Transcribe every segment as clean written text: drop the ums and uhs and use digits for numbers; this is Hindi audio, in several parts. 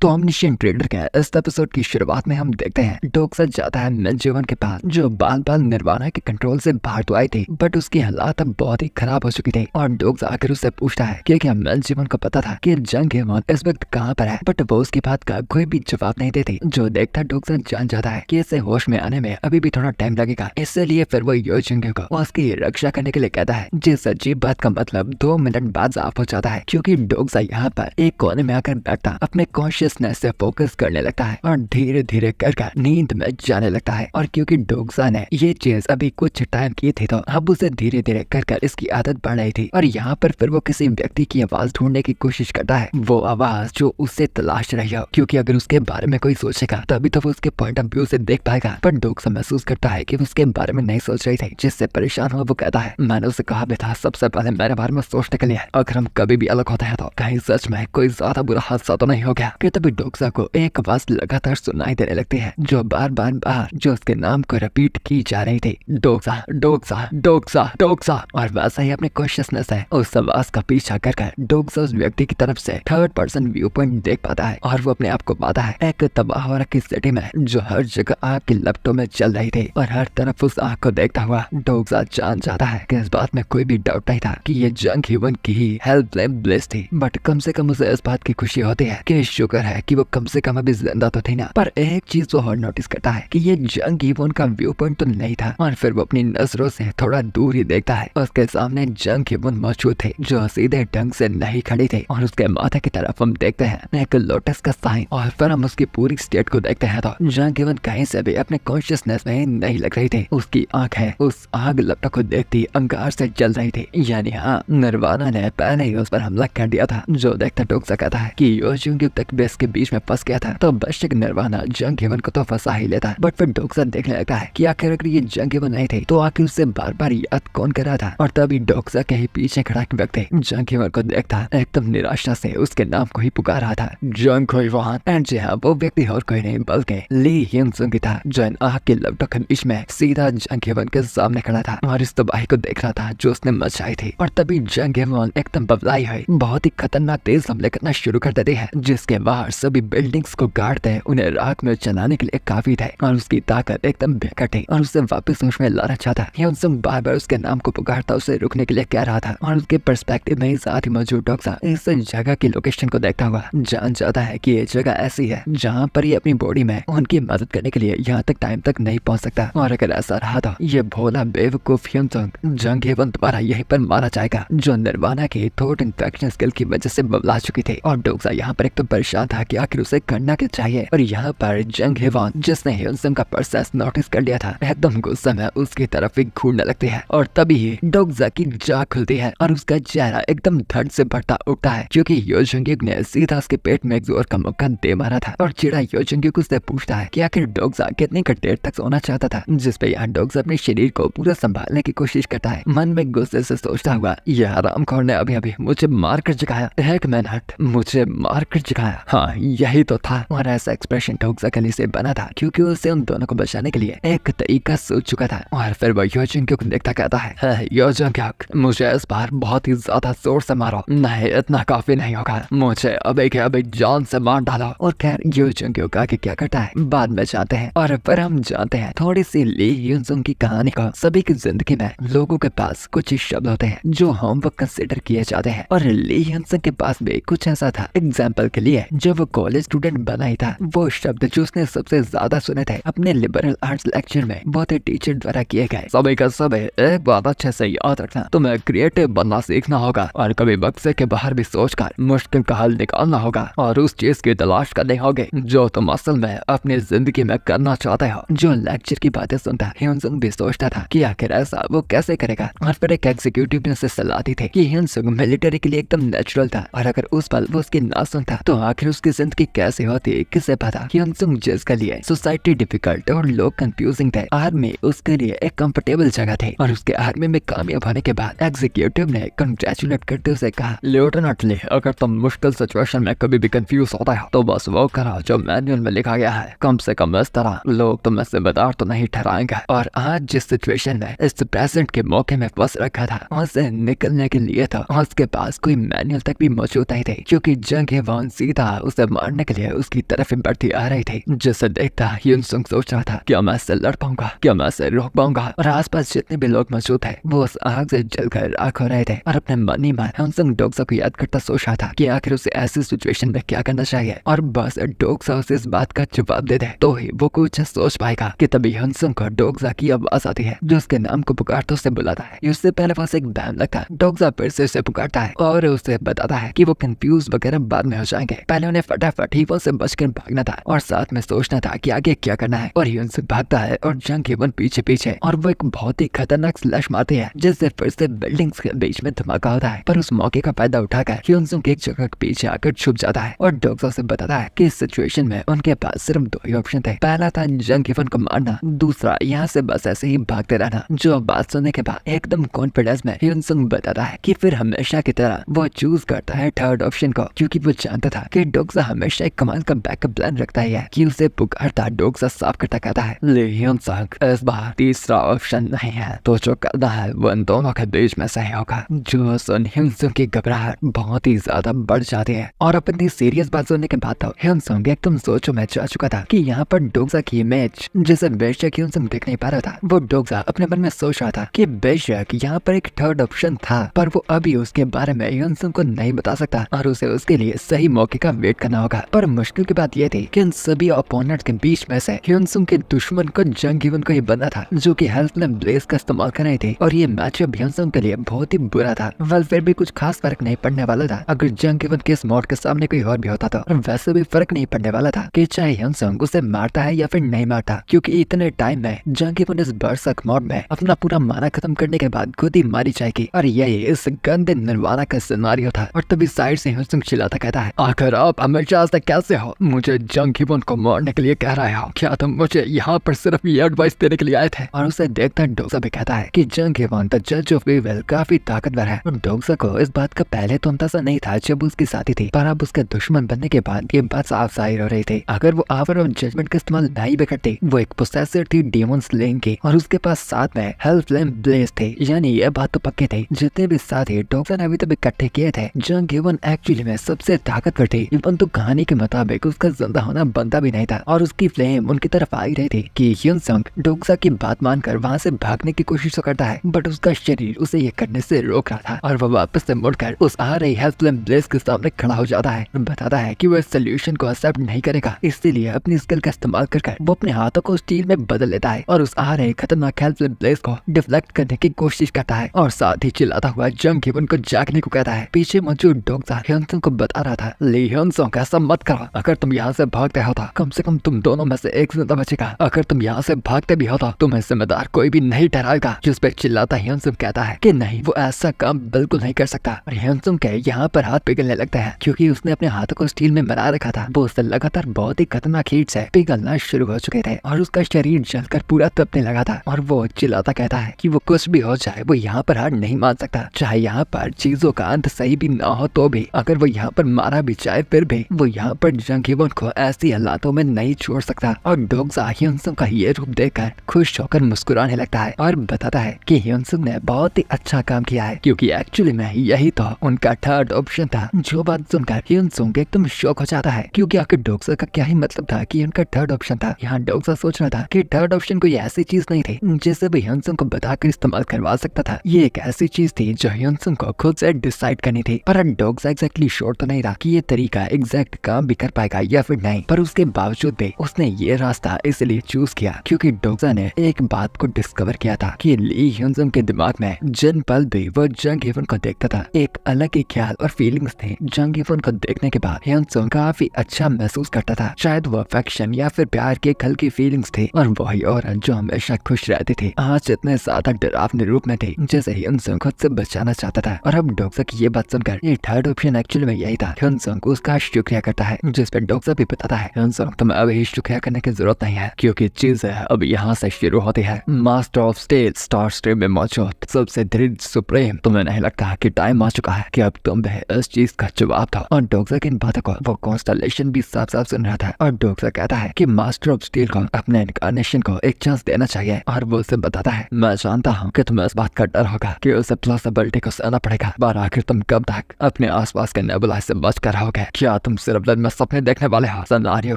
तो ओमनिशिएंट ट्रेडर के इस एपिसोड की शुरुआत में हम देखते हैं डोक्सा जाता है मिनजीवन के पास, जो बाल बाल निर्वाणा के कंट्रोल से बाहर तो आई थी, बट उसकी हालात अब बहुत ही खराब हो चुकी थी। और डोक्सा आकर उससे पूछता है कि क्या मिनजीवन को पता था कि जंग हेवन इस वक्त कहाँ पर है, बट वो उसकी बात का कोई भी जवाब नहीं देती। जो देखता डोक्सा जान जाता है कि इसे होश में आने में अभी भी थोड़ा टाइम लगेगा, इसलिए फिर वो यो जंग को उसकी रक्षा करने के लिए कहता है। जिस अजीब बात का मतलब 2 मिनट बाद साफ हो जाता है, क्योंकि डोक्सा यहाँ पर एक कोने में आकर बैठता अपने कॉन्शियसनेस से फोकस करने लगता है और धीरे धीरे कर नींद में जाने लगता है। और क्योंकि डोक्सा ने ये चीज अभी कुछ टाइम की थी, तो अब उसे धीरे धीरे कर इसकी आदत बढ़ रही थी। और यहाँ पर फिर वो किसी व्यक्ति की आवाज ढूंढने की कोशिश करता है, वो आवाज जो उससे तलाश रही हो, क्योंकि अगर उसके बारे में कोई सोचेगा तभी तो वो उसके पॉइंट ऑफ व्यू से देख पाएगा। पर डोक्सा महसूस करता है कि उसके बारे में नहीं सोच रही थी, जिससे परेशान हुआ वो कहता है, मैंने उसे कहा भी था सबसे पहले मेरे बारे में सोचने के लिए, अगर हम कभी भी अलग होते हैं तो कहीं सच में कोई ज्यादा बुरा हादसा तो नहीं हो गया। कि तभी डोक्सा को एक आवाज लगातार सुनाई देने लगती है, जो बार बार जो उसके नाम को रिपीट की जा रही थी, डोक्सा डोक्सा डोक्सा डोक्सा। और वैसा ही अपने कॉन्शियसनेस है उस आवाज का पीछा कर डोक्सा उस व्यक्ति की तरफ से 3rd पर्सन व्यू पॉइंट देख पाता है। और वो अपने आप को पाता है एक तबाह हो रखी सिटी में, जो हर जगह आग की लपटों में चल रही थी। और हर तरफ उस आग को देखता हुआ डोक्सा जान जाता है कि इस बात में कोई भी डाउट नहीं था कि ये जंग ह्यूमन की ही हेल्पलेस ब्लिस थी। बट कम से कम उसे इस बात की खुशी होती है कि शुक्र है कि वो कम से कम अभी जिंदा तो थी ना। पर एक चीज वो और नोटिस करता है कि ये जंग ह्यूमन का व्यू पॉइंट तो नहीं था। और फिर वो अपनी नजरों से थोड़ा दूर ही देखता है, उसके सामने जंग ह्यूमन मौजूद थे, जो सीधे ढंग से नहीं खड़ी थी। और उसके माथे की तरफ हम देखते हैं एक लोटस का साइन। और फिर हम उसकी पूरी स्टेट को देखते हैं तो जंग ह्यूमन कहीं से भी अपने कॉन्शियसनेस में नहीं लग रही थी। उसकी आंखें उस आग लपटों को देखती अंगार से जल रही थी, यानी हाँ, निर्वाणा ने पहले ही उस पर हमला कर दिया था। जो देखता डोक्सा कहता है कि यो जंग तक बेस के बीच में फंस गया था, तो बेशक निर्वाणा जंग ह्यूमन को तो फंसा ही लेता। बट फिर डोक्सा देखने लगता है कि आखिर अगर ये जंग ह्यूमन नहीं थे तो आखिर उससे बार बार याद कौन कर रहा था। और तभी डोक्सा के ही पीछे खड़ा एक व्यक्ति जंग ह्यूमन को देखता एकदम निराशा से उसके नाम को ही पुकार रहा था, जंग ह्यूमन। एंड जी हाँ, वो व्यक्ति और कोई नहीं बल्कि ली ह्यून सुंग था, जो इन आग के लपटों के बीच में सीधा जंग ह्यूमन के सामने खड़ा था और इस तबाही को देख रहा था जो उसने मचाई थी। और तभी जंग ह्यूमन एकदम बबलाई हुई बहुत ही खतरनाक तेज हमले करना शुरू कर देती है, जिसके बाहर सभी बिल्डिंग्स को गाड़ते उन्हें राख में चलाने के लिए काफी थे। और उसकी ताकत एकदम बेकार थी और उसे वापस होश में लाना चाहता। ह्यूनसुंग बार बार उसके नाम को पुकारता, उसे रुकने के लिए कह रहा था। और उसके पर्सपेक्टिव में साथ ही मौजूद डोक्सा इस जगह की लोकेशन को देखता हुआ जान जाता है कि ये जगह ऐसी है जहाँ पर ये अपनी बॉडी में उनकी मदद करने के लिए यहाँ तक टाइम तक नहीं पहुँच सकता। और अगर ऐसा रहा तो ये भोला बेवकूफ ह्यूनसुंग जंग ह्यूमन द्वारा यहीं पर मारा जाएगा, जो निर्वाणा की थॉट इन्फेक्शन स्किल की वजह से बबला चुकी थी। और डोक्सा यहाँ पर एक तो परेशान था कि आखिर उसे करना क्या चाहिए। और यहाँ पर जंग ह्यूमन, जिसने ह्यूनसुंग का प्रोसेस नोटिस कर लिया था, एकदम गुस्से में उसकी तरफ ही घूरने लगती है। और तभी डोक्सा की जाग खुलती है और उसका चेहरा एकदम धड़ से बढ़ता उठता है, क्योंकि यो जंग ने सीधा उसके पेट में एक जोर का मुक्का दे मारा था। और चिड़ा यो जंग उससे पूछता है कि आखिर डोक्सा कितनी देर तक सोना चाहता था, जिसपे यहाँ डोक्सा अपने शरीर को पूरा संभालने की कोशिश करता है, मन में गुस्से से सोचता हुआ, यह हरामखोर ने अभी अभी मुझे मार कर जगाया, एक मिनट, मुझे मार कर जगाया, हाँ यही तो था। और ऐसा एक्सप्रेशन डोक्सा के लिए से बना था क्योंकि उसे उन दोनों को बचाने के लिए एक तरीका सोच चुका था। और फिर वो यो जंग को देखता कहता है, यो जंग मुझे इस बार बहुत ही ज्यादा जोर से मारो, नहीं इतना काफी नहीं होगा, मुझे अभी के अभी जान से मार डालो। और खैर यो जंग आगे क्या करता है बाद में जानते हैं। और फिर हम जानते हैं थोड़ी सी ली ह्यूनसुंग की कहानी को। सभी की जिंदगी में लोगों के पास कुछ शब्द होते हैं जो होमवर्क कंसिडर किए जाते हैं, और ली ह्यूनसुंग के पास भी कुछ ऐसा था। एग्जाम्पल के लिए जब वो कॉलेज स्टूडेंट बना ही था, वो शब्द जो उसने सबसे ज्यादा सुने थे अपने लिबरल आर्ट्स लेक्चर में बहुत ही टीचर द्वारा किए गए, सभी का सब एक बात अच्छे से याद रखना, तुम्हें क्रिएटिव बनना सीखना होगा और कभी बक्से के बाहर भी सोचकर मुश्किल का हल निकालना होगा और उस चीज की तलाश करनी होगी जो तुम असल में अपनी जिंदगी में करना चाहते हो। जो लेक्चर की बातें सुनता ह्यूनसुंग भी सोचता था कि आखिर ऐसा वो कैसे करेगा। और फिर एक एग्जीक्यूटिव ने उसे सलाह दी थी कि ह्यूनसुंग मिलिट्री के लिए एकदम नेचुरल था, और अगर उस पल वो उसकी ना सुनता तो आखिर उसकी जिंदगी कैसे होती किसे पता। ह्यूनसुंग जिसके लिए सोसाइटी डिफिकल्ट और लोग कंफ्यूजिंग थे, आर्मी उसके लिए एक कंफर्टेबल जगह थी। और उसके आर्मी में कामयाब होने के बाद एग्जीक्यूटिव ने कंग्रेचुलेट करते उसे कहा, लेफ्टिनेंट ली, अगर तुम मुश्किल सिचुएशन में कभी भी कंफ्यूज होता हो तो बस वो करो जो मैनुअल में लिखा गया है, कम से कम इस तरह लोग तुम्हें जिम्मेदार तो नहीं ठहराएंगे। और आज जिस सिचुएशन में इस प्रेजेंट के मौके में फंस रखा था, उसे निकलने के लिए था उसके पास कोई मैनुअल तक भी मौजूद नहीं थे, क्योंकि जंग ह्यूमन सीधा उसे मारने के लिए उसकी तरफ बढ़ती आ रही थी। जिसे देखता ह्यूनसुंग सोच रहा था क्या मैं इससे लड़ पाऊंगा, क्या मैं इसे रोक पाऊंगा। और आसपास जितने भी लोग मौजूद थे वो उस आग से जलकर राख हो रहे थे और अपने मन ही मन ह्यूनसुंग डोक्सा को याद करता सोच रहा था कि आखिर उसे ऐसी सिचुएशन में क्या करना चाहिए। और बस डोक्सा उसे इस बात का जवाब दे दे तो ही वो कुछ सोच पाएगा कि तभी ह्यूनसुंग को डोक्सा की आवाज आती है जो उसके नाम को पुकारते उसे बुलाता है। उससे पहले बस एक बैम लगता है। डोक्सा फिर से उसे पुकारता है और उसे बताता है कि वो कंफ्यूज वगैरह बाद में हो जाएंगे, पहले उन्हें फटाफट ही से बचकर भागना था और साथ में सोचना था कि आगे क्या करना है। और ह्यूनसुंग भागता है और जंग ह्यून पीछे पीछे और वो एक बहुत ही खतरनाक स्लैश मारती है जिससे फिर से बिल्डिंग्स के बीच में धमाका होता है। पर उस मौके का फायदा उठाकर ह्यूनसुंग एक जगह के पीछे आकर छुप जाता है और डोक्सा से बताता है कि इस सिचुएशन में उनके पास सिर्फ दो ही ऑप्शन थे, पहला था जंग ह्यून को मारना, दूसरा यहाँ से बस ऐसे ही भागते रहना। जो बात सुनने के बाद एकदम कॉन्फिडेंस में ह्यूनसुंग बताता है कि फिर हमेशा की तरह वो चूज करता है थर्ड ऑप्शन को, क्योंकि वो जानता था कि डोक्सा हमेशा एक कमाल का बैकअप प्लान रखता है कि उसे पुकारता डोक्सा साफ करता कहता है ले ह्यूनसुंग इस बार तीसरा ऑप्शन नहीं है, तो जो करना है वो इन दोनों के बीच में सही होगा। जो सुन ह्यूनसुंग की घबराहट बहुत ही ज्यादा बढ़ जाती है और अपनी सीरियस बात सुनने के बाद तो ह्यूनसुंग एकदम सोचो में जा चुका था कि यहाँ पर डोक्सा की इमेज जिसे बेशक ह्यूनसुंग देख नहीं पा रहा था, वो डोक्सा अपने मन में सोच रहा था कि बेशक यहाँ पर एक थर्ड ऑप्शन था पर वो अभी उसके बारे में ह्यूनसुंग को नहीं बता सकता और उसे उसके लिए सही मौके का वेट करना होगा। पर मुश्किल की बात यह थी कि इन सभी ओपोनेंट्स के बीच में से ह्यूनसुंग के दुश्मन को जंग ह्यून को ही बना था जो कि हेल्पलाइन ब्लेज का इस्तेमाल कर रहे थे और ये मैचअप ह्यूनसुंग के लिए बहुत ही बुरा था। वेल फिर भी कुछ खास फर्क नहीं पड़ने वाला था अगर जंग ह्यून के इस मॉड के सामने कोई और भी होता था, और वैसे भी फर्क नहीं पड़ने वाला था कि चाहे ह्यूनसुंग उसे मारता है या फिर नहीं मारता, क्योंकि इतने टाइम में जंग ह्यून इस बरसक मॉड में अपना पूरा माना खत्म करने के बाद खुद ही मारी जाएगी और यही इस गंदे निर्वाणा का सिनेरियो था। और तभी साइड से ह्यूनसुंग चिल्लाता कहता है आखिर आप हमेशा से कैसे हो, मुझे जंग ह्यून को मारने के लिए कह रहे हो, क्या तुम मुझे यहाँ पर सिर्फ ये एडवाइस देने के लिए आए थे। और उसे देखता डोक्सा भी कहता है कि जंग ह्यून द जज ऑफ इविल काफी ताकतवर है। और डोक्सा को इस बात का पहले तो अंदाजा नहीं था जब उसकी साथी थी, पर अब उसके दुश्मन बनने के बाद ये बात साफ जाहिर हो रही थी। अगर वो आवर ऑफ जजमेंट का इस्तेमाल नहीं भी करती, वो एक पोसेसर थी डेमन स्लेइंग की और उसके पास साथ में हेल्पलाइन ब्लेज थे, यानी ये बात तो पक्की थी। जितने भी साथी डोक्सा ने अभी तक इकट्ठे किए थे, जंग ह्यून एक्चुअली में सबसे ताकतवर थी। इवन तो कहानी के मुताबिक उसका जिंदा होना बनता भी नहीं था और उसकी फ्लेम उनकी तरफ आ ही रही थी कि ह्यूनसुंग डोक्सा की बात मानकर वहाँ से भागने की कोशिश तो करता है, बट उसका शरीर उसे ये करने से रोक रहा था और वो वापस से मुड़कर उस आ रही हेल्पलाइन ब्लेज के सामने खड़ा हो जाता है और बताता है कि वो इस सोल्यूशन को एक्सेप्ट नहीं करेगा, इसीलिए अपनी स्किल का इस्तेमाल कर वो अपने हाथों को स्टील में बदल लेता है और उस आ रहे खतरनाक हेल्पलाइन ब्लेज को डिफ्लेक्ट करने की कोशिश करता है और साथ ही चिल्लाता हुआ जंग ह्यून को जागने को कहता है। पीछे मौजूद डोक्सा ह्यूनसुंग को बता रहा था ली ह्यूनसुंग ऐसा मत करो, अगर तुम यहाँ से भागते हो तो कम से कम तुम दोनों में से एक जिंदा बचेगा, अगर तुम यहाँ से भागते भी हो तो तुम्हें जिम्मेदार कोई भी नहीं ठहराएगा। जिस पे चिल्लाता ह्यूनसुंग कहता है कि नहीं, वो ऐसा काम बिल्कुल नहीं कर सकता। और ह्यूनसुंग के यहाँ पर हाथ पिघलने लगता है क्योंकि उसने अपने हाथों को स्टील में बना रखा था। वो उससे लगातार बहुत ही खतरनाक हीट से पिघलना शुरू हो चुके थे और उसका शरीर जलकर पूरा तपने लगा था और वो चिल्लाता कहता है कि वो कुछ भी हो जाए वो यहाँ पर हार नहीं मान सकता, चाहे यहाँ पर चीजों का अंत सही भी ना हो तो भी, अगर वो यहाँ पर मारा भी जाए फिर भी वो यहाँ पर जंग ह्यून को ऐसी हालातों में नहीं छोड़ सकता। और डोक्सा ह्यूनसुंग का ये रूप देखकर खुश होकर मुस्कुराने लगता है और बताता है कि ह्यूनसुंग ने बहुत ही अच्छा काम किया है क्योंकि एक्चुअली में यही तो उनका थर्ड ऑप्शन था। जो बात सुनकर ह्यूनसुंग एकदम शॉक हो जाता है क्योंकि आखिर डोक्सा का क्या ही मतलब था कि उनका थर्ड ऑप्शन था। यहाँ डोक्सा सोच रहा था कि थर्ड ऑप्शन कोई ऐसी चीज नहीं थी जिसे भी ह्यूनसुंग को बताकर इस्तेमाल करवा सकता था, ये एक ऐसी चीज थी जो ह्यूनसुंग को खुद से डिसाइड करनी थी। पर डोक्सा एग्जैक्टली श्योर तो नहीं रहा कि ये तरीका एग्जैक्ट काम भी कर पाएगा या फिर नहीं, पर उसके बावजूद भी उसने ये रास्ता इसलिए चूज किया क्योंकि डोक्सा ने एक बात को डिस्कवर किया था कि ली ह्यूनसुंग के दिमाग में जिन पल भी वो जंग ह्यून को देखता था एक अलग ही ख्याल और फीलिंग्स थे। जंग ह्यून को देखने के बाद ह्यूनसुंग काफी अच्छा महसूस करता था, शायद वो अफेक्शन या फिर प्यार की एक हल्की फीलिंग्स थी और वही औरत जो हमेशा खुश रहती थी आज इतने ज्यादा डरावने रूप में थी जैसे ह्यूनसुंग खुद से बचाना चाहता था। और अब डोक्सा की ये बात सुनकर ये थर्ड ऑप्शन एक्चुअली में यही था। ह्यूनसुंग उसका शुक्रिया करता है जिस पर डोक्सा भी बताता है ह्यूनसुंग तुम्हें अभी शुक्रिया करने की जरूरत नहीं है क्योंकि चीजें अब यहाँ से शुरू होती है। Master of state star stream में मौजूद सबसे दृढ़ सुप्रीम, तुम्हें नहीं लगता कि टाइम आ चुका है कि अब तुम भी इस चीज का जवाब दो। और डोक्सा की इन बातों को वो कॉन्स्टलेशन भी साफ साफ सुन रहा था और डोक्सा कहता है कि मास्टर ऑफ स्टील को अपने इनकार्नेशन को एक चांस देना चाहिए और वो उसे बताता है मैं जानता हूँ कि तुम्हें इस बात का डर होगा कि उसे प्लॉसिबिलिटी को सहना पड़ेगा, पर आखिर तुम कब तक अपने आसपास के नेबुला से बच कर रहोगे? क्या तुम सिर्फ दिन में सपने देखने वाले हो सिनेरियो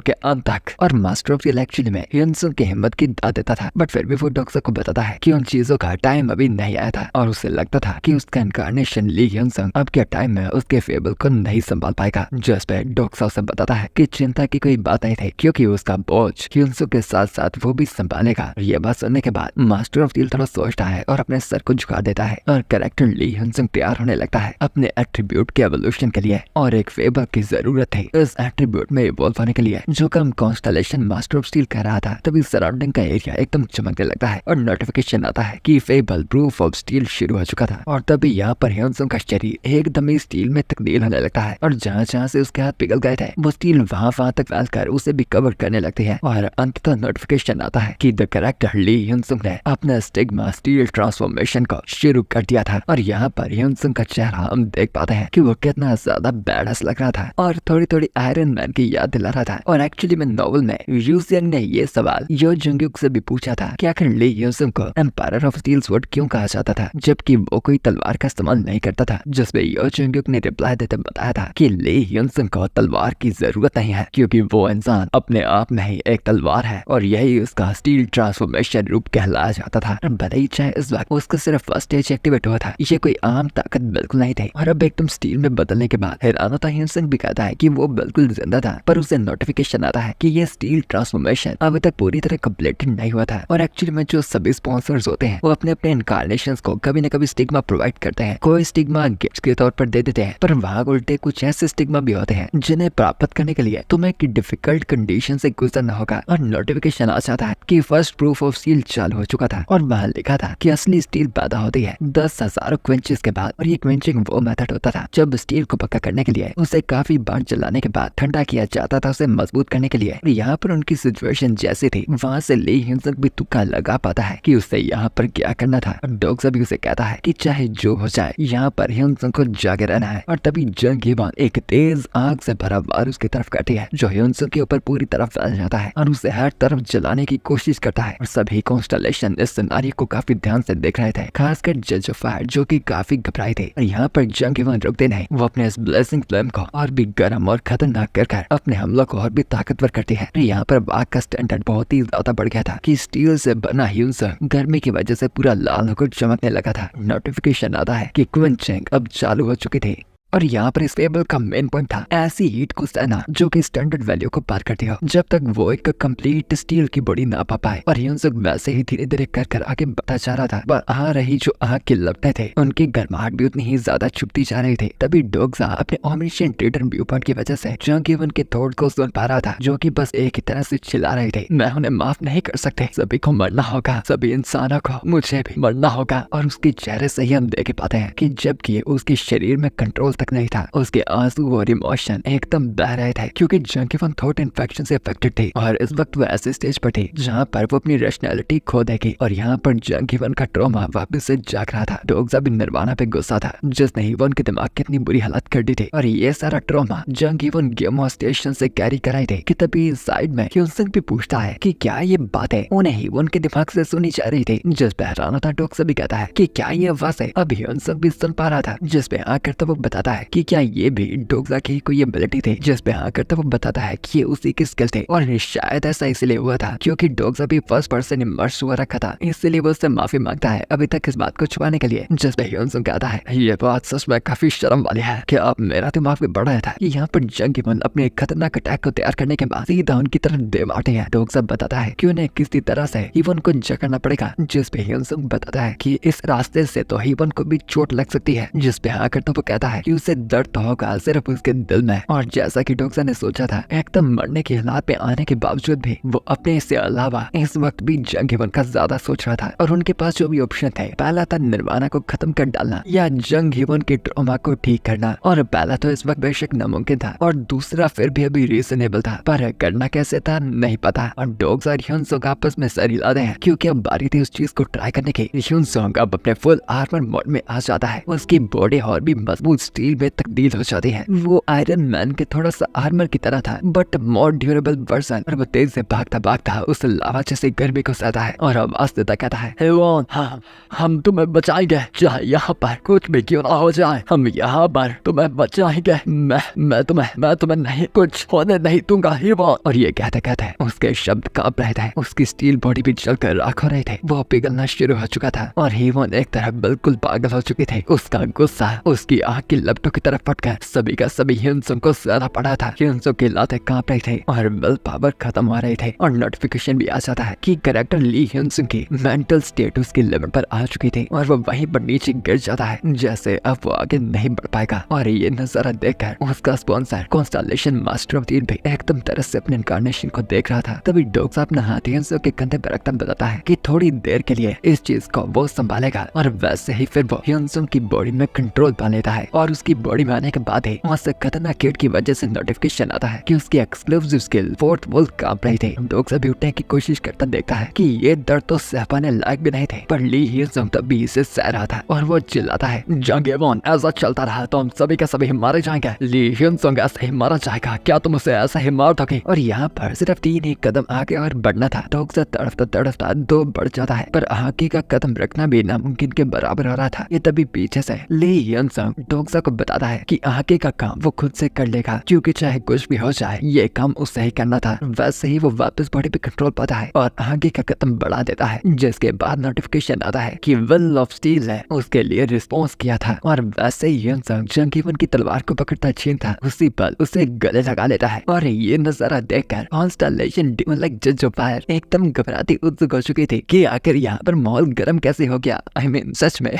के अंत तक। और मास्टर ऑफ स्टील एक्चुअली में ह्यूनसुंग की हिम्मत की दाद देता था, बट फिर भी वो डोक्सा को बताता है कि उन चीजों का टाइम अभी नहीं आया था और उसे लगता था कि उसका इनकारनेशन ली ह्यूनसुंग अब के टाइम में उसके फेबल को नहीं संभाल पाएगा। जिस पे डोक्सा उसे बताता है कि चिंता की कोई बात नहीं थी क्योंकि उसका बोझ ह्यूनसुंग के साथ साथ वो भी संभालेगा। ये बात सुनने के बाद मास्टर ऑफ स्टील थोड़ा सोचता है और अपने सर को झुका देता है और कैरेक्टर ली ह्यूनसुंग तैयार होने लगता है अपने एट्रीब्यूट के एवोल्यूशन के लिए। और एक फेबल की जरूरत थी इस एट्रीब्यूट में इवॉल्व होने के लिए जो काम कॉन्स्टलेशन मास्टर ऑफ स्टील कर रहा था। तभी सराउंडिंग का एरिया एकदम चमकने लगता है और नोटिफिकेशन आता है कि फेबल प्रूफ ऑफ स्टील शुरू हो चुका था। और तभी यहाँ पर ह्यूनसुंग का शरीर एकदम ही स्टील में तब्दील होने लगता है और जहाँ जहाँ से उसके हाथ पिघल गए थे वो स्टील वहाँ तक फैलकर उसे भी कवर करने लगती है। और अंततः नोटिफिकेशन आता है कि द कैरेक्टर ली ह्यूनसुंग ने अपना स्टिग्मा स्टील ट्रांसफॉर्मेशन को शुरू कर दिया था। और यहाँ पर ह्यूनसुंग का चेहरा हम देख पाते हैं कि वो कितना ज्यादा बैडस लग रहा था और थोड़ी थोड़ी आयरन मैन की याद दिला रहा था। और एक्चुअली में नॉवल में यू जियांग ने ये सवाल यो जंगयुक से भी पूछा था कि आखिर ली ह्यूनसुंग को एम्पायर ऑफ स्टील स्वॉर्ड क्यों कहा जाता था जबकि वो कोई तलवार का इस्तेमाल नहीं करता था। जिसपे यो जंगयुक ने रिप्लाई देते बताया था कि ली ह्यूनसुंग को तलवार की जरूरत नहीं है क्योंकि वो इंसान अपने आप में ही एक तलवार है और यही उसका स्टील ट्रांसफॉर्मेशन रूप कहलाया जाता था। भले ही चाहे इस वक्त उसका सिर्फ फर्स्ट स्टेज एक्टिवेट हुआ था, ये कोई आम ताकत बिल्कुल नहीं थी। और अब एकदम स्टील में बदलने के बाद हैरानता ह्यूनसुंग भी कहता है कि वो बिल्कुल जिंदा था, पर उसे नोटिफिकेशन आता है कि ये स्टील ट्रांसफॉर्मेशन अभी तक पूरी तरह कम्प्लीटेड नहीं हुआ था। और एक्चुअली में जो सभी स्पॉन्सर्स होते हैं वो अपने अपने इनकारनेशंस को कभी न कभी स्टिग्मा प्रोवाइड करते हैं। कोई स्टिग्मा गिफ्ट के तौर पर दे देते हैं, पर वहाँ उल्टे कुछ ऐसे स्टिग्मा भी होते हैं जिन्हें प्राप्त करने के लिए तुम्हें एक डिफिकल्ट कंडीशन से गुजरना होगा। और नोटिफिकेशन आ जाता है कि फर्स्ट प्रूफ ऑफ स्टील चालू हो चुका था और वहाँ लिखा था कि असली स्टील पैदा होती है 10,000 क्वेंचेस के बाद। और ये क्वेंचिंग वो मेथड होता था जब स्टील को पक्का करने के लिए उसे काफी बार जलाने के बाद ठंडा किया जाता था उसे मजबूत करने के लिए। यहाँ पर उनकी सिचुएशन जैसी थी वहाँ से ली ह्यूनसुंग भी तुक्का लगा पाता है कि उसे यहाँ पर क्या करना था। और डोक्सा भी उसे कहता है कि चाहे जो हो जाए यहाँ पर ह्यूनसुंग को जागे रहना है। और तभी जंग ये बात एक तेज आग से भरा वार उसकी तरफ करती है जो ह्यूनसुंग के ऊपर पूरी तरफ फैल जाता है और उसे हर तरफ जलाने की कोशिश करता है। और सभी कॉन्स्टलेशन इस सिनेरियो को काफी ध्यान से देख रहे थे, खासकर जज ऑफ फायर जो कि काफी घबराए थे। और यहाँ पर जंग इवन रुकते नहीं, वो अपने इस ब्लेसिंग फ्लेम को और भी गर्म और खतरनाक कर अपने हमलों को और भी ताकतवर करती है। यहाँ पर आग का स्टैंडर्ड बहुत ही ज्यादा बढ़ गया था कि स्टील से बना ह्यूनसुंग गर्मी की वजह से पूरा लाल होकर चमकने लगा था। नोटिफिकेशन आता है कि क्विंचिंग अब चालू हो चुकी थी। और यहाँ पर इस फेबल का मेन पॉइंट था ऐसी हीट को सहना जो कि स्टैंडर्ड वैल्यू को पार करती हो जब तक वो एक कंप्लीट स्टील की बॉडी ना पा पाए। और ह्यूनसुंग वैसे ही धीरे धीरे कर आगे बढ़ता जा रहा था, पर आ रही जो आग की लपटें थे उनकी गर्माहट भी उतनी ही ज्यादा छुपती जा रही थी। तभी डोक्सा अपने ओमनिशिएंट रिटर्न व्यू पॉइंट की वजह से जंग इवन के थॉट को सुन पा रहा था जो कि बस एक ही तरह से चिल्ला रहे थे, मैं उन्हें माफ नहीं कर सकते, सभी को मरना होगा, सभी इंसानों को, मुझे भी मरना होगा। और उसके चेहरे से ही हम देख पाते हैं कि जबकि उसके शरीर में कंट्रोल तक नहीं था, उसके आंसू और इमोशन एकदम बह रहे थे क्योंकि जंग इवन थॉट इन्फेक्शन से अफेक्टेड थी। और इस वक्त वो ऐसे स्टेज पर थी जहाँ पर वो अपनी रैशनैलिटी खो देगी। और यहाँ पर जंग इवन का ट्रॉमा वापस से जाग रहा था। डोक्सा भी निर्वाणा पे गुस्सा था जिसने इवन के दिमाग की इतनी बुरी हालत कर दी थी। और ये सारा ट्रॉमा जंग इवन गेमो स्टेशन से कैरी कराई थी कि तभी साइड में ह्यूनसुंग भी पूछता है कि क्या ये बातें उन्हें इवन के दिमाग से सुनी जा रही थी। जिस पे हैरान था डोक्सा भी कहता है कि क्या ये आवाज़ें अब ह्यूनसुंग भी सुन पा रहा था। जिस पे हाँ करता वो बताता है कि क्या ये भी डोक्सा की कोई एबिलिटी थी। जिस पे हाँ करता वो बताता है कि ये उसी की स्किल थे और शायद ऐसा इसलिए हुआ था क्योंकि डोक्सा भी फर्स्ट पर्सन इमर्स हुआ रखा था, इसलिए वो उससे माफी मांगता है अभी तक इस बात को छुपाने के लिए। जिस पे ह्यूनसुंग कहता है ये बात सच में काफी शर्म वाली है कि अब मेरा दिमाग भी बढ़ रहा था। यहाँ पर जंग इवन अपने खतरनाक अटैक को तैयार करने के बाद सीधा उनकी तरफ दे मारते हैं। डोक्सा बताता है कि उन्हें किसी तरह से इवन को जकड़ना पड़ेगा। जिस पे ह्यूनसुंग बताता है कि इस रास्ते से तो इवन को भी चोट लग सकती है। जिस पे हाँ करता वो कहता है कि उसे दर्द तो होगा सिर्फ उसके दिल में। और जैसा कि डोक्सा ने सोचा था एकदम मरने के हालात में आने के बावजूद भी वो अपने से अलावा इस वक्त भी जंग इवन का ज्यादा सोच रहा था। और उनके पास जो भी ऑप्शन थे, पहला था निर्वाणा को खत्म कर डालना या जंग इवन के ट्रॉमा को ठीक करना। और पहला तो इस वक्त बेशक नामुमकिन था और दूसरा फिर भी अभी रीजनेबल था, पर करना कैसे था नहीं पता। और डोक्सा और ह्यूनसुंग आपस में सर हिलाते हैं क्योंकि अब बारी थी उस चीज को ट्राई करने की। ह्यूनसुंग अब अपने फुल आर्मर मोड में आ जाता है, उसकी बॉडी और भी मजबूत स्टील स्टील में तब्दील हो जाती है। वो आयरन मैन के थोड़ा सा आर्मर की तरह था बट मोर ड्यूरेबल वर्जन। और वो तेज से भागता भागता उस लावा जैसी गर्मी को सहता है और आवाज देता कहता है, हे वॉन, हाँ, हम तुम्हें बचाएंगे, चाहे यहाँ पर कुछ भी क्यों ना हो जाए, हम यहाँ पर तुम्हें बचाएंगे। मैं तुम्हें नहीं कुछ होने नहीं दूंगा, हे वॉन। और ये कहते कहते उसके शब्द कांप रहे थे, उसकी स्टील बॉडी भी जलकर राख हो रहे थे, वो पिघलना शुरू हो चुका था और हीवन एक तरफ बिल्कुल पागल हो चुकी थी। उसका गुस्सा उसकी आंख की लपटों की तरफ फटकर सभी का सभी हिंसों को ज्यादा पड़ा था। हिंसों की लातें कांप रही थी और विल पावर खत्म हो रही थी और नोटिफिकेशन भी आ जाता है कि कैरेक्टर ली हिंसुन की मेंटल स्टेट उसकी लिमिट पर आ चुकी थी और वो वहीं पर नीचे गिर जाता है, जैसे अब वो आगे नहीं बढ़ पाएगा। और ये नजारा देखकर उसका स्पॉन्सर कॉन्स्टेलेशन मास्टर ऑफ तीन भी एकदम तरस से अपने इनकारनेशन को देख रहा था। तभी डोग्स अपना हाथ हिंसुन के कंधे पर रखता बताता है कि थोड़ी देर के लिए इस चीज को वो संभालेगा। और वैसे ही फिर वो हिंसुन की बॉडी में कंट्रोल पा लेता है और उसकी बॉडी में आने के बाद ही वहाँ से खतरनाक कीट की वजह से नोटिफिकेशन आता है कि उसकी एक्सक्लूसिव स्किल फोर्थ वॉल कांप रही थी। डोग्स अभी उठने की कोशिश करता देखता है कि ये दर्द तो सह पाने लायक भी नहीं थे, पर ली हिंसुन तब भी इसे सह रहा था और वो चिल्लाता है, जंगेवॉन, ऐसा चलता रहा तो हम सभी के सभी मारे जाएंगे। ली हिंसुन ऐसा ही मारा जाएगा, क्या तुम उसे ऐसा ही मार दोगे? और यहाँ पर सिर्फ 3 ही कदम आगे और बढ़ना था। डोग्स तड़फता 2 बढ़ जाता है, पर आगे का कदम रखना भी नामुमकिन के बराबर हो रहा था। ये तभी पीछे से ली हिंसुन डोग्स को बताता है कि आगे का काम वो खुद से कर लेगा, क्योंकि चाहे कुछ भी हो जाए ये काम उसे ही करना था। वैसे ही वो वापस बॉडी पे कंट्रोल पाता है और आगे का कदम बढ़ा देता है, जिसके बाद नोटिफिकेशन आता है कि विल ऑफ स्टील ने उसके लिए रिस्पॉन्स किया था। और वैसे ही हिंसुन जंगीवन की तलवार को पकड़ता छीनता उसी पल उसे गले लगा लेता है। और ये नजारा देखकर कॉन्स्टेलेशन डीमन लाइक जज ऑफ फायर एकदम घबराती उत्सुक हो चुकी थी कि आखिर यहाँ पर माहौल गर्म कैसे हो गया। I mean, सच में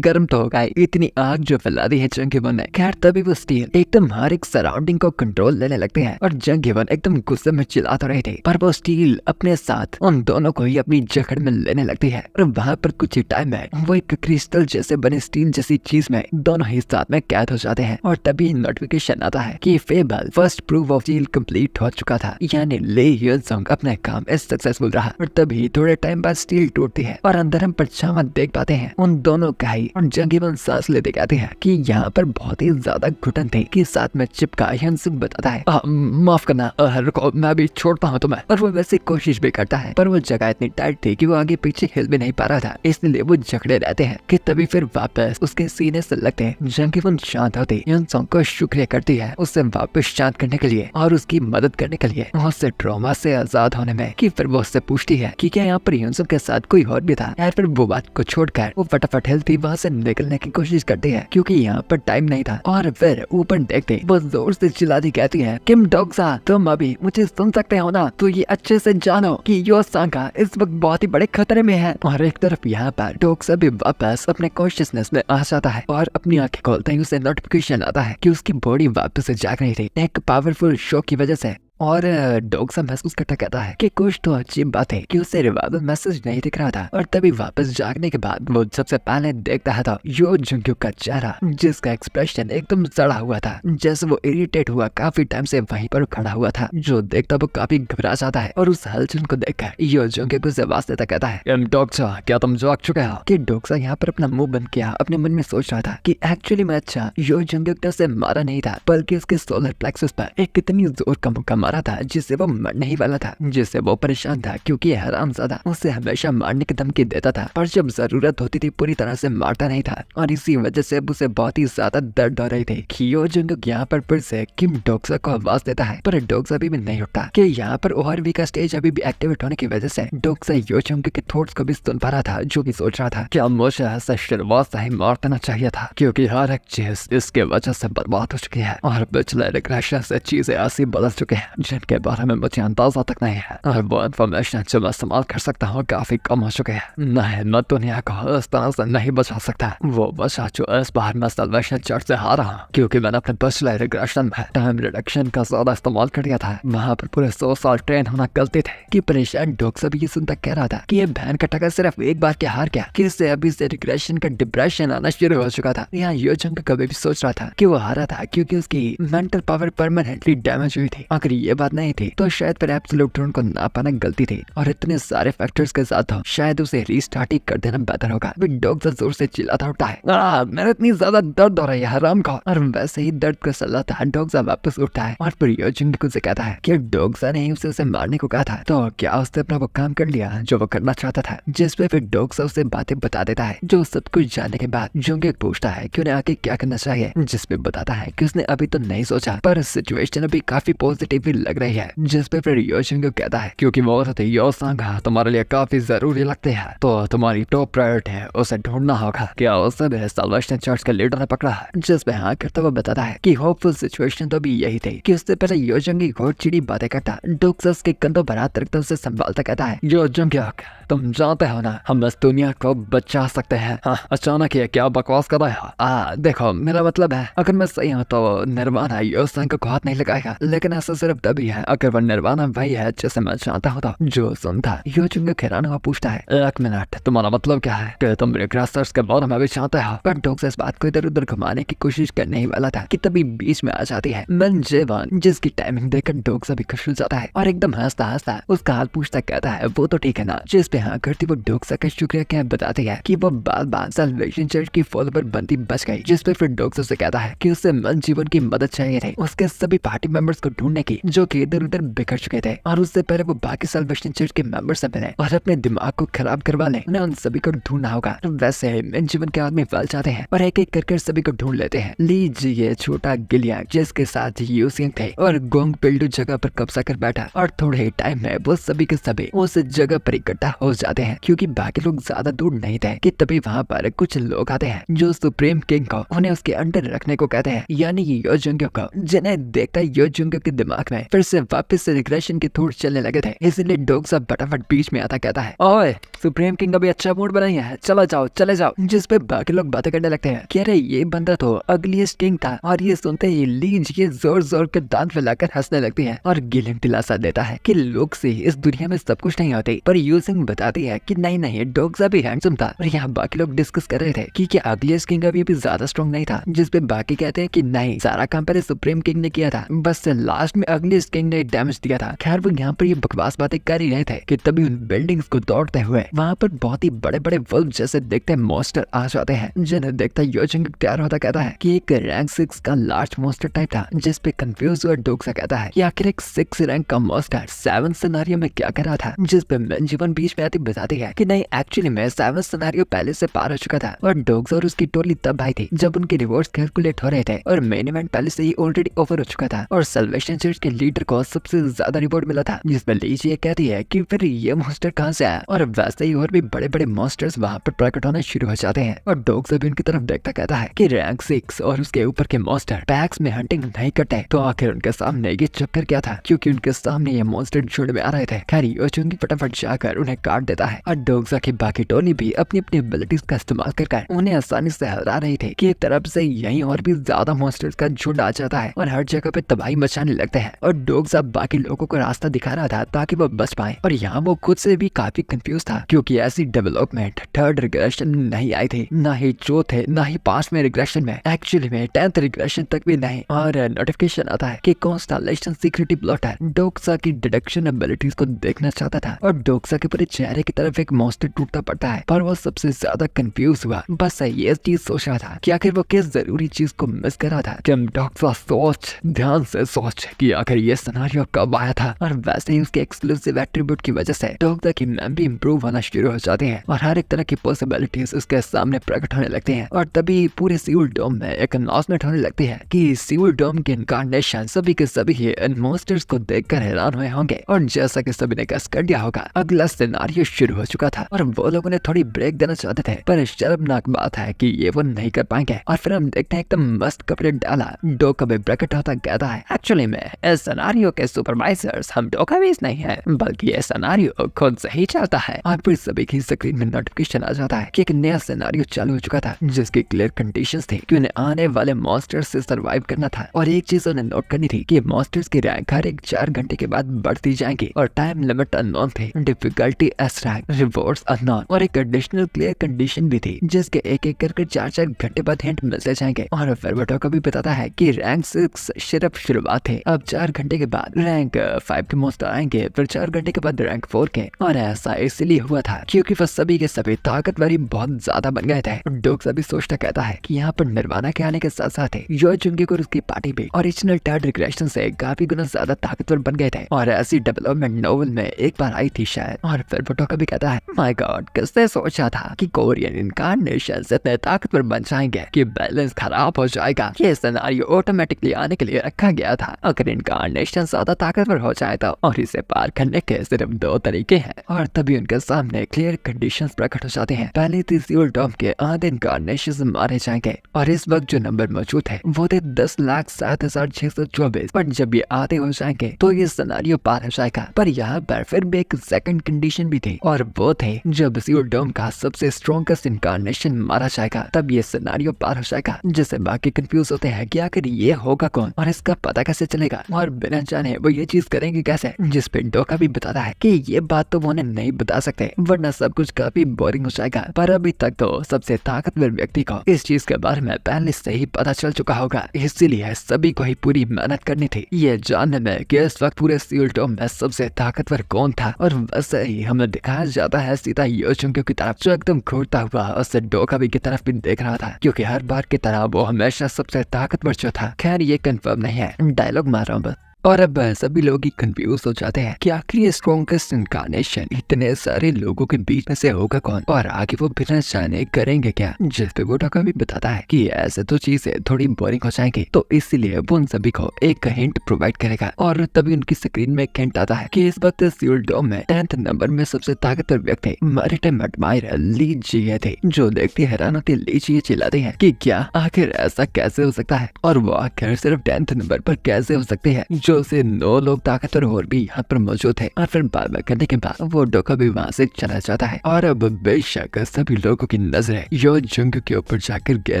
गर्म तो होगा, इतनी आग जो फैला दी है जंगीवन ने। खैर तभी वो स्टील एकदम हर एक सराउंडिंग को कंट्रोल लेने लगते हैं और जंगीवन एकदम गुस्से में चिल्ला तो रहे थे, पर वो स्टील अपने साथ उन दोनों को ही अपनी जकड़ में लेने लगती है। और वहाँ पर कुछ ही टाइम में वो एक क्रिस्टल जैसे बने स्टील जैसी चीज में दोनों ही साथ में कैद हो जाते हैं। और तभी नोटिफिकेशन आता है कि fable first proof of steel complete हो चुका था, यानी ली हिंसुन अपना काम सक्सेसफुल रहा। और तभी थोड़े टाइम बाद स्टील टूटती है और अंदर हम परछावा देख पाते हैं उन दोनों का ही। और जंगीवन सांस लेते कहते हैं कि यहाँ पर बहुत ही ज्यादा घुटन थी कि साथ में चिपका। हिंसुन बताता है, माफ करना, रुको, मैं भी छोड़ता हूँ तुम्हें। और वो वैसे कोशिश भी करता है, पर वो जगह इतनी टाइट थी कि वो आगे पीछे हिल भी नहीं पा रहा था, इसलिए वो झगड़े रहते हैं कि तभी फिर वापस उसके सीने से लगते हैं। जंगीवन शांत होती हिंसुन को शुक्रिया करती है उससे वापस शांत करने के लिए और उसकी मदद करने के लिए, उससे ट्रॉमा से आजाद होने में। कि फिर वो उससे पूछती है कि क्या यहाँ पर हिंसुन के साथ कोई और भी था। यार फिर वो बात को छोड़कर वो फटाफट हिलती वहाँ से निकलने की कोशिश करती है, क्योंकि यहाँ पर टाइम नहीं था। और फिर ऊपर देखते वो जोर से चिल्लाती कहती है, किम डोग्सा, तुम अभी मुझे सुन सकते हो ना? तो ये अच्छे से जानो कि यो सांगा इस वक्त बहुत ही बड़े खतरे में है। और एक तरफ यहाँ पर डोग्सा भी वापस अपने कॉन्शियसनेस में आ जाता है और अपनी आंखें खोलते ही उसे नोटिफिकेशन आता है कि उसकी बॉडी वापस से जाग रही थी एक पावरफुल शॉक की वजह से। और डोग्सा महसूस करता कहता है कि कुछ तो अजीब बात है कि उसे रिवाइवल मैसेज नहीं दिख रहा था। और तभी वापस जागने के बाद वो सबसे पहले देखता है तो यो जंग्युक का चेहरा, जिसका एक्सप्रेशन एकदम सड़ा हुआ था, जैसे वो इरिटेट हुआ काफी टाइम से वहीं पर खड़ा हुआ था। जो देखता वो काफी घबरा जाता है और उस हलचल को देखकर यो जंग्युक उसे आवाज देता कहता है, डोग्सा, क्या तुम जाग चुके हो? कि डोग्सा यहाँ पर अपना मुंह बंद किया, अपने मन में सोच रहा था कि एक्चुअली में अच्छा यो जंग्युक ने उसे मारा नहीं था, बल्कि उसके सोलर प्लेक्सस पर एक कितनी जोर का मुक्का मारा था, जिससे वो मरने ही वाला था, जिससे वो परेशान था, क्योंकि ये हरामजादा उसे हमेशा मारने की धमकी देता था, पर जब जरूरत होती थी पूरी तरह से मारता नहीं था। और इसी वजह से उसे बहुत ही ज्यादा दर्द हो रही थी। यो जंग्युक यहाँ पर फिर से किम डोग्सा को आवाज देता है, पर डोग्सा अभी भी नहीं उठता। कि यहाँ पर ओआरवी का स्टेज अभी भी एक्टिवेट होने की वजह से डोग्सा यो जंग्युक के थॉट्स को भी सुन पा रहा था, जो भी सोच रहा था, क्या मुझे ऐसा शुरुआत से ही मार देना चाहिए था, क्योंकि हर एक चीज इसके वजह से बर्बाद हो चुकी है और पिछले रिग्रेशन से चीजें ऐसी बदल चुकी हैं जिनके बारे में मुझे अंदाजा तक नहीं है। और वो इन्फॉर्मेशन जो मैं इस्तेमाल कर सकता हूँ काफी कम हो चुके हैं। नहीं, मैं दुनिया को इस तरह से नहीं बचा सकता। वो बचा जो इस बार मैं सल्वेशन चर्च से हारा हूँ, क्योंकि मैंने अपने पिछले रिग्रेशन में टाइम रिडक्शन का ज्यादा इस्तेमाल कर दिया था। वहाँ पर पूरे 100 साल ट्रेन होना गलती थे। कि परेशान डोग्सा भी ये सुनता कह रहा था कि ये बहन का टक्कर सिर्फ एक बार के हार गया, कि इससे अभी से रिग्रेशन का डिप्रेशन आना शुरू हो चुका था। यहाँ यो जंग कभी भी सोच रहा था कि वो हारा था क्योंकि उसकी मेंटल पावर परमानेंटली डैमेज हुई थी। अगर ये बात नहीं थी तो शायद फिर एब्सोल्यूट ट्रूथ को ना पाना गलती थी, और इतने सारे फैक्टर्स के साथ तो शायद उसे रीस्टार्ट ही कर देना बेहतर होगा। डॉग जोर से चिल्लाता उठता है, मेरा इतनी ज्यादा दर्द हो रहा है हराम का। और वैसे ही दर्द का सलाता डॉग वापस उठता है और फिर योजिंग को कहता है कि डॉग ने उसे मारने को कहा था, तो क्या उसने अपना वो काम कर लिया जो वो करना चाहता था। जिसपे फिर डॉग उसे बातें बता देता है। जो सब कुछ जानने के बाद जोंग पूछता है कि उन्हें आगे क्या करना चाहिए, जिसपे बताता है कि उसने अभी तो नहीं सोचा, पर सिचुएशन अभी काफी पॉजिटिव भी लग रही है। जिसपे फिर योजिंग कहता है क्योंकि वो योसांग तुम्हारे लिए काफी जरूरी लगते हैं, तो तुम्हारी टॉप प्रायोरिटी है उसे ढूंढना होगा। क्या उसे भी साल्वेशन चर्च का लीडर ने पकड़ा है? जिसपे हाँ करता हुआ बताता है कि होपफुल सिचुएशन तो भी यही थी कि उससे पहले योजिंग घोड़ चिड़ी बातें करता। डॉग के कंधों पर हाथ रखता उसे संभालता कहता है, योजिंग तुम जानते हो ना हम इस दुनिया को बचा सकते हैं। हाँ, अचानक ये क्या बकवास कर रहे हो? देखो मेरा मतलब है अगर मैं सही हूँ तो निर्वाणा योसांग को हाथ नहीं लगाएगा, लेकिन ऐसा सिर्फ तभी है अगर वो निर्वाणा वही है जैसे मैं चाहता हूँ। तो जो सुनता योजिंग हैरान हुआ पूछता है, एक मिनट तुम्हारा मतलब क्या है कि तुम रिग्रेसर्स के बारे में भी चाहते हो? पर डॉग इस बात को इधर उधर घुमाने की कोशिश करने ही वाला था कि तभी बीच में आ जाती है मंजेवान, जिसकी टाइमिंग देखकर डॉग भी खुश हो जाता है और एकदम हंसता हंसता उसका हाल पूछता कहता है वो तो ठीक है ना। जिस पे हाँ करती वो डॉग का शुक्रिया क्या बताती है कि वो बाल बाल साल्वेशन चर्च की फॉलोवर बनती बच गई। जिस पे फिर डॉग उसे कहता है कि उसे मंजीवन की मदद चाहिए थी उसके सभी पार्टी मेंबर्स को ढूंढने की जो कि इधर उधर बिखर चुके थे, और उससे पहले वो बाकी साल्वेशन चर्च के मेंबर से मिले और अपने दिमाग को खराब करवा ले। उन्हें उन सभी को ढूंढना होगा। वैसे मंजीवन के आदमी फैल जाते हैं और एक एक करके सभी को ढूंढ लेते हैं। लीजिए छोटा गिलिया जिसके साथ यूसिंग थे और गोंग पिल्डू जगह पर कब्जा कर बैठा, और थोड़े ही टाइम में वो सभी के सभी उस जगह पर इकट्ठा हो जाते हैं क्योंकि बाकी लोग ज्यादा दूर नहीं थे कि तभी वहाँ पर कुछ लोग आते हैं जो सुप्रीम किंग को उन्हें उसके अंडर रखने को कहते हैं, यानी योजुंग को। जिन्हें देखता योजुंग के दिमाग में फिर से वापस रिग्रेशन के थॉट चलने लगे थे, इसलिए डॉग सब फटाफट बीच में आता कहता है, ओए सुप्रीम किंग अभी अच्छा मूड बनाई है, चलो जाओ चले जाओ। जिस पे बाकी लोग बातें करने लगते हैं कि अरे ये बंदा तो अगलीस्ट किंग था, और ये सुनते ही लीज ये जोर जोर के दांत फैलाकर हंसने लगती है और गिलन दिलासा देता है कि लोग से इस दुनिया में सब कुछ नहीं होते। पर यूजिंग बताती है कि नहीं डॉग भी हैंडसम था। और यहाँ बाकी लोग डिस्कस कर रहे थे कि क्या अगलीस्ट किंग अभी भी ज्यादा स्ट्रॉन्ग नहीं था, जिस पे बाकी कहते हैं कि नहीं सारा काम पहले सुप्रीम किंग ने किया था, बस लास्ट में अगलीस्ट किंग ने डैमेज दिया था। खैर वो यहाँ पर ये बकवास बातें कर ही रहे थे कि तभी उन बिल्डिंग्स को दौड़ते हुए वहाँ पर बहुत ही बड़े बड़े वुल्फ जैसे दिखते मॉन्स्टर आ जाते हैं, जिन्हें देखता योजिंग तैयार होता कहता है कि एक रैंक 6 का लार्ज मॉन्स्टर टाइप था। जिस पे कंफ्यूज हुआ डॉग कहता है कि आखिर एक 6 रैंक का मॉन्स्टर 7 सिनेरियो में क्या कर रहा था। जिस पे मंजीवन बीच में आती बताती है कि नहीं एक्चुअली मैं 7 सिनेरियो पहले से पार हो चुका था, और डॉग्स और उसकी टोली तब आई थी जब उनके रिवॉर्ड्स कैलकुलेट हो रहे थे और मेन इवेंट पहले से ही ऑलरेडी ओवर हो चुका था, और सल्वेशन चर्च के लीडर को सबसे ज्यादा रिवॉर्ड मिला था। जिसमें लीज ये कहती है कि फिर ये मॉन्स्टर कहाँ से आया, और वैसे ही और भी बड़े बड़े मॉन्स्टर्स वहाँ पर प्रकट होना शुरू हो जाते हैं। और डॉग्स अभी उनकी तरफ देखता कहता है कि रैंक 6 और उसके ऊपर के मॉन्स्टर पैक्स में हंटिंग नहीं करते, तो आखिर उनके सामने ये चक्कर क्या था, क्योंकि उनके सामने ये मॉन्स्टर झुंड में आ रहे थे। खैर योजुंग फटाफट जाकर उन्हें काट देता है, और डॉग्स की बाकी टोली भी अपनी अपनी एबिलिटीज का इस्तेमाल कर उन्हें आसानी से हरा रही थी कि एक तरफ से यहीं और भी ज्यादा मॉन्स्टर्स का झुंड आ जाता है और हर जगह पे तबाही मचाने लगते हैं। और डॉग्स अब बाकी लोगों को रास्ता दिखा रहा था ताकि वो बच पाए, और यहाँ वो खुद से भी काफी कंफ्यूज था क्योंकि ऐसी डेवलपमेंट 3rd रिग्रेशन नहीं आई थी, ना ही चौथे ना ही 5वें रिग्रेशन में, एक्चुअली में 10th रिग्रेशन तक भी नहीं। और नोटिफिकेशन आता है कि कॉन्स्टेलेशन सिक्योरिटी ब्लॉटर डॉग्सा की डिडक्शन एबिलिटीज को देखना चाहता था, और डॉग्सा के पूरे चेहरे की तरफ एक मॉन्स्टर टूटता पड़ता है। पर वो सबसे ज्यादा कंफ्यूज हुआ, बस ये चीज सोच रहा था कि आखिर वो किस जरूरी चीज को मिस कर रहा था। कि डॉग्सा सोच ध्यान से सोच कि आखिर ये सिनेरियो कब आया था, और वैसे ही उसके एक्सक्लूसिव एट्रीब्यूट की वजह से डॉग्सा की मेमोरी इंप्रूव होना शुरू हो जाती है और हर एक तरह की पॉसिबिलिटीज उसके सामने प्रकट होने लगती हैं। और तभी पूरे सिउल डोम में एक अनाउंसमेंट होने लगती है कि सिउल डोम के इनकार्नेशन सभी के सभी इन मॉन्स्टर्स को देखकर हैरान हुए होंगे, और जैसा कि सभी ने गेस कर लिया होगा अगला सिनेरियो शुरू हो चुका था, और वो लोग उन्हें थोड़ी ब्रेक देना चाहते थे। पर शर्मनाक बात है कि ये वो नहीं कर पाएंगे। और फिर हम देखते हैं एकदम मस्त कपड़े डाला डोका भी प्रकट होता कहता है एक्चुअली में इस सिनेरियो के सुपरवाइजर्स हम डोकावीज नहीं है, बल्कि ये सिनेरियो खुद से ही चलता है। और फिर सभी की स्क्रीन में नोटिफिकेशन आ जाता है कि एक नया सिनेरियो चालू हो चुका था जिसकी क्लियर कंडीशंस थी कि उन्हें आने वाले मॉन्स्टर्स से सर्वाइव करना था, और एक चीज उन्हें नोट करनी थी कि मॉन्स्टर्स की रैंक हर एक 4 घंटे के बाद बढ़ती जाएंगी, और टाइम लिमिट अननोन थी, difficulty S rank, rewards unknown, और एक एडिशनल क्लियर कंडीशन भी थी जिसके एक एक करके 4-4 घंटे बाद हिंट मिलते जाएंगे। और फिर बटो को भी बताता है कि रैंक 6 सिर्फ शुरुआत है, अब 4 घंटे के बाद रैंक 5 के मॉन्स्टर आएंगे, फिर 4 घंटे के बाद रैंक 4 के। और ऐसा इसलिए हुआ था क्योंकि वो सभी के सभी ताकतवर बहुत ज्यादा बन गए थे। डोग्स अभी सोचता कहता है कि यहाँ पर निर्वाणा के आने के साथ साथ यो जुंगी और उसकी पार्टी भी ओरिजिनल टर्ड रिग्रेशन से काफी गुना ज्यादा ताकतवर बन गए थे। और ऐसी डेवलपमेंट नोवेल में एक बार आई थी शायद। और फिर टोका भी कहता है माय गॉड, किसने सोचा था कि कोरियन इनकार्नेशन इतने ताकतवर बन जाएंगे कि बैलेंस खराब हो जाएगा। ये सिनेरियो ऑटोमेटिकली आने के लिए रखा गया था। अगर इनकार्नेशन ज्यादा ताकतवर हो जाए तो, और इसे पार करने के सिर्फ 2 तरीके हैं। और तभी उनके सामने क्लियर कंडीशंस प्रकट हो जाते हैं। पहले तो सियोल डॉम के आधे इनकार्नेशन मारे जाएंगे और इस वक्त जो नंबर मौजूद है वो थे 10,07,624। पर जब ये आधे हो जाएंगे तो ये सिनेरियो पार हो जाएगा। पर यहाँ पर फिर भी एक सेकंड कंडीशन भी थी और वो थे जब सियोल डॉम का सबसे स्ट्रॉन्गेस्ट इनकार्नेशन मारा जाएगा तब ये सिनेरियो पार हो जाएगा। जिससे बाकी कंफ्यूज होते हैं कि आखिर ये होगा कौन और इसका पता कैसे चलेगा और बिना जाने वो ये चीज करेंगे कैसे। जिस पे डोका भी बताता है कि ये बात तो वो उन्हें नहीं बता सकते वरना सब कुछ काफी बोरिंग हो जाएगा। पर अभी तक तो सबसे ताकतवर व्यक्ति को इस चीज के बारे में पहले से ही पता चल चुका होगा, इसीलिए सभी को ही पूरी मेहनत करनी थी ये जानने में कि इस वक्त पूरे सियोल डॉम में सबसे ताकतवर कौन था। और वैसे ही हमें दिखाया जाता है सीधा यो जुंगी की तरफ जो एकदम घूरता हुआ उससे डोका भी की तरफ भी देख रहा था क्योंकि हर बार की तरह वो हमेशा सबसे ताकतवर जो था। खैर ये कंफर्म नहीं है, डायलॉग मार रहा हूँ बस। और अब सभी लोग ही कंफ्यूज हो जाते हैं कि आखिर ये स्ट्रॉन्गेस्ट इनकार्नेशन इतने सारे लोगों के बीच में से होगा कौन और आगे वो बिना जाने करेंगे क्या। जिस पे वो टोका भी बताता है कि ऐसे तो चीजें थोड़ी बोरिंग हो जाएंगी तो इसलिए वो उन सभी को एक हिंट प्रोवाइड करेगा। और तभी उनकी स्क्रीन में एक हिंट आता है कि इस वक्त सियोल डॉम में 10th नंबर में सबसे ताकतवर व्यक्ति मैरिटाइम एडमायरर ली जिये थे। जो देखते हैरान होते ली जिये चिल्लाते हैं कि क्या आखिर ऐसा कैसे हो सकता है और वो आखिर सिर्फ 10th नंबर पर कैसे हो सकते हैं से 9 लोग ताकतवर और भी यहाँ पर मौजूद है। और फिर बार करने के बाद वो डोका भी वहाँ से चला जाता है। और अब बेशक सभी लोगों की नजरें यो जुंग के ऊपर जाकर गिर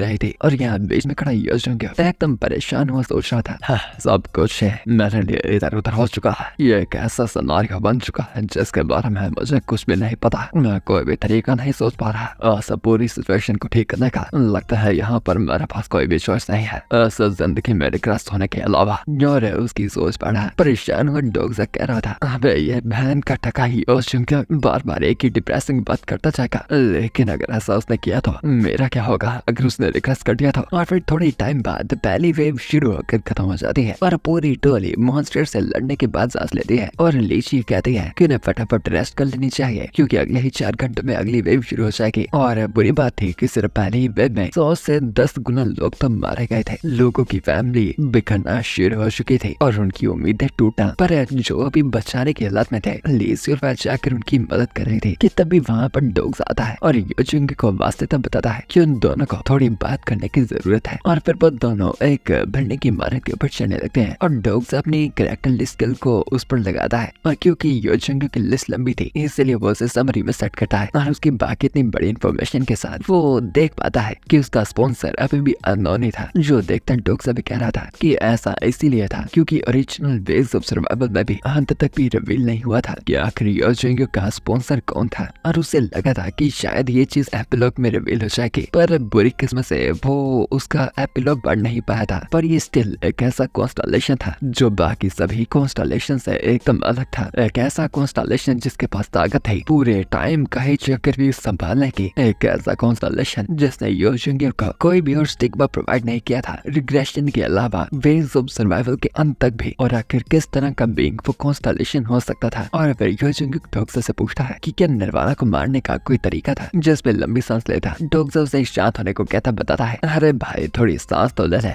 रही थी और यहाँ बीच में खड़ा यो जुंग एकदम परेशान हुआ सोच रहा था हाँ, सब कुछ है मेरे लिए इधर उधर हो चुका है। ये एक ऐसा सिनेरियो बन चुका है जिसके बारे में मुझे कुछ भी नहीं पता, मैं कोई भी तरीका नहीं सोच पा रहा सब पूरी सिचुएशन को ठीक करने का। लगता है यहाँ पर मेरे पास कोई भी चॉइस नहीं है ऐसा जिंदगी में ग्रस्त होने के अलावा। और उसकी सोच पड़ा परेशान हुआ डॉग से कह रहा था अबे ये बहन का टका ही बार बार एक ही डिप्रेसिंग बात करता जाएगा। लेकिन अगर ऐसा उसने किया तो मेरा क्या होगा अगर उसने रिक्वेस्ट कर दिया तो। और फिर थोड़ी टाइम बाद पहली वेव शुरू होकर खत्म हो जाती है और पूरी टोली मॉन्स्टर से लड़ने के बाद सांस लेती है। और लीची कहती है कि उन्हें फटाफट रेस्ट कर लेनी चाहिए क्योंकि अगले ही 4 घंटों में अगली वेव शुरू हो जाएगी। और बुरी बात थी कि सिर्फ पहली वेव में 100 से 10 गुना लोग तो मारे गए थे। लोगों की फैमिली बिखरना शुरू हो चुकी थी और उनकी उम्मीदें टूटा। पर जो अभी बचाने की हालत में थे लीसी और जाकर उनकी मदद कर रहे थे कि तभी वहाँ पर डॉग्स आता है और यो जुंग को वास्तव बताता है कि उन दोनों को थोड़ी बात करने की जरूरत है। और फिर वो दोनों एक बिल्डिंग की इमारत के ऊपर चढ़ने लगते हैं और डॉग्स अपनी कैरेक्टर लिस्ट स्किल को उस पर लगाता है। और क्योंकि यो जुंग की लिस्ट लंबी थी इसलिए वो उसे समरी में सेट करता है और उसकी बाकी इतनी बड़ी इन्फॉर्मेशन के साथ वो देख पाता है कि उसका स्पॉन्सर अभी भी अननोन ही था। जो देखता डॉग्स अभी कह रहा था कि ऐसा इसीलिए था क्योंकि ओरिजिनल वेज ऑफ सर्वाइवल में भी अंत तक भी रिवील नहीं हुआ था कि आखिर यो जुंग का स्पॉन्सर कौन था। और उसे लगा था कि शायद ये चीज एपिलॉग में रिवील हो जाएगी पर बुरी किस्मत से वो उसका एपिलॉग बढ़ नहीं पाया था। पर ये स्टिल एक ऐसा कॉन्स्टलेशन था जो बाकी सभी कॉन्स्टलेशन से एकदम अलग था। एक ऐसा कॉन्स्टलेशन जिसके पास ताकत है पूरे टाइम का ही चक्कर भी संभालने की। एक ऐसा कॉन्स्टलेशन जिसने यो जुंग को कोई भी और स्टिग्मा प्रोवाइड नहीं किया था रिग्रेशन के अलावा वेज ऑफ सर्वाइवल के अंत तक भी। और आखिर किस तरह का बीइंग वो कॉन्स्टलेशन हो सकता था। और फिर यो जुंग डॉक्टर से पूछता है कि क्या निर्वाणा को मारने का कोई तरीका था। जिस पे लंबी सांस लेता डॉक्टर उसे शांत होने को कहता बताता है अरे भाई थोड़ी सांस तो ले ले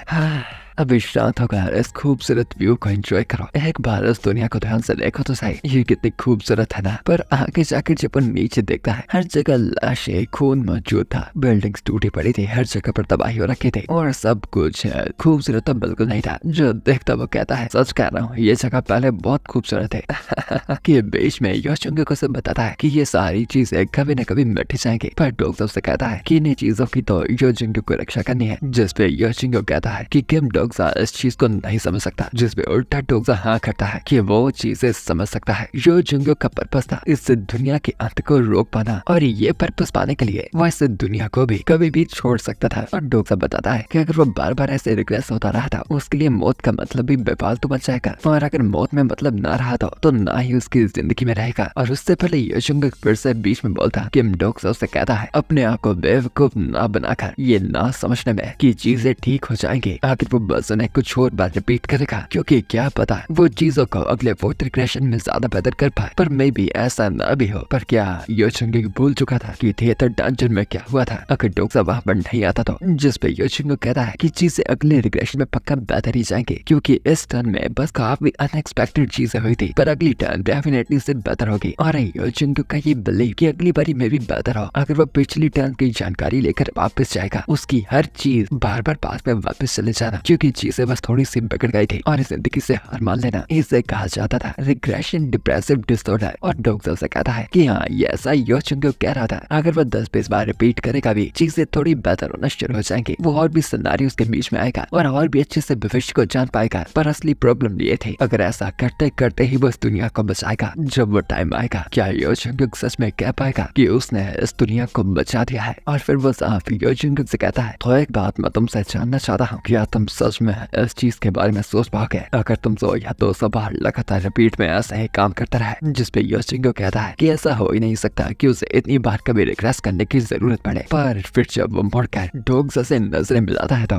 अभी शांत होकर इस खूबसूरत व्यू को एंजॉय करो। एक बार इस दुनिया को ध्यान से देखो तो सही ये कितनी खूबसूरत है ना। पर आगे जाकर जब वो नीचे देखता है हर जगह लाशें खून मौजूद था, बिल्डिंग्स टूटी पड़ी थी, हर जगह पर तबाही हो रखी थी और सब कुछ खूबसूरत तो बिल्कुल नहीं था। जो देखता वो कहता है सच कह रहा हूँ ये जगह पहले बहुत खूबसूरत है कि बीच में यो जुंग को सब बताता है कि ये सारी चीजें कभी न कभी मिट जाएंगी। पर डॉक्टर से कहता है कि इन चीजों की तो यो जुंग को रक्षा करनी है। जिस पे यो जुंग कहता है कि किम डोक्सा इस चीज को नहीं समझ सकता, जिसपे उल्टा डोक्सा हाँ करता है कि वो चीजें समझ सकता है। यो जुंगो का पर्पस था इस दुनिया के अंत को रोक पाना, और ये पर्पस पाने के लिए वो इस दुनिया को भी कभी भी छोड़ सकता था। और डोक्सा बताता है कि अगर वो बार बार ऐसे रिग्रेस होता रहा था, उसके लिए मौत का मतलब भी बेफालतू बच जाएगा, और अगर मौत में मतलब ना रहा तो ना ही उसकी जिंदगी में रहेगा। और उससे पहले यो जुंगो फिर से बीच में बोलता कि डोक्सा उसे कहता है अपने आप को बेवकूफ ना बनाकर ये ना समझने में कि चीजें ठीक हो जाएंगी। आखिर वो बस उन्हें कुछ और बार रिपीट करेगा, क्योंकि क्या पता वो चीजों को अगले फोर्थ रिग्रेशन में ज्यादा बेहतर कर पाए। पर मे भी ऐसा ना भी हो। पर क्या यो जुंगो भूल चुका था कि थिएटर डंजन में क्या हुआ था अगर डोक्सा वहाँ पर नहीं आता तो, जिसपे यो जुंगो कहता है कि चीजें अगले रिग्रेशन में पक्का बेहतर ही जाएंगे, क्योंकि इस टर्न में बस काफी अनएक्सपेक्टेड चीजें हुई थी, पर अगली टर्न डेफिनेटली से बेहतर होगी। और यो जुंगो का ये बिलीव कि अगली बारी में भी बेहतर हो। अगर वो पिछली टर्न की जानकारी लेकर वापस जाएगा, उसकी हर चीज बार बार पास में वापस चले जाना, क्योंकि चीजें बस थोड़ी सी बिगड़ गई थी और जिंदगी से हार मान लेना, इसे कहा जाता था रिग्रेशन डिप्रेसिव डिसऑर्डर। और डोक्सा से कहता है कि हाँ ये ऐसा यो जुंगो कह रहा था, अगर वो 10-20 बार रिपीट करेगा भी चीजें थोड़ी बेहतर होना शुरू हो जाएंगी। वो और भी सिनेरियो उसके बीच में आएगा और भी अच्छे से भविष्य को जान पाएगा। पर असली प्रॉब्लम ये थी, अगर ऐसा करते करते ही वो इस दुनिया को बचाएगा, जब वो टाइम आएगा क्या यो जुंगो सच में कह पाएगा कि उसने इस दुनिया को बचा दिया है। और फिर वो साफ यो जुंगो से कहता है तो एक बात मैं तुमसे जानना चाहता हूँ, क्या तुम सच में इस चीज के बारे में सोच पाओगे अगर तुम 100 या 200 बार लगातार रिपीट में ऐसा ही काम करता रहे। जिसपे यो जुंगो कहता है कि ऐसा हो ही नहीं सकता कि उसे इतनी बार कभी रिग्रेस करने की जरूरत पड़े। पर फिर जब वो मुड़कर डोक्सा से नजरें मिलाता है तो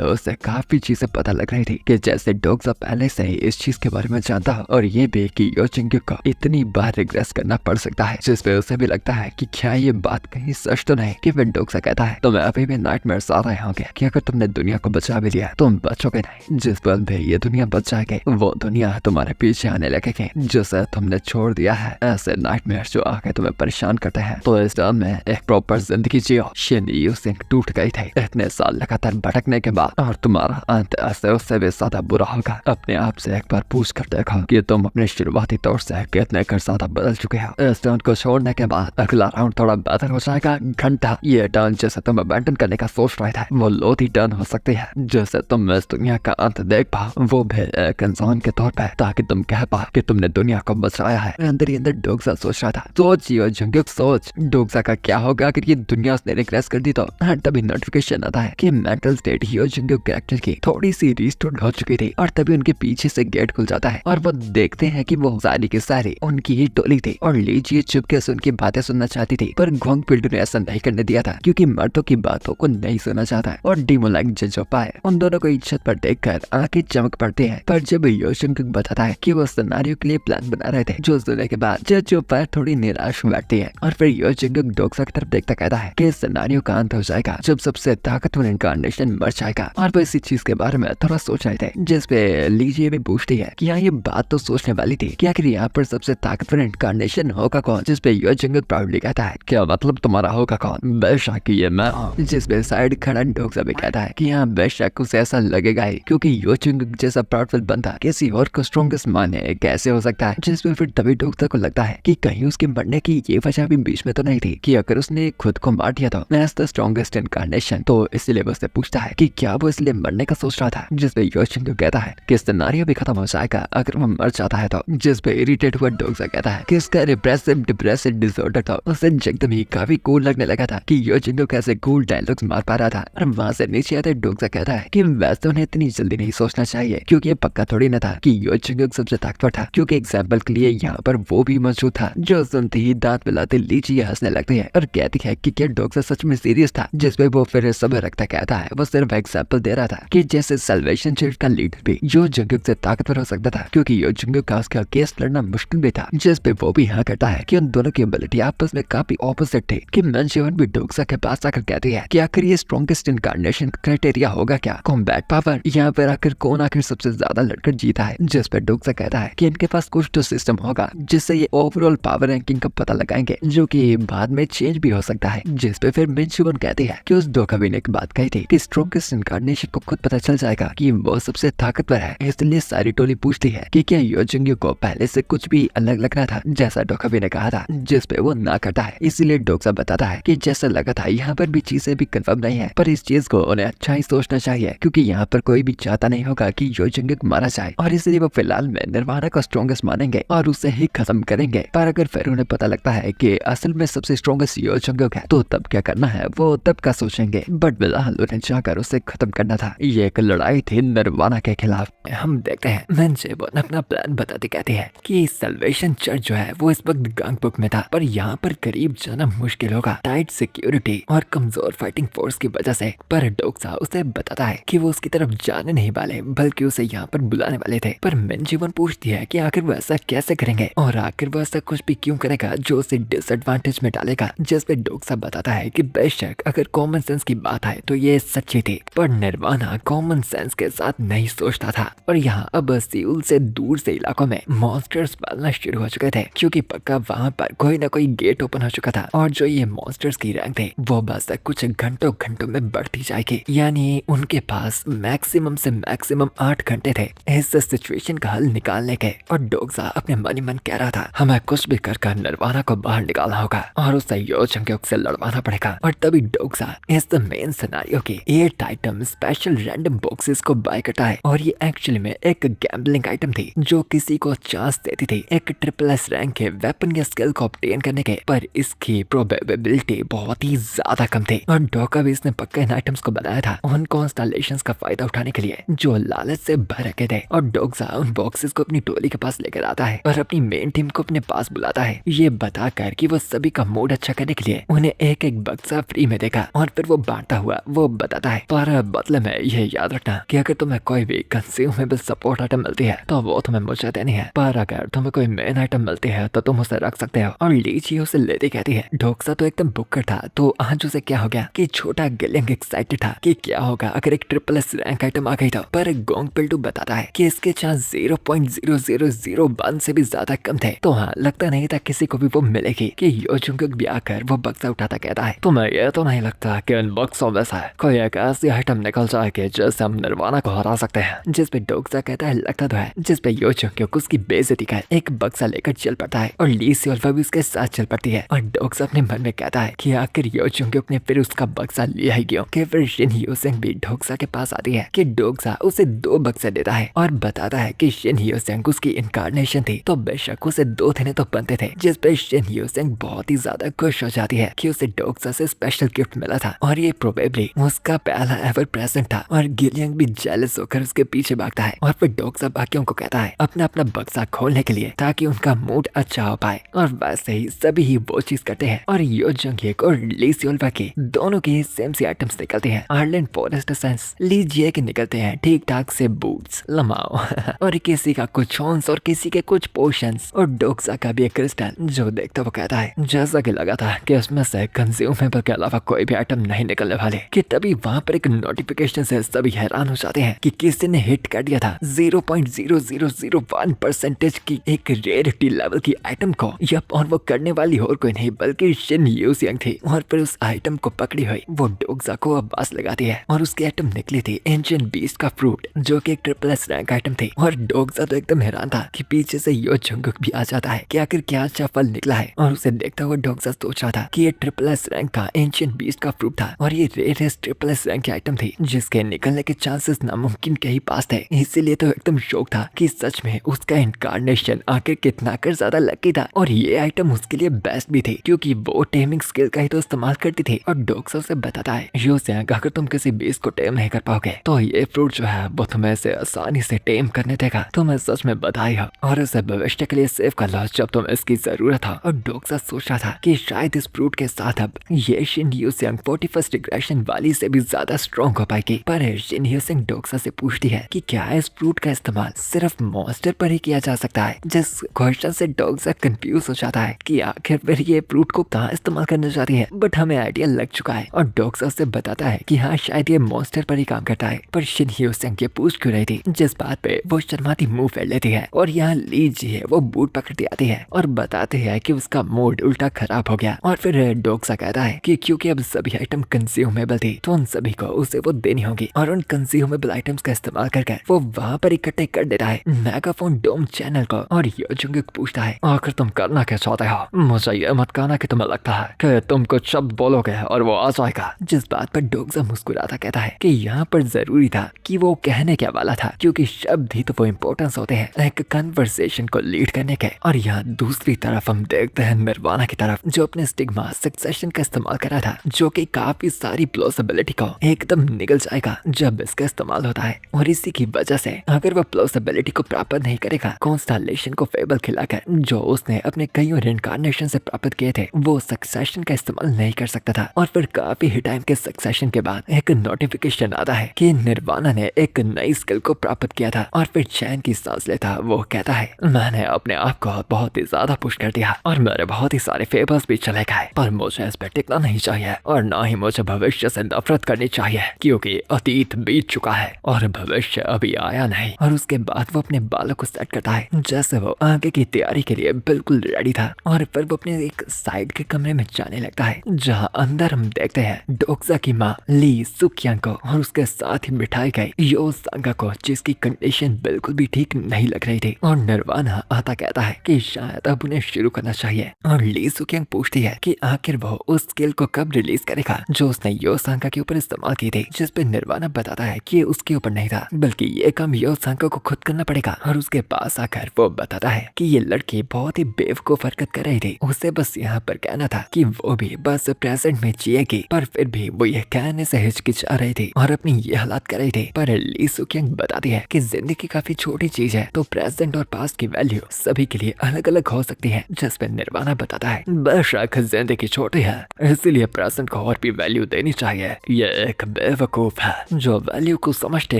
उसे काफी चीजें पता लग रही थी कि जैसे डोक्सा पहले से ही इस चीज के बारे में जानता हो, और ये भी कि यो जुंगो को इतनी बार रिग्रेस करना पड़ सकता है। जिसपे उसे भी लगता है कि क्या ये बात कहीं सच तो नहीं। कि फिर डोक्सा कहता है तुम्हें अभी भी नाइटमेयर्स आ रहे होंगे कि अगर तुमने दुनिया को बचा भी लिया तुम बचोगे नहीं। जिस पल भी ये दुनिया बच जाएगी वो दुनिया तुम्हारे पीछे आने लगेगी जिसे तुमने छोड़ दिया है। ऐसे नाइटमेयर्स जो आके तुम्हें परेशान करते हैं, तो इस टर्म में एक प्रॉपर जिंदगी जियो। शिनयू सिंह टूट गई थी इतने साल लगातार भटकने के बाद, और तुम्हारा अंत ऐसे उससे भी ज्यादा बुरा होगा। अपने आप से एक बार पूछ कर देखो कि तुम अपने शुरुआती तौर से कितने कर ज्यादा बदल चुके हो। इस टर्न को छोड़ने के बाद अगला राउंड थोड़ा बेहतर हो जाएगा। घंटा ये टर्न जैसे तुम अबैंडन करने का सोच रहे थे वो लोधी टर्न हो सकती है, जैसे तुम इस दुनिया का अंत देख पाओ, वो भी एक इंसान के तौर पर, ताकि तुम कह पाओ कि तुमने दुनिया को बचाया है। अंदर ही अंदर डोक्सा सोच रहा था, सोच यो जुंगो सोच डोक्सा का क्या होगा अगर ये दुनिया उसने रिग्रेस कर दी तो। तभी नोटिफिकेशन आता है कि मेंटल स्टेट यो जुंगो कैरेक्टर की थोड़ी सी रिस्टोर हो चुकी थी, और तभी उनके पीछे से गेट खुल जाता है और वो देखते हैं कि वो सारी की सारी उनकी ही टोली थी। और लीजिए चुपके से उनकी बातें सुनना चाहती थी, पर गोंग पिल्डू ने ऐसा नहीं करने दिया था, क्योंकि मर्दों की बातों को नहीं सुनना चाहता है। और डिमोलाइक जो पाए उन दोनों को इज्जत पर देखकर आंखें चमक पड़ती है। पर जब यो जुंगो बताता है कि वो सिनेरियो के लिए प्लान बना रहे थे, जो सुनने के बाद जो पाए थोड़ी निराश बैठती है। और फिर यो जुंगो डोक्सा की तरफ देखता कहता है कि सिनेरियो का अंत हो जाएगा जब सबसे ताकतवर इनकार्नेशन मर जाएगा। और वो इसी चीज के बारे में थोड़ा सोच रहे थे, जिसपे लीजिए भी पूछती है कि ये बात तो सोचने वाली थी कि आखिर यहाँ पर सबसे ताकतवर इनकार्नेशन होगा कौन। जिसपे यो जुंगो प्राउडली कहता है क्या मतलब तुम्हारा होगा कौन, बेशक ये मैं हूँ। जिसपे साइड खड़ा डोक्सा भी कहता है कि यहाँ बेशक उसे ऐसा लगेगा ही, क्योंकि यो जुंगो जैसा प्राउडफुल बंदा किसी और को स्ट्रॉन्गेस्ट माने कैसे हो सकता है। जिसपे फिर तभी डोक्सा को लगता है कि कहीं उसके मरने की ये वजह भी बीच में तो नहीं थी कि अगर उसने खुद को मार दिया तो एज द स्ट्रॉन्गेस्ट इनकार्नेशन, तो इसलिए वो उससे पूछता है कि क्या वो इसलिए मरने का सोच रहा था। जिसपे यो जुंगो कहता है कि सिनेरियो भी खत्म हो जाएगा अगर वो मर जाता है तो। जिसपे इरिटेट हुआ डोक्सा कहता है कि इसका रिप्रेसिव डिप्रेसिव डिसऑर्डर था। उसे एकदम ही काफी कूल लगने लगा था कि यो जुंगो कैसे कूल डायलॉग्स मार पा रहा था। और वहाँ से नीचे आते डोक्सा कहता है कि वैसे उन्हें इतनी जल्दी नहीं सोचना चाहिए, क्योंकि ये पक्का थोड़ी न था कि यो जुंगो सबसे ताकतवर था, क्योंकि एग्जाम्पल के लिए यहाँ पर वो भी मौजूद था जो सुनते ही दांत मिलाते लीजिए हंसने लगती है और कहती है कि क्या डोक्सा सच में सीरियस था। जिसपे वो फिर सब रखता कहता है वो सिर्फ एग्जाम्पल दे रहा था कि जैसे सल्वेशन चर्च का लीडर भी यो जुंगो से ताकतवर हो सकता था, क्योंकि यो जुंगो का उसका केस लड़ना मुश्किल भी था। जिसपे वो भी हाँ करता है कि उन दोनों की एबिलिटी आपस में काफी ऑपोजिट थी। कि मेंशिवन भी डोक्सा के पास आकर कहती है कि आखिर ये स्ट्रॉन्गेस्ट इनकार्नेशन क्राइटेरिया होगा क्या, कॉम्बैट पावर, यहाँ पर आखिर कौन आखिर सबसे ज्यादा लड़कर जीता है। जिस पे डोक्सा कहता है कि इनके पास कुछ तो सिस्टम होगा जिससे ये ओवरऑल पावर रैंकिंग का पता लगाएंगे, जो कि बाद में चेंज भी हो सकता है। जिस पे फिर मेंशिवन कहती है कि उस डोकावी ने एक बात कही थी कि स्ट्रॉन्गेस्ट इनकार्नेशन को खुद पता चल जाएगा कि वो सबसे ताकतवर है, इसलिए सारी टोली पूछती है कि क्या यो जुंगो को पहले से कुछ भी अलग लग रहा था जैसा डोकावी ने कहा था। जिस पे वो ना करता है, इसीलिए डोक्सा बताता है कि जैसा लगा था यहाँ पर भी चीजें भी कंफर्म नहीं है, पर इस चीज को उन्हें अच्छा ही सोचना चाहिए, क्योंकि यहाँ पर कोई भी चाहता नहीं होगा कि यो जंगकुक मारा जाए, और इसलिए वो फिलहाल में निर्वाणा को स्ट्रॉन्गेस्ट मानेंगे और उसे ही खत्म करेंगे। पर अगर फिर उन्हें पता लगता है कि असल में सबसे स्ट्रॉन्गेस्ट यो जंगकुक है, तो तब क्या करना है वो तब का सोचेंगे। बट फिलहाल उन्हें जाकर उसे खत्म करना था। ये एक लड़ाई थी निर्वाणा के खिलाफ। हम देखते हैं मेंजेवन अपना प्लान बताते कहते हैं कि सल्वेशन चर्च जो है वो इस वक्त गंगबुक में था, पर यहाँ पर करीब जाना मुश्किल होगा टाइट सिक्योरिटी और कमजोर फाइटिंग फोर्स की वजह से। पर डोक्सा उसे बताता है कि वो उसकी तरफ जाने नहीं वाले, बल्कि उसे यहाँ पर बुलाने वाले थे। पर मेंजेवन पूछती है कि आखिर वो ऐसा कैसे करेंगे और आखिर वो ऐसा कुछ भी क्यों करेगा जो उसे डिसएडवांटेज में डालेगा। जिस पे डोक्सा बताता है कि बेशक अगर कॉमन सेंस की बात है तो ये सच्ची थी, पर निर्वाणा कॉमन सेंस के साथ नहीं सोचता था। और यहाँ अब सिउल से दूर से इलाकों में मॉन्स्टर्स पालना शुरू हो चुके थे, क्योंकि पक्का वहाँ पर कोई ना कोई गेट ओपन हो चुका था। और जो ये मॉन्स्टर्स की रैंक थे वो बस कुछ घंटों में बढ़ती जाएगी, यानी उनके पास मैक्सिमम से मैक्सिमम 8 घंटे थे इस सिचुएशन का हल निकालने के। और डोक्सा अपने मन ही मन कह रहा था हमें कुछ भी कर निर्वाणा को बाहर निकालना होगा और उसे यो जंगकुक से लड़वाना पड़ेगा। और तभी डोक्सा इस मेन सिनेरियो की 8 आइटम स्पेशल रैंडम बॉक्सेस को बाय करता है। और ये एक्चुअली में एक गैम्बलिंग आइटम थी जो किसी को चांस देती थी एक SSS रैंक के वेपन या स्किल को ऑब्टेन करने के, पर इसकी प्रोबेबिलिटी बहुत ही ज्यादा कम थी। और डोका भी इसने पक्का इन आइटम्स को बनाया था उन कॉन्स्टलेशंस का फायदा उठाने के लिए जो लालच से भर रखे थे। और डोक्सा उन बॉक्सेस को अपनी टोली के पास लेकर आता है और अपनी मेन टीम को अपने पास बुलाता है, ये बताकर कि वो सभी का मूड अच्छा करने के लिए उन्हें एक एक बक्सा फ्री में देगा। और फिर वो बांटता हुआ वो बताता है पर बदले में ये याद रखना कि अगर तुम्हें कोई भी कंज्यूमेबल सपोर्ट आइटम मिलती है तो वो तुम्हें मुझे देनी है, पर अगर तुम्हें कोई मेन आइटम मिलती है तो तुम उसे रख सकते हो। और लीची उसे लेती कहती है। डोक्सा तो एकदम बुक्कर था, तो आज उसे क्या हो गया कि छोटा गिलिंग एक्साइटेड था कि क्या होगा अगर एक SSS रैंक आइटम आ गई तो। पर गोंग पिल्टू बताता है कि इसके चांस 0.0001 से भी ज्यादा कम थे। तो हाँ, लगता नहीं था किसी को भी वो मिलेगी कि यो जंगकुक भी आकर वो बक्सा उठाता कहता है तुम्हें ये तो नहीं लगता कि इन बक्सों में से कोई एक ऐसी आइटम निकल जाएगी जिससे हम निर्वाणा को हरा सकते हैं। जिस पे डोक्सा कहता है लगता तो है। जिस पे यो जंगकुक उसकी बेइज्जती कर एक बक्सा लेकर चल पड़ता है और ली सियोल्फा भी उसके साथ चल पड़ती है। और डोक्सा अपने मन में कहता है कि आखिर यो जंगकुक ने फिर उसका बक्सा लिया ही क्यों। कि फिर शिन ह्योसेंग भी डोक्सा के पास आती है कि डोक्सा उसे 2 बक्से देता है और बताता है कि शिन ह्योसेंग उसकी इनकारनेशन थी, तो बेशक उसे 2 देने तो बनते थे। जिस पे शिन ह्योसेंग बहुत ही ज्यादा खुश हो जाती है कि उसे डोक्सा से स्पेशल गिफ्ट मिला था और ये प्रोबेबली उसका पहला एवर प्रेजेंट था। और गिलियंग भी जेलस होकर उसके पीछे भागता है और फिर डोक्सा बाकियों को कहता है अपना अपना बक्सा खोलने के लिए ताकि उनका मूड अच्छा हो पाए। और वैसे ही सभी ही वो चीज करते हैं और यो जंगकुक और ली सियोल्फा की दोनों की सेम सी आइटम्स निकलते हैं। आर्लैंड फॉरेस्ट सेंस लीजिए के निकलते हैं ठीक ठाक से बूट्स लमाओ और किसी का कुछ हॉर्न्स और किसी के कुछ पोशंस और डोक्सा का भी एक क्रिस्टल जो देखता वो कहता है जैसा कि लगा था कि उसमें से कंज्यूमेबल के अलावा कोई भी आइटम नहीं निकलने वाले। कि तभी वहाँ पर एक नोटिफिकेशन से सभी हैरान हो जाते हैं कि किसी ने हिट कर दिया था 0.0001% की एक रेयरिटी लेवल की आइटम को। यप, और वो करने वाली और कोई नहीं बल्कि शिन ह्योसेंग थी। और फिर उस आइटम को पकड़ी हुई वो डोक्सा को आवाज लगाती है और उसकी आइटम निकली थी एंशिएंट बीस्ट का फ्रूट जो कि एक SSS रैंक आइटम थी। और डोक्सा तो एकदम हैरान था कि पीछे से यो जंगकुक भी आ जाता है कि आखिर क्या अच्छा फल निकला है। और उसे देखता हुआ डोक्सा सोच रहा था कि ये SSS रैंक का एंशिएंट बीस्ट का फ्रूट था और ये रेयरेस्ट SSS रैंक की आइटम थी जिसके निकलने के चांसेस नामुमकिन के ही पास थे। इसीलिए तो एकदम शौक था कि सच में उसका इनकारनेशन आखिर कितना कर ज्यादा लकी था। और ये आइटम उसके लिए बेस्ट भी थी क्योंकि वो टेमिंग स्किल का ही तो इस्तेमाल करती थी। और डोक्सा उसे बताता है ह्योसेंग अगर तुम किसी बीस्ट को टेम नहीं कर पाओगे तो ये फ्रूट जो है वो तुम्हें इसे आसानी से टेम करने देगा। तुम्हें सच में बधाई हो और इसे भविष्य के लिए सेव कर लो जब तुम्हें इसकी जरूरत हो। और डोक्सा सोच रहा था कि शायद इस फ्रूट के साथ अब ये शिन ह्योसेंग 41st एग्रेशन वाली से भी ज्यादा स्ट्रॉन्ग हो पाएगी। पर शिन ह्योसेंग डोक्सा से पूछती है कि क्या इस फ्रूट का इस्तेमाल सिर्फ मॉन्स्टर पर ही किया जा सकता है। जिस क्वेश्चन से डोक्सा कंफ्यूज हो जाता है कि आखिर फिर ये फ्रूट को कहाँ इस्तेमाल करना चाहती है। बट हमें आइडिया लग चुका है और डोक्सा से बताता है कि हाँ शायद ये मॉन्स्टर पर ही काम करता है। पर शिन ह्योसेंग ये पूछ क्यों रही थी, जिस बात पे वो शर्माती मुंह फेर लेती है। और यहाँ ली जी है वो बूट पकड़ती आती है और बताते हैं कि उसका मूड उल्टा खराब हो गया। और फिर डोक्सा कहता है कि क्योंकि अब सभी आइटम कंज्यूमेबल थी तो उन सभी को उसे वो देनी होगी। और उन कंज्यूमेबल आइटम्स का इस्तेमाल करके वो वहाँ पर इकट्ठे कर देता है मेगाफोन डोम चैनल को। और यो जंगकुक पूछता है आखिर तुम करना क्या चाहते हो। मुझे ये मत कहना कि तुम्हें लगता है कि तुम कुछ शब्द बोलोगे और वो आ जाएगा। जिस बात पर डोक्सा मुस्कुराता कहता है कि यहाँ पर जरूरी था कि वो कहने क्या वाला था, क्योंकि शब्द ही तो वो इम्पोर्टेंस होते हैं एक कन्वर्सेशन को लीड करने के। और यहाँ दूसरी तरफ हम देखते हैं निर्वाणा की तरफ, जो अपने स्टिग्मा सक्सेशन का इस्तेमाल कर रहा था, जो कि काफी सारी प्लॉसिबिलिटी को एकदम निगल जाएगा जब इसका इस्तेमाल होता है। और इसी की वजह से अगर वह प्लॉसिबिलिटी को प्राप्त नहीं करेगा कॉन्स्टेलेशन को फेबल खिलाकर, जो उसने अपने कई रिइंकार्नेशन से प्राप्त किए थे, वो सक्सेशन का इस्तेमाल नहीं कर सकता था। और फिर काफी ही टाइम के सक्सेशन के बाद एक नोटिफिकेशन आता है कि निर्वाणा ने एक नई स्किल को प्राप्त किया था। और फिर चैन की सांस लेता वो कहता है, मैंने अपने आप को बहुत ही ज्यादा पुश कर दिया और मेरे बहुत ही सारे फेवर्स भी चले गए, पर मुझे इस पे टिकना नहीं चाहिए और ना ही मुझे भविष्य से नफरत करनी चाहिए, क्योंकि अतीत बीत चुका है और भविष्य अभी आया नहीं। और उसके बाद वो अपने बालों को सेट करता है जैसे वो आगे की तैयारी के लिए बिल्कुल रेडी था। और फिर वो अपने एक साइड के कमरे में जाने लगता है, जहाँ अंदर हम देखते हैं डोक्सा की माँ ली सुकियांग को और उसके साथ ही बिठाई गई यो सांगा को, जिसकी कंडीशन बिल्कुल भी ठीक नहीं लग रही थी। और निर्वाणा आता कहता है कि शायद अब उन्हें शुरू करना चाहिए। और ली सुकियांग पूछती है कि आखिर वो उस स्किल को कब रिलीज करेगा जो उसने यो सांगा के ऊपर इस्तेमाल की थी, जिस पे निर्वाणा बताता है कि उसके ऊपर नहीं था, बल्कि ये काम यो सांगा को खुद करना पड़ेगा। और उसके पास आकर वो बताता है कि ये लड़की बहुत ही बेवकूफ हरकत कर रही थी, उसे बस यहाँ पर कहना था कि वो भी बस प्रेजेंट में जिएगी, पर फिर भी वो ये कहने से हिचकिचा रही थी और अपनी ये हालात कर रही थी। पर ली सुकियांग बताती है कि जिंदगी काफी छोटी चीज है, तो प्रेजेंट और पास्ट की वैल्यू सभी के लिए अलग अलग हो सकती है। जिस पे निर्वाणा बताता है, बेशक जिंदगी छोटी है, इसीलिए प्रेजेंट को और भी वैल्यू देनी चाहिए। ये एक बेवकूफ है जो वैल्यू को समझते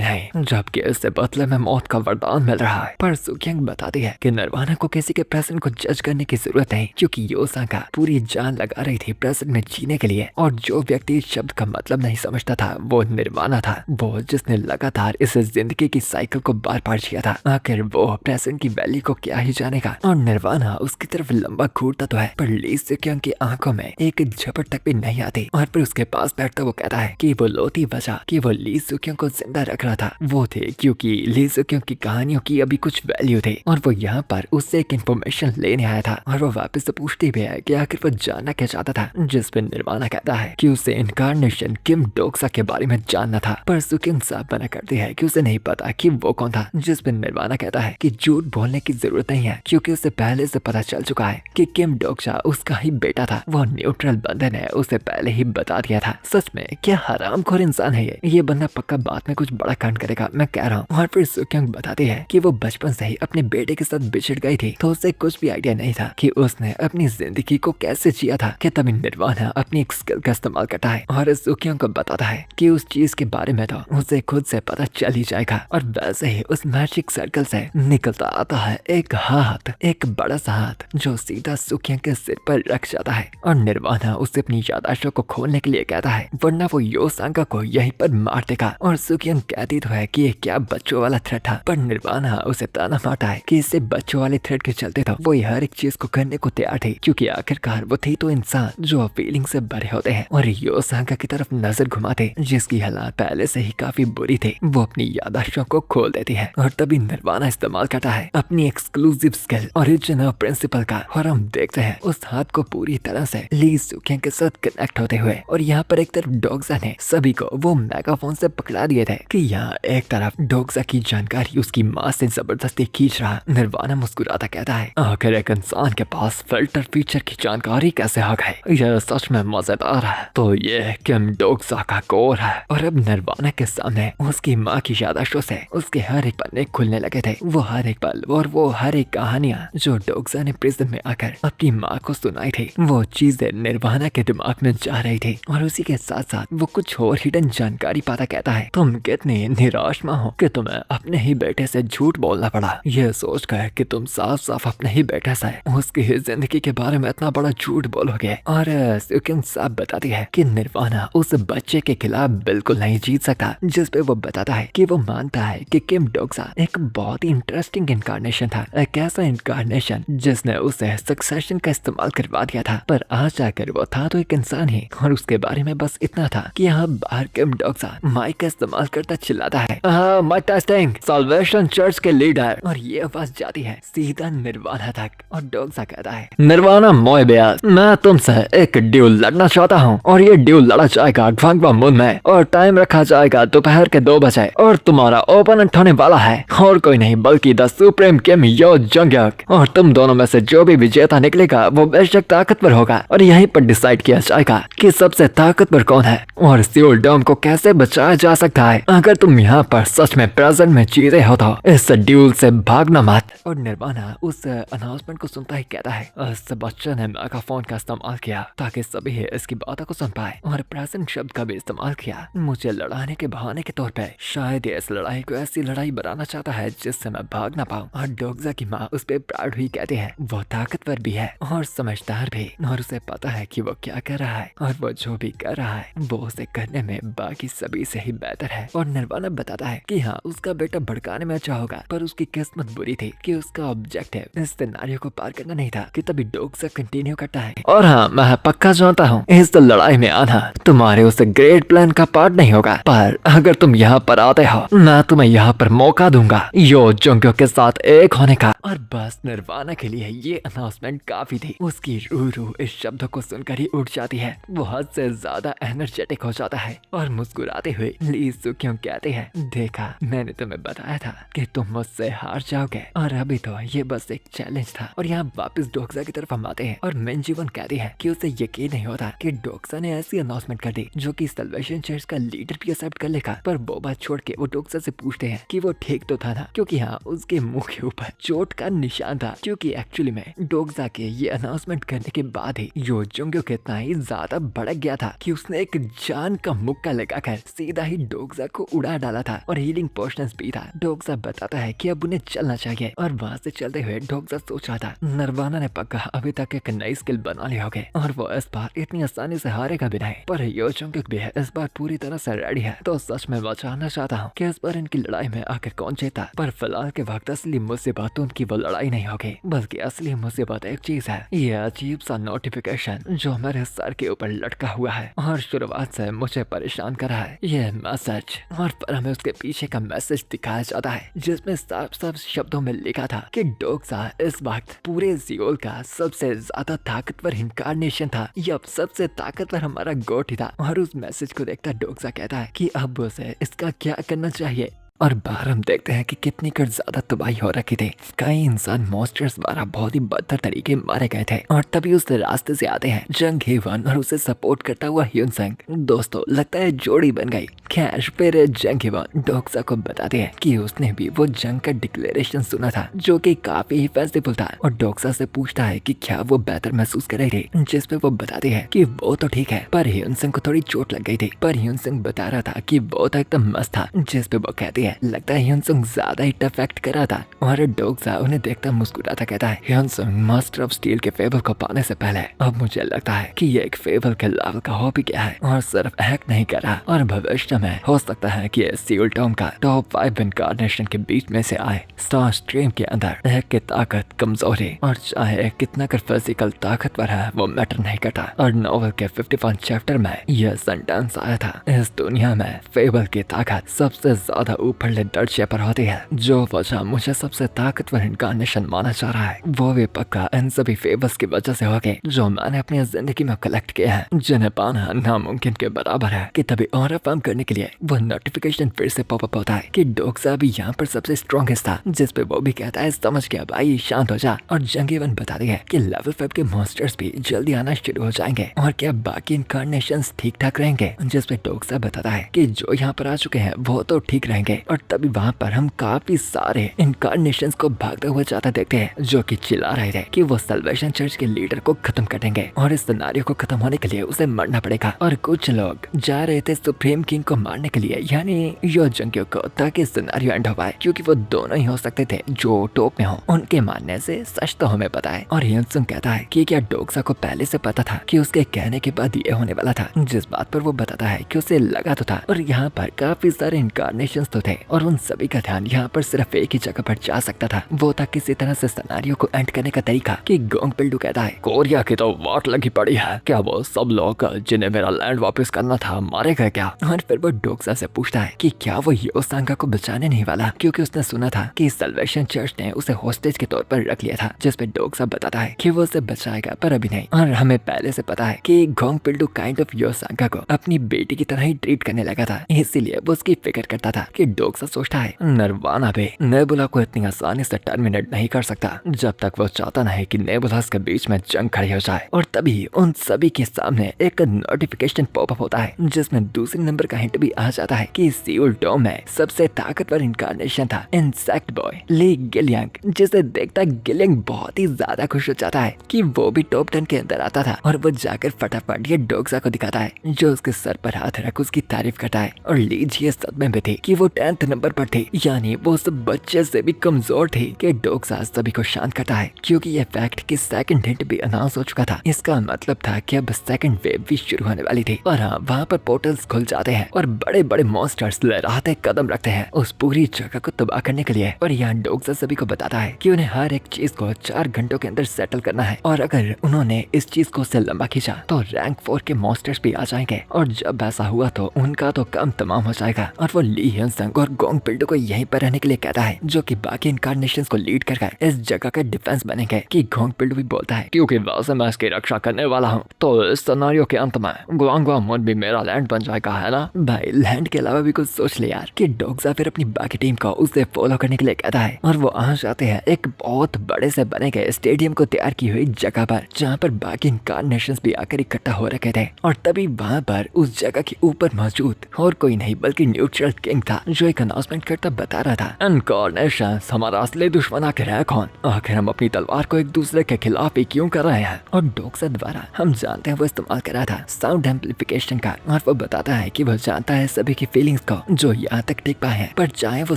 नहीं, जबकि इससे बदले में मौत का वरदान मिल रहा है। पर सुकियांग बताती है कि निर्वाणा को किसी के प्रेजेंट को जज करने की जरूरत नहीं, क्योंकि यो सांगा पूरी जान लगा रही थी प्रेजेंट में जीने के लिए। और जो व्यक्ति इस शब्द का मतलब नहीं समझता था वो निर्वाणा था, वो जिसने लगातार इस जिंदगी की साइकिल को बार बार जिया था। आखिर वो प्रेजेंट की वैल्यू को क्या ही जानेगा। और निर्वाणा उसकी तरफ लंबा घूरता तो है, पर ली सुकियांग की आंखों में एक झपट तक भी नहीं आती। और फिर उसके पास बैठता वो कहता है कि वो लोती वजह कि वो ली सुकियांग को जिंदा रख रहा था वो थे क्योंकि ली सुकियांग की कहानियों की अभी कुछ वैल्यू थी, और वो यहाँ पर उससे एक इन्फॉर्मेशन लेने आया था। और वो वापस से पूछती भी है कि आखिर वो जानना क्या चाहता था, जिस पे निर्वाणा कहता है कि उसे इनकारनेशन किम डोक्सा के बारे में जानना था। पर सुकियांग साफ मना करती है कि उसे नहीं पता कि वो कौन था, जिस पे निर्वाणा कहता है कि झूठ बोलने की जरूरत नहीं है, क्योंकि उसे पहले से पता चल चुका है कि किम डोक्सा उसका ही बेटा था। वो न्यूट्रल बंदे ने उसे पहले ही बता दिया था। सच में क्या हरामखोर इंसान है ये बंदा पक्का बाद में कुछ बड़ा कांड करेगा, मैं कह रहा हूँ। और फिर सुकियांग बताती है कि वो बचपन से ही अपने बेटे के साथ बिछड़ गई थी, तो उसे कुछ भी आइडिया नहीं था कि उसने अपनी जिंदगी को कैसे जिया था। कि तभी निर्वाणा अपनी एक स्किल का इस्तेमाल करता है और सुकियांग को बताता है कि उस चीज के बारे में तो उसे खुद से पता चल ही जाएगा। और वैसे ही उस मैजिक सर्कल से निकलता आता है एक हाथ, एक बड़ा सा हाथ, जो सीधा सुकियांग के सिर पर रख जाता है। और निर्वाणा उसे अपनी यादाश्तों को खोलने के लिए कहता है, वरना वो यो सांगा को यहीं पर मार देगा। और सुकियांग कहती तो है कि ये क्या बच्चों वाला थ्रेट था, पर निर्वाणा उसे ताना मारता है कि इससे बच्चों वाले थ्रेट के चलते तो वो हर एक चीज को करने को तैयार थी, क्योंकि आखिरकार वो थी तो इंसान जो फीलिंग से भरे होते हैं। और यो सांगा की तरफ नजर घुमाते, जिसकी हालात पहले से ही काफी बुरी थी, वो अपनी यादाश्तों को खोल देती है। और तभी निर्वाणा इस्तेमाल करता है अपनी एक्सक्लूसिव स्किल ओरिजिनल प्रिंसिपल का, और हम देखते हैं उस हाथ को पूरी तरह से ली सुकियांग के साथ कनेक्ट होते हुए। और यहाँ पर एक तरफ डोक्सा ने सभी को वो मेगाफोन से पकड़ा दिए थे कि यहाँ एक तरफ डोक्सा की जानकारी उसकी माँ से जबरदस्ती खींच रहा। निर्वाणा मुस्कुराता कहता है, आखिर एक इंसान के पास फिल्टर फीचर की जानकारी कैसे आ गई, यह सच में मजेदार है। तो ये किम डोक्सा का कोर है। और अब निर्वाणा के सामने उसकी माँ की यादाश्तों से उसके हर एक पन्ने खुलने लगे थे, वो हर एक पल और वो हर एक कहानियाँ जो डोक्सा ने प्रिजन में आकर अपनी माँ को सुनाई थी, वो चीजें निर्वाणा के दिमाग में जा रही थी। और उसी के साथ साथ वो कुछ और हिडन जानकारी पाता कहता है, तुम कितनी निराश माँ हो कि तुम्हें अपने ही बेटे से झूठ बोलना पड़ा, यह सोच कर कि तुम साफ साफ अपने ही बेटे से उसकी जिंदगी के बारे में इतना बड़ा झूठ बोलोगे। और सुकियांग साफ बताती है कि निर्वाणा उस बच्चे के खिलाफ बिल्कुल नहीं जीत सकता, जिस पे वो बताता है कि वो मानता है कि किम डोक्सा एक बहुत ही इंटरेस्टिंग इनकारनेशन था, एक ऐसा इनकारनेशन जिसने उसे सक्सेशन का इस्तेमाल करवा दिया था, पर आज जाकर वो था तो एक इंसान ही। और उसके बारे में बस इतना था कि यहाँ बाहर किम डोक्सा माइक का इस्तेमाल करता चिल्लाता है, माइक टेस्टिंग, साल्वेशन चर्च के लीडर। और ये आवाज जाती है सीधा निर्वाणा तक, और डोक्सा कहता है, निर्वाणा मोएबियस, मैं तुमसे एक ड्यूल लड़ना चाहता हूँ, और ये ड्यूल लड़ा जाएगा ड्वांगवा मून में, और टाइम रखा जाएगा दोपहर के 2 बजे और तुम्हारा ओपोनेंट होने वाला है और कोई नहीं बल्कि द सुप्रीम किम यो जंग्यक। और तुम दोनों में से जो भी विजेता निकलेगा वो बेशक ताकतवर होगा और यहीं पर डिसाइड किया जाएगा कि सबसे ताकतवर कौन है और सियोल डोम को कैसे बचाया जा सकता है। अगर तुम यहाँ पर सच में प्रेजेंट में जीते हो तो इस ड्यूल से भागना मत। और निर्वाणा उस अनाउंसमेंट को सुनता ही कहता है इस बच्चे ने मेगाफोन का इस्तेमाल किया ताकि सभी इसकी बातों को सुन पाए और प्रेजेंट शब्द का भी इस्तेमाल किया मुझे लड़ाने के बहाने के तौर पे। शायद ये इस लड़ाई को ऐसी लड़ाई बनाना चाहता है जिससे मैं भाग ना पाऊँ। और डोगजा की माँ उस पर प्राउड हुई कहती है वो ताकतवर भी है और समझदार भी और उसे पता है कि वो क्या कर रहा है और वो जो भी कर रहा है वो उसे करने में बाकी सभी से ही बेहतर है। और निर्वाणा बताता है कि हाँ उसका बेटा भड़काने में अच्छा होगा पर उसकी किस्मत बुरी थी कि उसका ऑब्जेक्टिव इस सिनेरियो को पार करना नहीं था कि तभी डोगजा कंटिन्यू करता है। और हाँ मैं पक्का जानता हूँ इस लड़ाई में आना तुम्हारे उस ग्रेट प्लान का पार्ट नहीं होगा पर अगर तुम यहाँ पर आते हो मैं तुम्हें यहाँ पर मौका दूंगा यो जोंग्यो के साथ एक होने का। और बस निर्वाणा के लिए ये अनाउंसमेंट काफी थी। उसकी रूह इस शब्दों को सुनकर ही उठ जाती है। वो हद से ज्यादा एनर्जेटिक हो जाता है और मुस्कुराते हुए ली सुक्यों कहते हैं देखा मैंने तुम्हें बताया था कि तुम मुझसे हार जाओगे और अभी तो ये बस एक चैलेंज था। और यहाँ वापस डोक्सा की तरफ हम आते हैं और मिनजीवन कहती है कि उसे यकीन नहीं होता कि डोक्सा ने ऐसी अनाउंसमेंट कर दी जो कि सल्वेशन चर्च का लीडर भी एक्सेप्ट कर लेगा। पर वो बात छोड़ के वो डोक्सा से पूछते हैं कि वो ठीक तो था ना क्योंकि हाँ उसके मुंह के ऊपर चोट का निशान था क्योंकि एक्चुअली में डोक्सा के ये अनाउंसमेंट करने के बाद ही यो जोंग्यो कितना ही ज्यादा भड़क गया था कि उसने एक जान का मुक्का लगाकर सीधा ही डोक्सा को उड़ा डाला था और हीलिंग पोशंस भी था। डोक्सा बताता है कि अब उन्हें चलना चाहिए और वहाँ से चलते हुए डोक्सा सोच रहा था निर्वाणा ने पक्का अभी तक एक नई स्किल बना ली होगी और वो इस बार इतनी आसानी से हारेगा भी नहीं। पर यो जोंग्यो भी इस बार पूरी तरह से रेडी है तो सच में जानना चाहता हूँ कि इस बार इनकी लड़ाई में आखिर कौन जीता। पर फिलहाल के वक्त असली मुसीबत उनकी वो लड़ाई नहीं होगी बल्कि असली मुसीबत एक चीज है ये अजीब सा नोटिफिकेशन जो मेरे सर के ऊपर लटका हुआ है और शुरुआत से मुझे परेशान कर रहा है। ये मैसेज और पर हमें उसके पीछे का मैसेज दिखाया जाता है जिसमें साफ साफ शब्दों में लिखा था कि डोक्सा इस वक्त पूरे सियोल का सबसे ज्यादा ताकतवर इनकार्नेशन था। यह सबसे ताकतवर हमारा गोट ही था। और उस मैसेज को देखकर डोक्सा कहता है कि अब उसे इसका क्या करना चाहिए। और बाहर हम देखते हैं कि कितनी कर ज्यादा तबाही हो रखी थी। कई इंसान मॉन्स्टर्स द्वारा बहुत ही बदतर तरीके मारे गए थे और तभी उस रास्ते से आते हैं जंग हेवन और उसे सपोर्ट करता हुआ ह्यून सेंग। दोस्तों लगता है जोड़ी बन गई। खैर फिर जंग हेवन डोक्सा को बताते हैं कि उसने भी वो जंग का डिक्लेरेशन सुना था जो कि काफी ही फेस्टिवल था और डोक्सा से पूछता है कि क्या वो बेहतर महसूस कर रही थी जिसपे वो बताते हैं कि वो तो ठीक है पर ह्यून सेंग को थोड़ी चोट लग गई थी। पर ह्यून सेंग बता रहा था कि वो तो एकदम मस्त था जिसपे वो कहती है लगता है ह्यूनसुंग ज्यादा ही टफ एक्ट कर रहा था। और डोक्सा उन्हें देखता मुस्कुराता कहता है ह्यूनसुंग मास्टर ऑफ स्टील के फेबल को पाने से पहले अब मुझे लगता है कि ये एक फेबल के लेवल का हो भी गया है और सिर्फ एक्ट नहीं कर रहा और भविष्य में हो सकता है कि सियोल टॉम का टॉप 5 इनकार्नेशन के बीच में से आए। स्टार स्ट्रीम के अंदर एक की ताकत कमजोरी और चाहे कितना कर फिजिकल ताकतवर है वो मैटर नहीं करता। और नॉवल के 51 चैप्टर में यह सेंटेंस आया था इस दुनिया में फेबल की ताकत सबसे ज्यादा ऊपर डर्ट शेपर होती है। जो वजह मुझे सबसे ताकतवर इनकार्नेशन माना जा रहा है वो भी पक्का इन सभी फेवर्स की वजह से होगी जो मैंने अपनी जिंदगी में कलेक्ट किया है जिन्हें पाना नामुमकिन के बराबर है। कि तभी और अफर्म करने के लिए वो नोटिफिकेशन फिर से पॉपअप होता है कि डोक्सा भी यहाँ पर सबसे स्ट्रॉन्गेस्ट था जिसपे वो भी कहता है समझ गया भाई शांत हो जा। और जंगीवन बताती है कि लेवल 5 के मॉन्स्टर्स भी जल्दी आना शुरू हो जाएंगे और क्या बाकी इनकार्नेशंस ठीक ठाक रहेंगे जिसपे डोक्सा बताता है कि जो यहाँ पर आ चुके हैं वो तो ठीक रहेंगे। और तभी वहाँ पर हम काफी सारे इनकार्नेशंस को भागते हुए जाता देखते हैं जो कि चिल्ला रहे थे कि वो सल्वेशन चर्च के लीडर को खत्म कर देंगे और इस सिनेरियो को खत्म होने के लिए उसे मरना पड़ेगा। और कुछ लोग जा रहे थे सुप्रीम किंग को मारने के लिए यानी यो जंगियो को ताकि सिनेरियो एंड हो पाए क्योंकि वो दोनों ही हो सकते थे जो टॉप में हो। उनके मानने से सच तो हमें पता है। और ह्यूनसुंग कहता है कि क्या डोक्सा को पहले से पता था कि उसके कहने के बाद ये होने वाला था जिस बात पर वो बताता है कि उसे लगा तो था। और यहाँ पर काफी सारे इनकार्नेशंस तो थे और उन सभी का ध्यान यहाँ पर सिर्फ एक ही जगह पर जा सकता था। वो था किसी तरह से सिनेरियो को एंड करने का तरीका कि गोंग पिल्डू कहता है, कोरिया की तो वाट लगी पड़ी है, क्या वो सब लोग जिन्हें मेरा लैंड वापस करना था मारे गए क्या? और फिर वो डोक्सा से पूछता है कि क्या वो यो सांगा को बचाने नहीं वाला, क्योंकि उसने सुना था कि सल्वेशन चर्च ने उसे हॉस्टेज के तौर पर रख लिया था। जिसपे डोक्सा बताता है कि वो उसे बचाएगा पर अभी नहीं। और हमें पहले से पता है कि गोंग पिल्डू काइंड ऑफ यो सांगा को अपनी बेटी की तरह ही ट्रीट करने लगा था, इसीलिए वो उसकी फिक्र करता था। कि डोक्सा सोचता है निर्वाणा भी नेबुला को इतनी आसानी से टर्मिनेट नहीं कर सकता जब तक वो चाहता नहीं कि नेबुलास के बीच में जंग खड़ी हो जाए। और तभी उन सभी के सामने एक नोटिफिकेशन पॉपअप होता है जिसमें दूसरे नंबर का हिंट भी आ जाता है कि सियोल डोम में सबसे ताकतवर इनकारनेशन था इंसेक्ट बॉय ली गिलियंग, जिसे देखता गिलियंग बहुत ही ज्यादा खुश हो जाता है कि वो भी टॉप 10 के अंदर आता था। और वो जाकर फटाफट ये डोक्सा को दिखाता है जो उसके सर पर हाथ रख उसकी तारीफ करता है। और लीज ये सदमे में थी कि वो 10th नंबर पर थी, यानी वो सब बच्चे से भी कमजोर थी। कि डोक्सा सभी को शांत करता है क्योंकि ये फैक्ट की सेकंड हिंट भी अनाउंस हो चुका था। इसका मतलब था कि अब सेकंड वेव भी शुरू होने वाली थी। और हाँ, वहाँ पर पोर्टल्स खुल जाते हैं और बड़े बड़े मॉन्स्टर्स लहराते कदम रखते हैं उस पूरी जगह को तबाह करने के लिए। और यहाँ डोक्सा सभी को बताता है कि उन्हें हर एक चीज को 4 घंटों के अंदर सेटल करना है, और अगर उन्होंने इस चीज को उससे लंबा खींचा तो रैंक 4 के मॉन्स्टर्स भी आ जाएंगे। और जब ऐसा हुआ तो उनका तो काम तमाम हो जाएगा। और वो ली हियन संग और गोंग पिल्डू को यहीं पर रहने के लिए कहता है, जो कि बाकी इनकारनेशंस को लीड कर इस जगह का डिफेंस बनेंगे। कि गोंग पिल्डू भी बोलता है, क्योंकि वैसे मैं इसकी रक्षा करने वाला हूँ तो इस सिनेरियो के अंत में ग्वांग्वामोन भी मेरा लैंड बन जाएगा, है ना? भाई लैंड के अलावा भी कुछ सोच ले यार। कि डोक्सा फिर अपनी बाकी टीम को उसे फॉलो करने के लिए कहता है और वो आ जाते हैं एक बहुत बड़े से बने गए स्टेडियम को तैयार की हुई जगह पर, जहाँ पर बाकी इनकारनेशंस भी आकर इकट्ठा हो रखे थे। और तभी वहाँ पर उस जगह के ऊपर मौजूद और कोई नहीं बल्कि न्यूट्रल किंग था, जो एक अनाउंसमेंट करता बता रहा था, इनकारनेशंस हमारा असली दुश्मन आखिर है कौन? आखिर हम अपनी तलवार को एक दूसरे के खिलाफ ही क्यों कर रहे हैं? और डोक्सा द्वारा हम जानते हैं वो इस्तेमाल कर रहा था साउंड एम्पलीफिकेशन का। और वो बताता है कि वो जानता है सभी की फीलिंग्स को जो यहाँ तक टिक पाए हैं, पर चाहे वो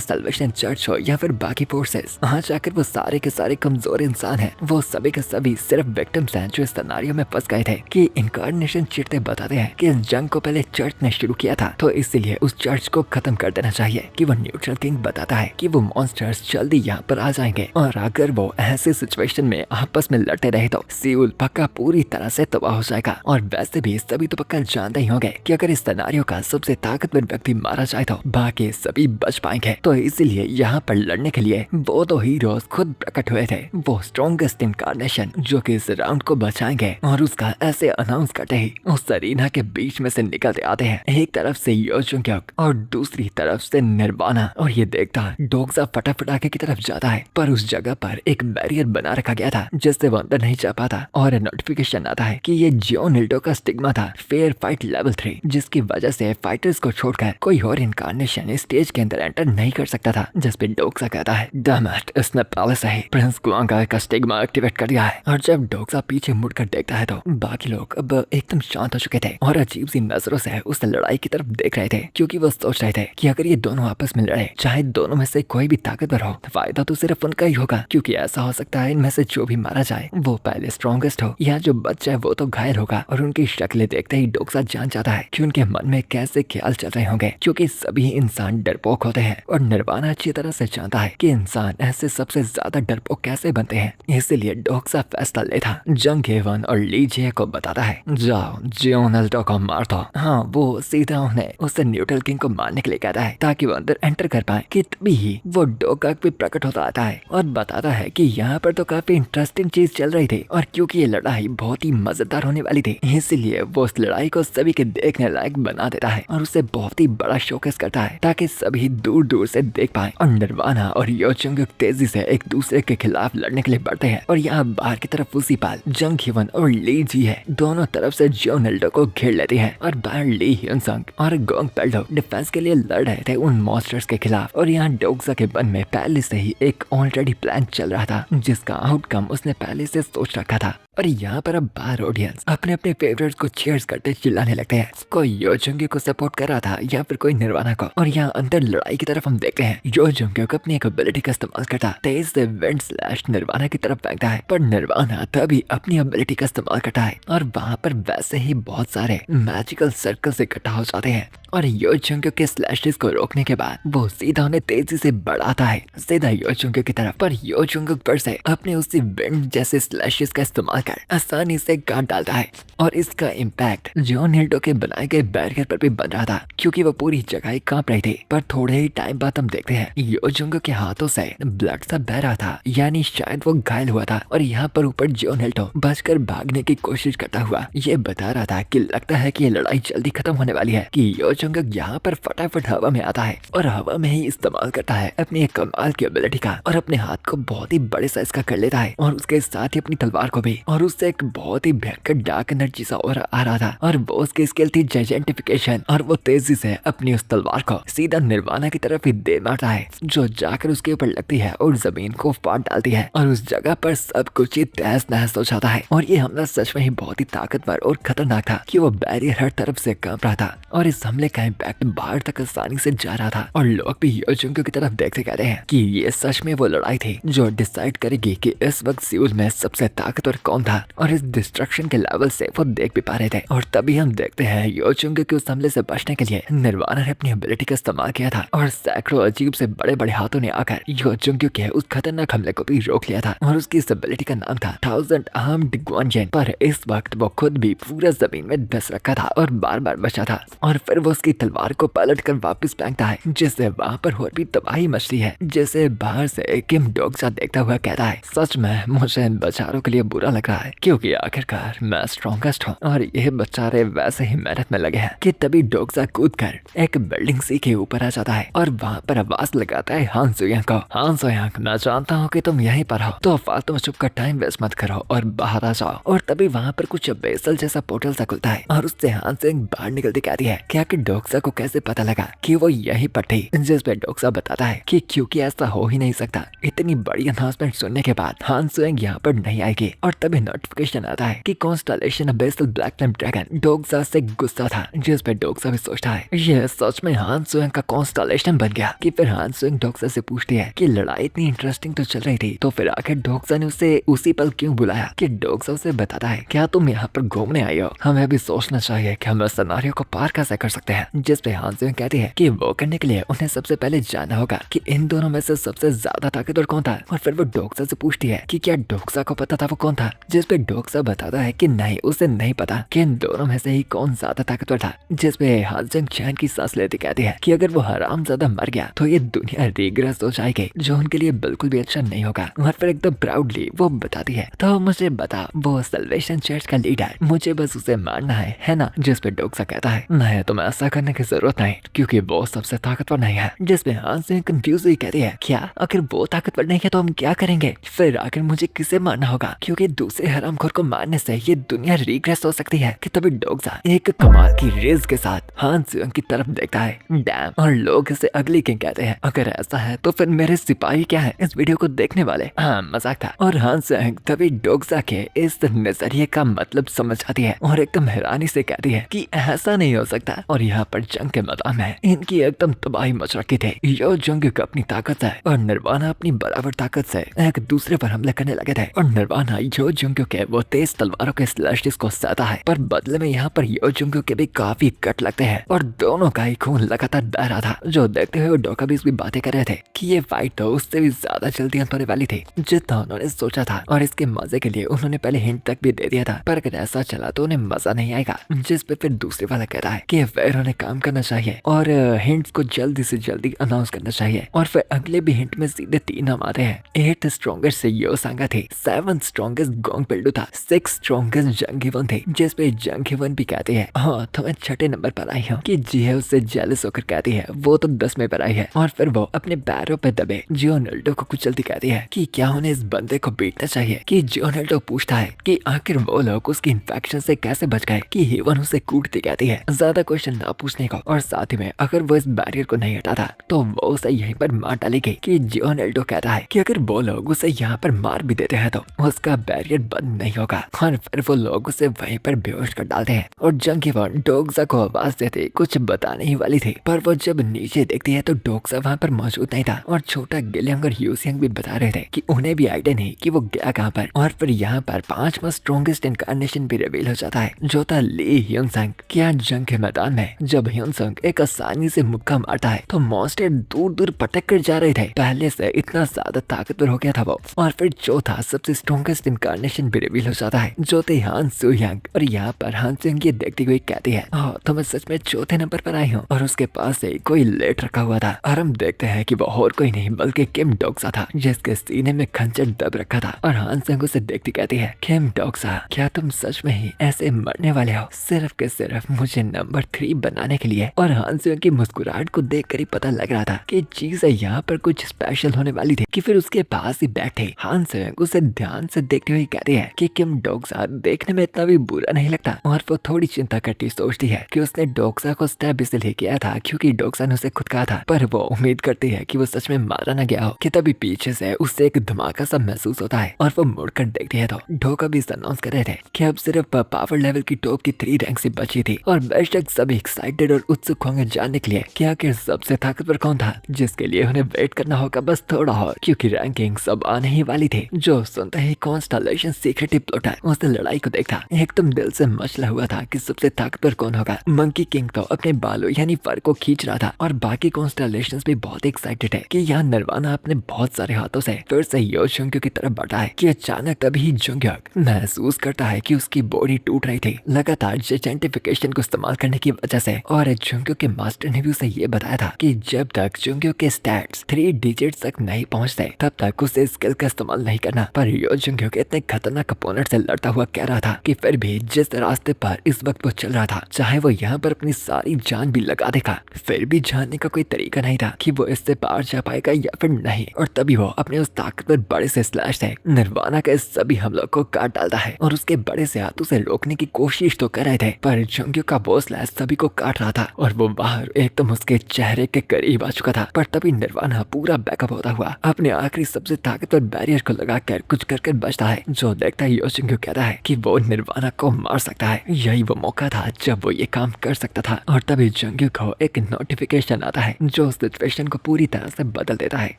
सल्वेशन चर्च हो या फिर बाकी फोर्सेस, वहाँ जाकर वो सारे के सारे कमजोर इंसान हैं। वो सभी के सभी सिर्फ विक्टिम्स हैं जो इस सिनेरियो में फंस गए थे। कि इनकारनेशन चिढ़ते बताते हैं कि इस जंग को पहले चर्च ने शुरू किया था, तो इसलिए उस चर्च को खत्म कर देना चाहिए। कि वो न्यूट्रल किंग बताता है कि वो मॉन्स्टर्स जल्दी यहाँ पर आ जाएंगे, और अगर वो ऐसे सिचुएशन में आपस में लड़ते रहे तो सियोल पक्का पूरी तरह से तबाह हो जाएगा। और वैसे भी सभी तो पक्का जानते ही होंगे कि अगर इस सिनेरियो का सबसे ताकतवर व्यक्ति मारा जाए तो बाकी सभी बच पाएंगे। तो इसीलिए यहाँ पर लड़ने के लिए वो दो हीरोज खुद प्रकट हुए थे, वो स्ट्रॉन्गेस्ट इनकारनेशन जो कि इस राउंड को बचाएंगे। और उसका ऐसे अनाउंस करते ही उस अरीना के बीच में से निकलते आते हैं, एक तरफ से यो जुंग्योक और दूसरी तरफ से निर्वाणा। और ये देखता डोक्सा फटाफट आगे की तरफ जाता है, पर उस जगह पर एक बैरियर बना रखा गया था जिससे वो अंदर नहीं जा पाता। और नोटिफिकेशन आता है कि ये जियोनिल्डो का स्टिग्मा था, फेयर फाइट लेवल 3, जिसकी वजह से फाइटर्स को छोड़कर कोई और इनकारनेशन स्टेज के अंदर एंटर नहीं कर सकता था। जिस पे डोक्सा कहता है, डैम इट, इसने पहले से ही प्रिंस गुआंगा का स्टिग्मा एक्टिवेट कर दिया है। और जब डोक्सा पीछे मुड़कर देखता है तो बाकी लोग अब एकदम शांत हो चुके थे और अजीब सी नजरों से उस लड़ाई की तरफ देख रहे थे, क्योंकि वो सोच रहे थे कि अगर ये दोनों आपस में लड़े, चाहे दोनों में से कोई भी ताकतवर हो, फायदा तो सिर्फ उनका ही होगा। क्योंकि ऐसा हो सकता है इनमें से जो भी मारा जाए वो पहले स्ट्रॉन्गेस्ट हो, या जो बच्चा है वो तो घायल होगा। और उनकी शक्लें देखते ही डोक्सा जान जाता है कि उनके मन में कैसे ख्याल चल रहे होंगे, क्योंकि सभी इंसान डरपोक होते हैं। और निर्वाणा अच्छी तरह से जानता है कि इंसान ऐसे सबसे ज्यादा डरपोक कैसे बनते हैं। इसलिए डोक्सा फैसला लेता जंग हेवन और ली जे को बताता है, जाओ जियोनिल्डो को मार दो। हाँ, वो सीधा उन्हें उससे न्यूट्रल किंग को मारने के लिए कहता है ताकि वो अंदर एंटर कर पाए। कि तभी ही वो डोकाक भी प्रकट होता आता है और बताता है कि यहाँ पर तो काफी इंटरेस्टिंग चीज चल रही थी, और क्योंकि ये लड़ाई बहुत ही मजेदार होने वाली थी, इसलिए वो उस लड़ाई को सभी के देखने लायक बना देता है और उसे बहुत ही बड़ा शोकेस करता है ताकि सभी दूर दूर से देख पाए। और निर्वाणा और यो जुंग्योक तेजी से एक दूसरे के खिलाफ लड़ने के लिए बढ़ते हैं। और यहाँ बाहर की तरफ उसी पाल जंग हिवन और ली जी है, दोनों तरफ से जियोनिल्डो को घेर लेती है। और बाहर ली हियनसंग और गोंग पिल्डू डिफेंस के लिए लड़ रहे थे उन मॉन्स्टर्स के खिलाफ। और यहाँ डोक्सा के मन में पहले से ही एक ऑलरेडी प्लान चल रहा था जिसका आउटकम उसने पहले से सोच रखा था। पर यहाँ पर अब बार ऑडियंस अपने अपने फेवरेट्स को चीयर्स करते चिल्लाने लगते हैं। कोई यो जंग को सपोर्ट कर रहा था या फिर कोई निर्वाणा को। और यहाँ अंदर लड़ाई की तरफ हम देखते हैं यो जंग अपनी एक एबिलिटी का इस्तेमाल करता तेज से विंड स्लैश निर्वाणा की तरफ फेंकता है, पर निर्वाणा तभी अपनी एबिलिटी का इस्तेमाल करता है और वहाँ पर वैसे ही बहुत सारे मैजिकल सर्कल से इकट्ठा हो जाते हैं। और यो जंग के स्लैशेस को रोकने के बाद वो सीधा उन्हें तेजी से बढ़ाता है सीधा यो जंग की तरफ, पर यो जंग पर से अपने उसी विंड जैसे स्लैशेस का इस्तेमाल कर आसानी से काट डालता है। और इसका इम्पैक्ट जॉन हिल्डो के बनाए गए बैरियर पर भी बन रहा था क्योंकि वो पूरी जगह ही कांप रही थी। पर थोड़े ही टाइम बाद हम देखते हैं यो जंग के हाथों से ब्लड सा बह रहा था, यानी शायद वो घायल हुआ था। और यहाँ पर ऊपर जॉन हिल्डो बचकर भागने की कोशिश करता हुआ ये बता रहा था कि लगता है कि ये लड़ाई जल्दी खत्म होने वाली है। कि यो जंग यहाँ पर फटाफट हवा में आता है और हवा में ही इस्तेमाल करता है अपनी एक कमाल की एबिलिटी का और अपने हाथ को बहुत ही बड़े साइज का कर लेता है और उसके साथ ही अपनी तलवार को भी। और उससे एक बहुत ही भयंकर डार्क एनर्जी सा और आ रहा था और वो उसकी स्किल थी जायंटिफिकेशन। और वो तेजी से अपनी उस तलवार को सीधा निर्वाणा की तरफ ही दे मारता है जो जाकर उसके ऊपर लगती है और जमीन को फाड़ डालती है और उस जगह पर सब कुछ ही तहस नहस हो जाता है। और ये हमला सच में ही बहुत ही ताकतवर और खतरनाक था कि वो बैरियर हर तरफ से कांप रहा था और इस हमले का इम्पैक्ट बाहर तक आसानी से जा रहा था। और लोग भी यो जंग की तरफ देखते कहते हैं कि ये सच में वो लड़ाई थी जो डिसाइड करेगी कि इस वक्त सिउल में सबसे ताकतवर कौन था। और इस डिस्ट्रक्शन के लेवल से वो देख भी पा रहे थे। और तभी हम देखते हैं यो जंग के उस हमले से बचने के लिए निर्वाणा ने अपनी एबिलिटी का इस्तेमाल किया था और सैकड़ों अजीब से बड़े बड़े हाथों ने आकर यो जंग के उस खतरनाक हमले को भी रोक लिया था। और उसकी इस एबिलिटी का नाम था 1000 आर्म्ड ग्वांजन। पर इस वक्त वो खुद भी पूरा जमीन में धंस रखा था और बार बार बचा था। और फिर वो उसकी तलवार को पलट कर वापस फेंकता है जिससे वहाँ पर और भी तबाही मचती है। जैसे बाहर से किम डोगसा देखता हुआ कहता है, सच में मुझे इन बेचारों के लिए बुरा लग रहा है क्योंकि आखिरकार मैं स्ट्रॉन्गेस्ट हूँ और ये बेचारे वैसे ही मेहनत में लगे हैं। कि तभी डोगसा कूद कर एक बिल्डिंग सी के ऊपर आ जाता है और वहाँ पर आवाज लगाता है हान सुयांग को। हान सुयांग, मैं जानता हूँ कि तुम यहीं पर हो, तो फालतू में चुपकर टाइम वेस्ट मत करो और बाहर आ जाओ। और तभी वहाँ पर कुछ बेसल जैसा पोर्टल सा खुलता है और उससे हान सुयांग बाहर निकलती कहती है क्या कि डोगसा को कैसे पता लगा कि वो यहीं पर थी। जिस पे डोगसा बताता है कि क्योंकि ऐसा हो ही नहीं सकता, इतनी बड़ी अनाउंसमेंट सुनने के बाद हान सुयांग यहाँ पर नहीं आएगी। और तभी नोटिफिकेशन आता है कि कॉन्स्टलेशन बेसल ब्लैक फ्लेम ड्रैगन डोगसा से गुस्सा था। जिस पे डोगसा भी सोचता है ये सच में हान सुयांग का कॉन्स्टलेशन बन गया। कि फिर हान सुयांग डोगसा से पूछती है कि लड़ाई इतनी इंटरेस्टिंग तो चल रही थी, तो फिर आखिर डोगसा ने उसे उसी पल क्यों बुलाया। कि डोगसा उसे बताता है क्या तुम यहाँ पर घूमने आई हो, हमें भी सोचना चाहिए कि हम इस सिनेरियो को पार कैसे कर सकते हैं। जिस पे हान सुयांग कहती है कि वो करने के लिए उन्हें सबसे पहले जानना होगा कि इन दोनों में से सबसे ज्यादा ताकतवर कौन था। और फिर वो डोगसा से पूछती है कि क्या डोगसा को पता था वो कौन था। जिस पे डोगसा बताता है कि नहीं, उसे नहीं पता कि इन दोनों में से ही कौन ज्यादा ताकतवर था। जिस पे हान सुयांग चैन की सांस लेती कहती है कि अगर वो हरामजादा मर गया तो ये दुनिया रिग्रेस हो जाएगी जो उनके लिए बिल्कुल भी अच्छा नहीं होगा। और फिर एकदम प्राउडली वो बताती है तो मुझे बता, वो सल्वेशन चर्च का लीडर, मुझे बस उसे मारना है ना। जिस पे डोगसा कहता है नहीं, तुम्हें ऐसा करने की जरूरत नहीं क्योंकि वो सबसे ताकतवर नहीं है। जिसमें हान सुयांग कंफ्यूज हुई कहती है क्या अगर वो ताकतवर नहीं है तो हम क्या करेंगे। फिर आखिर मुझे किसे मारना होगा क्योंकि दूसरे हरामखोर को मारने से ये दुनिया रिग्रेस हो सकती है। कि तभी डोगसा एक कमाल की रेस के साथ हान सुयांग की तरफ देखता है। डैम, और लोग इसे अगली किंग कहते हैं। अगर ऐसा है तो फिर मेरे सिपाही क्या है इस वीडियो को देखने वाले। हाँ, मजाक था। और हान सुयांग तभी डोगसा के इस नजरिए का मतलब समझ आती है और एकदम हैरानी से कहती है कि ऐसा नहीं हो सकता। और यहाँ पर जंग के मैदान में इनकी एकदम तबाही मच रखी थी। यो जंग अपनी ताकत से और निर्वाणा अपनी बराबर ताकत से एक दूसरे पर हमले करने लगे थे। और निर्वाणा यो जंग के वो तेज तलवारों के स्लैशेस को सहता है, पर बदले में यहाँ पर यो जंग के भी काफी कट लगते हैं और दोनों का ही खून लगातार बह रहा था। जो देखते हुए डोका भी इसकी बातें कर रहे थे कि ये फाइट तो उससे भी ज्यादा जल्दी अंत होने वाली थी जितना उन्होंने सोचा था। और इसके मजे के लिए उन्होंने पहले हिंट तक भी दे दिया था, पर अगर ऐसा चला तो उन्हें मजा नहीं आएगा। जिस पे फिर दूसरे वाला कहता है कि फिर उन्हें काम करना चाहिए और हिंट्स को जल्दी से जल्दी अनाउंस करना चाहिए। और फिर अगले भी हिंट में सीधे 3 नाम आते हैं। 8th स्ट्रॉन्गेस्ट से यो सांगा थी, 7th स्ट्रॉन्गेस्ट गोंग पिल्डू था, 6th स्ट्रॉन्गेस्ट जंगीवन थे। जिस पे जंगीवन भी कहती है हाँ तो मैं 6ठे नंबर पर आई हूँ। कि जियो उससे जेलस होकर कहती है वो तो 10वें पर आई है। और फिर वो अपने पैरों पे दबे जियोनाल्डो को कुचलती कहती है कि क्या उन्हें इस बंदे को बीटना चाहिए। कि जियोनाल्डो पूछता है कि आखिर वो लोग उसकी इन्फेक्शन से कैसे बच गए। कि हेवन उसे कूटती कहती है ज्यादा क्वेश्चन ना पूछने को, और साथ ही में अगर वो इस बैरियर को नहीं हटाता तो वो उसे यहीं पर मार डालेगी। कि जियोनाल्डो कहता है कि अगर वो लोग उसे यहाँ पर मार भी देते हैं तो उसका बैरियर बंद नहीं होगा। और फिर वो लोग उसे वहीं पर बेहोश कर डालते हैं और जंग गिवन डोगजा को आवाज देते कुछ बताने ही वाली थी, पर वो जब नीचे देखती है तो डोगजा वहाँ पर मौजूद नहीं था और छोटा गिलियंग और यूसियंग भी बता रहे थे कि उन्हें भी आइडिया नहीं कि वो गया कहाँ पर। और फिर यहाँ पर 5वां स्ट्रॉन्गेस्ट इनकार्नेशन भी रिवील हो जाता है जो था ली ह्यूनसंग। क्या जंग के मैदान में जब ह्यूनसंग एक आसानी से मुक्का मारता है तो मॉन्स्टर दूर दूर पटक कर जा रहे थे। पहले से इतना ज्यादा ताकतवर हो गया था वो। और फिर चौथा सबसे स्ट्रॉन्गेस्ट इनकार्नेशन भी रिवील हो जाता है जो थे हान सुयांग। और यहाँ पर हान सुयांग ये देखती हुई कहती है, तो मैं सच में चौथे नंबर पर आई हूँ। और उसके पास से कोई लेट रखा हुआ था और हम देखते हैं कि वो और कोई नहीं बल्कि किम डोगसा था जिसके सीने में खंजर दब रखा था। और हान सुयांग उसे देखती कहती है, किम डोगसा क्या तुम सच में ही ऐसे मरने वाले हो सिर्फ के सिर्फ मुझे नंबर 3 बनाने के लिए। और हान सुयांग की मुस्कुराहट को देख कर ही पता लग रहा था कि चीजें यहाँ पर कुछ स्पेशल होने वाली थी कि फिर उसके पास ही बैठे हान सुयांग उसे ध्यान से देखते हुए कहती है कि किम डोगसा देखने में इतना भी बुरा नहीं लगता। और वो थोड़ी चिंता करती सोचती है कि उसने डोगसा को स्टेप इसलिए किया था क्योंकि डोगसा ने उसे खुद कहा था, पर वो उम्मीद करती है कि वो सच में मारा न गया हो। कि तभी पीछे से उससे एक धमाका सा महसूस होता है और वो मुड़कर देखती है तो ढोका भी अनाउंस कर रहे थे कि अब सिर्फ पावर लेवल की टॉप की 3 रैंक से बची थी। और बेशक सभी एक्साइटेड और उत्सुक होंगे जानने के लिए कि आखिर सबसे ताकतवर कौन था जिसके लिए उन्हें वेट करना होगा बस थोड़ा और, क्योंकि रैंकिंग सब आने ही वाली थी। जो सुनते ही कॉन्स्टेलेशन सीक्रेटिव प्लॉटर उसने लड़ाई को देखा एकदम दिल से मचला हुआ था कि सबसे ताकतवर कौन होगा। मंकी किंग तो अपने बालों यानी फर को खींच रहा था और बाकी कॉन्स्टेलेशंस भी बहुत एक्साइटेड है कि यहाँ निर्वाणा अपने बहुत सारे हाथों से फिर से यो जुंग्यो की तरफ बढ़ा है कि अचानक तभी जुंग्यो महसूस करता है कि उसकी बॉडी टूट रही थी लगातार जेंटिफिकेशन को इस्तेमाल करने की वजह से। और जुंग्यो के मास्टर ने भी उसे ये बताया था कि जब तक जुंग्यो के स्टैट्स 3 डिजिट्स तक नहीं पहुंचते तब तक उसे स्किल का इस्तेमाल नहीं करना। पर यो जुंग्यो के इतने खतरनाक अपोनेंट से लड़ता हुआ कह रहा था कि फिर भी जिस रास्ते पर इस वक्त वो चल रहा था चाहे वो यहाँ पर अपनी सारी जान भी लगा देगा फिर भी जानने का कोई तरीका नहीं था कि वो इससे पार जा पाएगा या फिर नहीं। और तभी वो अपने उस ताकतवर बड़े से स्लैश से निर्वाणा के सभी हमलों को काट डालता है और उसके बड़े से हाथ उसे रोकने की कोशिश तो कर रहे थे पर जुंग्यो का वो स्लैश सभी को काट रहा था और वो बाहर एकदम उसके चेहरे के करीब आ चुका था। पर तभी निर्वाणा पूरा बैकअप होता हुआ अपने आखिरी सबसे ताकतवर बैरियर को लगाकर कुछ कर बचता है। जो देखता है योशिंग्यो कहता है कि वो निर्वाणा को मार सकता है। यही वो मौका था जब वो ये काम कर सकता था। और तभी जुंग्यो को एक नोटिफिकेशन आता है जो सिचुएशन को पूरी तरह से बदल देता है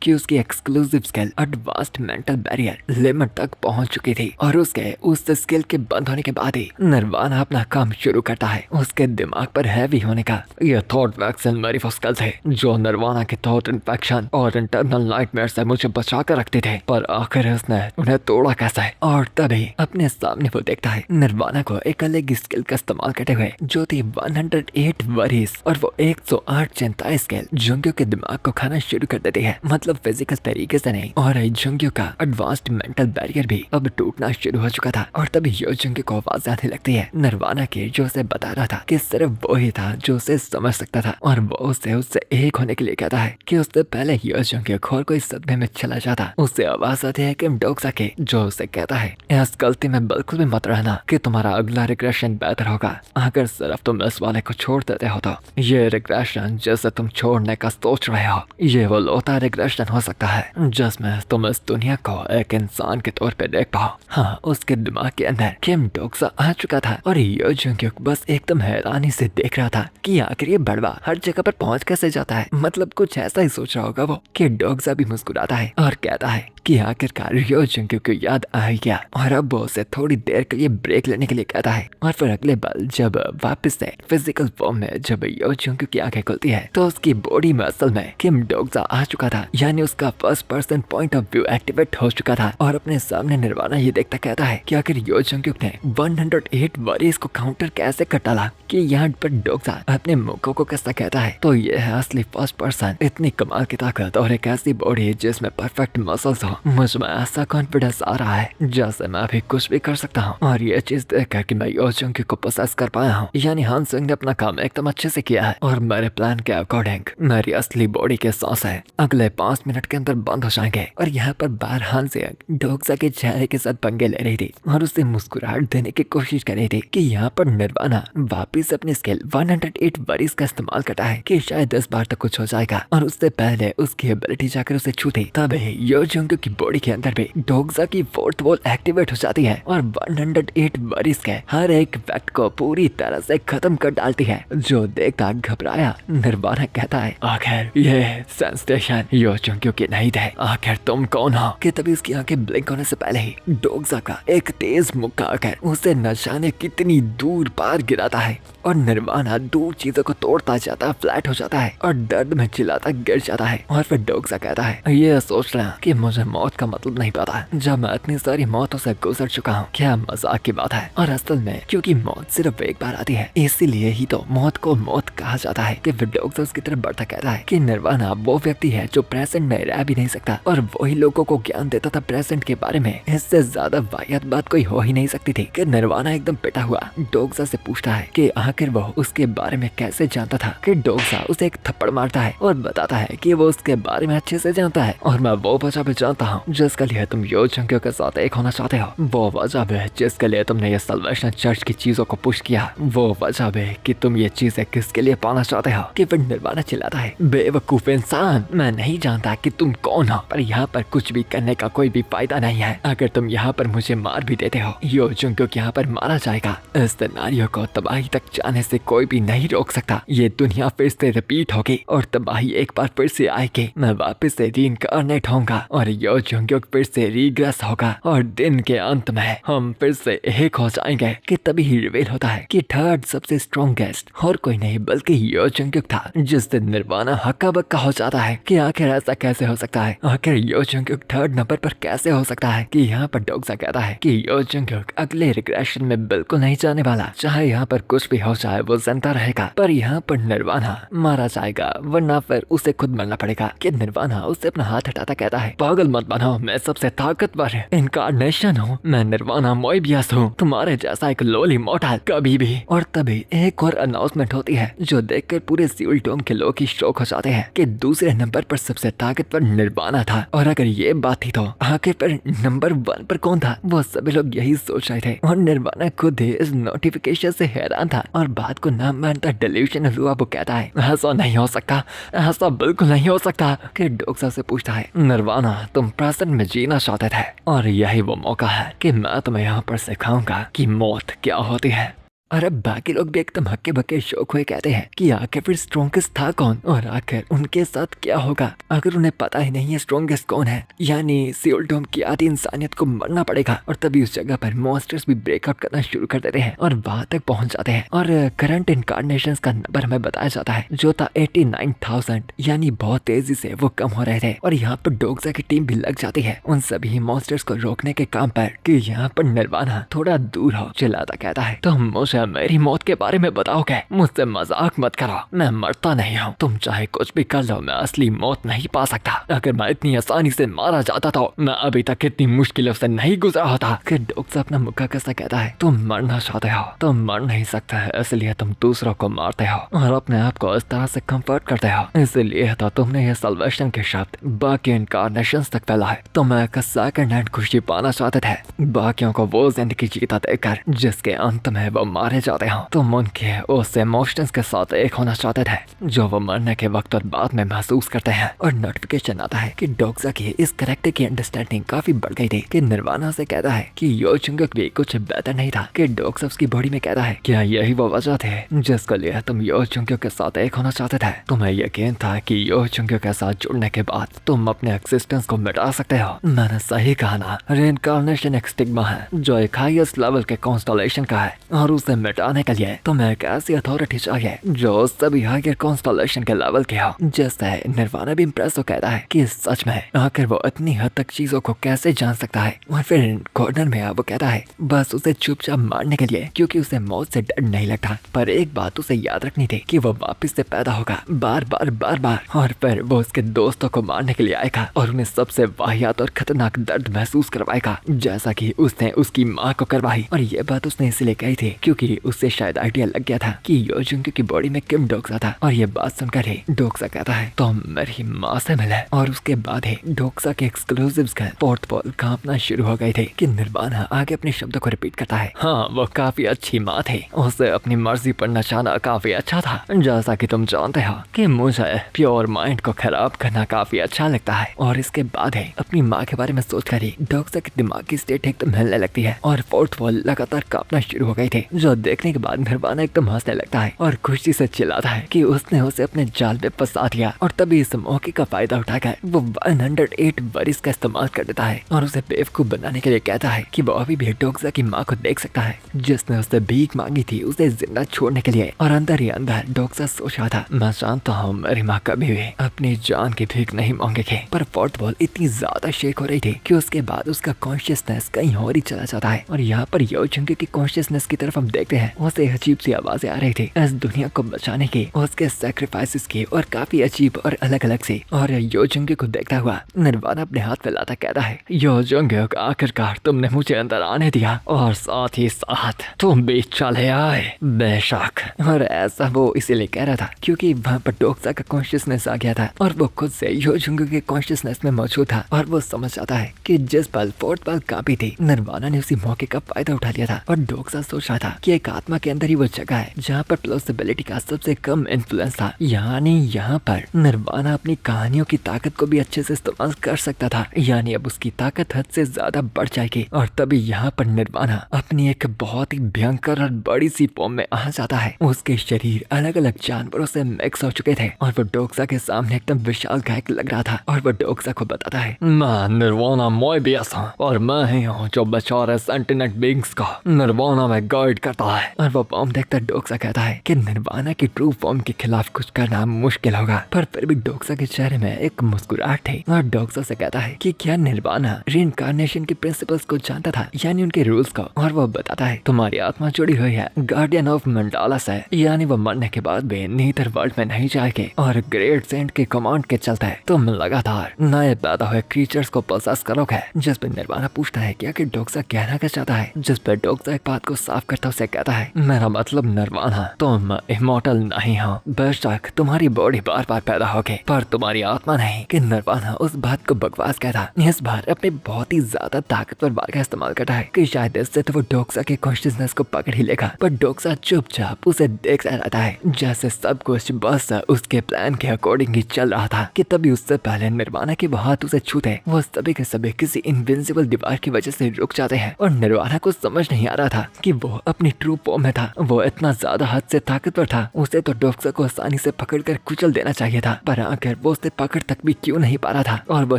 कि उसकी exclusive skill advanced mental barrier limit तक पहुंच चुकी थी। और उसके उस स्किल के बंद होने के बाद ही निर्वाणा अपना काम शुरू करता है। उसके दिमाग पर हैवी होने का ये थॉट वैक्सीन मेरी वो स्किल्स है जो निर्वाणा के थॉट इन्फेक्शन और इंटरनल नाइटमेयर से मुझे बचा कर रखते थे, पर आखिर उसने उन्हें तोड़ा कैसे। और तभी अपने सामने वो देखता है निर्वाणा को एक अलग स्किल का इस्तेमाल करते हुए जो थी 108 वरीज और वो 108 चिंताएं स्किल जुंग्यो के दिमाग को खाना शुरू कर देती है, मतलब फिजिकल तरीके से नहीं। और जुंग्यो का एडवांस्ड मेंटल बैरियर भी अब टूटना शुरू हो चुका था। और तभी यो जुंग्यो को आवाज आने लगती है निर्वाणा की जो उसे बता रहा था कि सिर्फ वो ही था जो उसे समझ सकता था और वो उससे एक होने के लिए कहता है कि उससे पहले यो जुंग्यो खोर कोई सदमे में चला जाता उससे आवाज आती है किम डोगसा की जो उसे कहता है इस गलती में बिल्कुल भी मत रहना कि तुम्हारा अगला रिग्रेशन बेहतर होगा अगर सिर्फ तुम इस वाले को छोड़ देते हो तो। ये रिग्रेशन जैसे तुम छोड़ने का सोच रहे हो ये वो लौता रिग्रेशन हो सकता है जिसमें तुम इस दुनिया को एक इंसान के तौर पे देख पाओ। हाँ, उसके दिमाग के अंदर किम डोगसा आ चुका था और यो जुंग्यो बस एकदम हैरानी से देख रहा था कि आखिर ये बड़वा हर जगह पर पहुंच कैसे जाता है। मतलब कुछ ऐसा ही सोच रहा होगा वो कि डोगसा भी मुस्कुराता है और कहता है कि आखिरकार यो जुंग्यो को याद आ ही गया और अब वो उसे थोड़ी देर के लिए ब्रेक लेने के लिए कहता है। और फिर अगले पल जब वापस से फिजिकल फॉर्म में जब यो जुंग्यो की आंखें खुलती है तो उसकी बॉडी में असल में किम डोगसा आ चुका था, यानी उसका first person point of view activate हो चुका था। और अपने सामने निर्वाणा ये देखता कहता है कि आखिर यो जुंग्यो ने 108 वरीज को काउंटर कैसे कर डाला कि यहाँ पर डोगसा अपने मुखों को कैसा कहता है। तो ये है असली फर्स्ट पर्सन, इतनी कमाल की ताकत और एक ऐसी बॉडी जिसमें परफेक्ट मसल्स हो। मुझ में ऐसा कॉन्फिडेंस आ रहा है जैसे मैं अभी कुछ भी कर सकता हूँ। और ये चीज देखकर कि मैं यो जुंग्यो को पोसेस कर पाया हूँ, यानी हान सुयांग ने अपना काम एकदम अच्छे से किया है और मेरे प्लान के अकॉर्डिंग मेरी असली बॉडी के सांस है अगले 5 मिनट के अंदर बंद हो जाएंगे। और यहाँ पर बाहर हान सुयांग डोगसा के चेहरे के साथ पंगे ले रही थी और उसे मुस्कुराहट देने की कोशिश कर रही थी कि यहाँ पर निर्वाणा वापिस अपनी स्किल 108 वरीज का इस्तेमाल करता है कि शायद 10 बार तक कुछ हो जाएगा। और उससे पहले उसकी एबिलिटी जाकर उसे छूती तब यो जुंग्यो की बॉडी के अंदर भी डोग्जा की फोर्थ वॉल एक्टिवेट हो जाती है और 108 बरिस के हर एक फैक्ट को पूरी तरह से खत्म कर डालती है। जो देखता घबराया निर्वाणा कहता है, आखिर ये सेंसेशन यो चुंक्यो की नहीं थे, आखिर तुम कौन हो? कि तभी उसकी आंखें ब्लिंक होने से पहले ही डोग्जा का एक तेज मुक्का आकर उसे न जाने कितनी दूर पार गिराता है और निर्वाणा दूर चीजों को तोड़ता जाता है, फ्लैट हो जाता है और दर्द में चिल्लाता गिर जाता है। और फिर डोग्जा कहता है, ये सोच रहा कि मुझे मौत का मतलब नहीं पता, जब मैं इतनी सारी मौतों से गुजर चुका हूँ, क्या मजाक की बात है? और असल में क्योंकि मौत सिर्फ एक बार आती है, इसीलिए ही तो मौत को मौत कहा जाता है। कि फिर डोग्जा उसकी तरफ बढ़ता कहता है कि निर्वाणा वो व्यक्ति है जो प्रेजेंट में रह भी नहीं सकता और वही लोगों को ज्ञान देता था प्रेजेंट के बारे में। इससे ज्यादा वाहियात बात कोई हो ही नहीं सकती थी। कि निर्वाणा एकदम पिटा हुआ डोग्जा से पूछता है कि आखिर वो उसके बारे में कैसे जानता था। कि डोग्जा उसे एक थप्पड़ मारता है और बताता है कि वो उसके बारे में अच्छे से जानता है और मैं वो वजह भी जानता हूँ जिसके लिए तुम यो चंक्यो के साथ एक होना चाहते हो। वो वजह भी जिसके लिए तुमने ये सल्वेशन चर्च की चीजों को पुश किया। वो वजह भी कि तुम ये चीजें किसके लिए पाना चाहते हो। कि फिर निर्वाणा चिल्लाता है, बेवकूफ इंसान, मैं नहीं जानता कि तुम कौन हो, पर यहाँ पर कुछ भी करने का कोई भी फायदा नहीं है। अगर तुम यहाँ पर मुझे मार भी देते हो, यो चुंक्यो यहाँ पर मारा जाएगा। इस सिनेरियो को तबाही तक जाने से कोई भी नहीं रोक सकता। ये दुनिया फिर से रिपीट होगी और तबाही एक बार फिर से आएगी। मैं वापस से रीइंकार्नेट होऊंगा और यो चुंक्यो फिर से रीग्रेस होगा और दिन के अंत में हम फिर से एक हो जाएंगे। कि तभी ही रिवील होता है कि थर्ड सबसे स्ट्रॉन्गेस्ट और कोई नहीं बल्कि यो चुंक्यो था, जिससे निर्वाणा हक्का बक्का हो जाता है कि आखिर ऐसा कैसे हो सकता है, आखिर यो चुंक्यो थर्ड नंबर पर कैसे हो सकता है। कि यहाँ पर डोग्जा कहता है कि यो चुंक्यो अगले रिग्रेशन में बिल्कुल नहीं जाने वाला, चाहे यहाँ पर कुछ भी हो जाए वो जिंदा रहेगा, पर यहाँ पर निर्वाणा मारा जाएगा वरना फिर उसे खुद मरना पड़ेगा। कि निर्वाणा उससे अपना हाथ हटाता कहता है, पागल मत बनो, मैं सबसे ताकतवर इनकार्नेशन हूँ, मैं निर्वाणा मोइबियस हूँ, तुम्हारे जैसा एक लोली मोटा कभी भी। और तभी एक और अनाउंसमेंट होती है जो देखकर पूरे सिउल डोम के लोग ही शौक हो जाते हैं कि दूसरे नंबर पर सबसे ताकतवर निर्वाणा था। और अगर ये बात थी तो आखिर पर नंबर 1 पर कौन था? वो सभी लोग यही सोच रहे थे और निर्वाणा खुद ही इस नोटिफिकेशन से हैरान था और बात को ना मानता डिल्यूशनल हुआ। वो कहता है, ऐसा नहीं हो सकता, ऐसा बिल्कुल नहीं हो सकता। कि डोग्जा से पूछता है, निर्वाणा तुम प्रेजेंट में जीना चाहते थे और यही वो मौका है कि मैं तुम्हें यहाँ पर सिखाऊंगा कि मौत क्या होती है। और अब बाकी लोग भी एकदम हक्के बक्के शौक हुए कहते हैं कि आखिर फिर स्ट्रॉन्गेस्ट था कौन और आखिर उनके साथ क्या होगा। अगर उन्हें पता ही नहीं है स्ट्रॉन्गेस्ट कौन है, यानी सिउल डोम की आधी इंसानियत को मरना पड़ेगा। और तभी उस जगह पर मॉन्स्टर्स भी ब्रेकआउट करना शुरू कर देते हैं और वहां तक पहुंच जाते हैं। और करंट इनकार्नेशंस का नंबर हमें बताया जाता है जो था 89,000, यानी बहुत तेजी से वो कम हो रहे थे। और यहाँ पर डोग्जा की टीम भी लग जाती है उन सभी मॉन्स्टर्स को रोकने के काम पर। कि यहाँ पर निर्वाणा थोड़ा दूर हो चिल्लाता कहता है, तुम मुझे मेरी मौत के बारे में बताओगे? मुझसे मजाक मत करो, मैं मरता नहीं हूँ, तुम चाहे कुछ भी कर लो, मैं असली मौत नहीं पा सकता। अगर मैं इतनी आसानी से मारा जाता तो मैं अभी तक इतनी मुश्किलों से नहीं गुजरा होता। कि डोग्जा अपना मुक्का कैसा कहता है, तुम मरना चाहते हो, तुम मर नहीं सकते है, इसलिए तुम दूसरों को मारते हो और अपने आप को इस तरह से कंफर्ट करते हो, इसलिए तो तुमने ये सल्वेशन के शब्द बाकी इनकार्नेशंस तक फैलाए। तुम एक सेकंड हैंड खुशी पाना चाहते थे, बाकियों को वो जिंदगी जीता देकर जिसके अंत में वो मारे जाते हो। तुम उनके उस इमोशंस के साथ एक होना चाहते थे जो वो मरने के वक्त और बाद में महसूस करते हैं। और नोटिफिकेशन आता है कि डोग्जा की इस कैरेक्टर की अंडरस्टैंडिंग काफी बढ़ गई थी। कि निर्वाणा से कहता है कि यो चुंक्यो भी कुछ बेहतर नहीं था। कि डोग्जा उसकी बॉडी में कहता है, क्या यही वो वजह थे जिसके लिए तुम यो चुंक्यो के साथ एक होना चाहते थे? तुम्हें यकीन था कि यो चुंक्यो के साथ जुड़ने के बाद तुम अपने एक्सिस्टेंस को मिटा सकते हो। मैंने सही कहा ना, रीइंकार्नेशन एक स्टिग्मा है जो एक हाईएस्ट लेवल के कॉन्स्टलेशन का है और उसे मिटाने के लिए तुम्हें एक ऐसी अथॉरिटी चाहिए जो सभी हायर कॉन्स्टलेशन के लेवल के हो। जैसे निर्वाणा भी इम्प्रेस हो कहता है कि सच में आखिर वो इतनी हद तक चीजों को कैसे जान सकता है। और फिर कॉर्नर में वो कहता है बस उसे चुपचाप मारने के लिए, क्योंकि उसे मौत से डर नहीं लगता। पर एक बात उसे याद रखनी थी कि वो वापस से पैदा होगा बार बार बार बार, और फिर वो उसके दोस्तों को मारने के लिए आएगा और उन्हें सबसे वाहियात और खतरनाक दर्द महसूस करवाएगा जैसा कि उसने उसकी माँ को करवाई। और ये बात उसने इसलिए कही थी क्योंकि क्योंकि उससे शायद आइडिया लग गया था कि योजुंग की बॉडी में किम डोक्सा था। और ये बात सुनकर ही डोक्सा कहता है तो मेरी माँ से मिले। और उसके बाद ही डोक्सा के एक्सक्लूसिव फोर्थ पॉल कांपना शुरू हो गए थे कि निर्वाणा आगे अपने शब्दों को रिपीट करता है। हाँ, वो काफी अच्छी माँ थी, उसे अपनी मर्जी पर नचाना काफी अच्छा था। जैसा कि तुम जानते हो कि मुझे प्योर माइंड को खराब करना काफी अच्छा लगता है। और इसके बाद है अपनी माँ के बारे में सोचकर ही डोक्सा की दिमाग की स्टेट एकदम हिलने लगती है और फोर्थ वॉल लगातार कांपना शुरू हो गए थे, जो देखने के बाद निर्वाणा एकदम हंसने लगता है और खुशी से चिल्लाता है कि उसने उसे अपने जाल में फंसा दिया। और तभी इस मौके का फायदा उठाकर वो 108 वरिस का इस्तेमाल कर देता है और उसे बेवकूफ बनाने के लिए कहता है कि वो अभी भी डोक्सा की माँ को देख सकता है, जिसने उससे भीख मांगी थी उसे जिंदा छोड़ने के लिए। और अंदर ही अंदर डोक्सा सोच रहा था, मैं जानता हूँ मेरी माँ कभी भी अपनी जान की भीख नहीं मांगेगी। पर फोर्थ वॉल इतनी ज्यादा शेक हो रही थी कि उसके बाद उसका कॉन्शियसनेस कहीं और ही चला जाता है। और यहाँ पर योजुंग की कॉन्शियसनेस की तरफ हम देखते हैं, उसे अजीब सी आवाजें आ रही थी इस दुनिया को बचाने की, उसके सैक्रिफाइसेस की और काफी अजीब और अलग अलग सी। और योजुंग को देखता हुआ निर्वाणा अपने हाथ फैलाता कहता है, योजुंग आखिरकार तुमने मुझे अंदर आने दिया और साथ ही साथ तुम भी चले आए। बेशक। और ऐसा वो इसीलिए कह रहा था क्योंकि वहाँ पर डोक्सा का कॉन्शियसनेस आ गया था और वो खुद से योजुंग के कॉन्शियसनेस में मौजूद था। और वो समझ जाता है कि जिस पल फोर्थ पल कांपी थी, निर्वाणा ने उसी मौके का फायदा उठा लिया था। और डोक्सा सोच रहा था कि एक आत्मा के अंदर ही वो जगह है जहाँ पर प्लॉसिबिलिटी का सबसे कम इन्फ्लुएंस था, यानी यहाँ पर निर्वाणा अपनी कहानियों की ताकत को भी अच्छे से इस्तेमाल कर सकता था। यानी अब उसकी ताकत हद से ज्यादा बढ़ जाएगी। और तभी यहाँ पर निर्वाणा अपनी एक बहुत ही भयंकर और बड़ी सी फॉर्म में आ जाता है। उसके शरीर अलग अलग जानवरों से मिक्स हो चुके थे और वो डोक्सा के सामने एकदम विशाल गायक लग रहा था। और वो डोक्सा को बताता है, मैं निर्वाणा मोएबियस हूँ और मैं ही हूँ जो बेचारे सेंटिनेंट बीइंग्स को निर्वाणा में गाइड करता है। और वो फॉर्म देखकर डोक्सा कहता है कि निर्वाणा की ट्रू फॉर्म के खिलाफ कुछ करना मुश्किल होगा। पर फिर भी डोक्सा के चेहरे में एक मुस्कुराहट थी और डोक्सा से कहता है कि क्या निर्वाणा रीइंकार्नेशन के प्रिंसिपल्स को जानता था, यानी उनके रूल्स को। और वो बताता है, तुम्हारी आत्मा जुड़ी हुई है गार्डियन ऑफ मंडाला से, यानी वो मरने के बाद भी नीदर वर्ल्ड में नहीं जाएंगे। और ग्रेट सेंट के कमांड के चलते तुम लगातार नए पैदा हुए क्रीचर्स को पोसेस करोगे। जिस पर निर्वाणा पूछता है कि आखिर डोक्सा कहना क्या चाहता है, जिस पर डोक्सा एक बात को साफ करता उसे कहता है, मेरा मतलब निर्वाणा तुम इमॉर्टल नहीं हो। बेशक तुम्हारी बॉडी बार बार पैदा होगी पर तुम्हारी आत्मा नहीं। कि निर्वाणा उस बात को बकवास कहता, इस बार अपने बहुत ही ज्यादा ताकतवर बार का इस्तेमाल करता है कि शायद इससे तो वो डोक्सा के कॉन्शियसनेस को पकड़ ही लेगा। पर डोक्सा चुपचाप उसे देखता रहता है जैसे सब कुछ बस उसके प्लान के अकॉर्डिंग ही चल रहा था। कि तभी उससे पहले निर्वाणा के हाथ उसे छूते वो सभी के सभी किसी इनविंसिबल दीवार की वजह से रुक जाते हैं। और निर्वाणा को समझ नहीं आ रहा था कि वो अपनी ट्रू फॉर्म में था। वो इतना ज्यादा हद से ताकतवर था, उसे तो डोक्सा को आसानी से पकड़कर कुचल देना चाहिए था। पर आखिर वो उसे पकड़ तक भी क्यों नहीं पा रहा था। और वो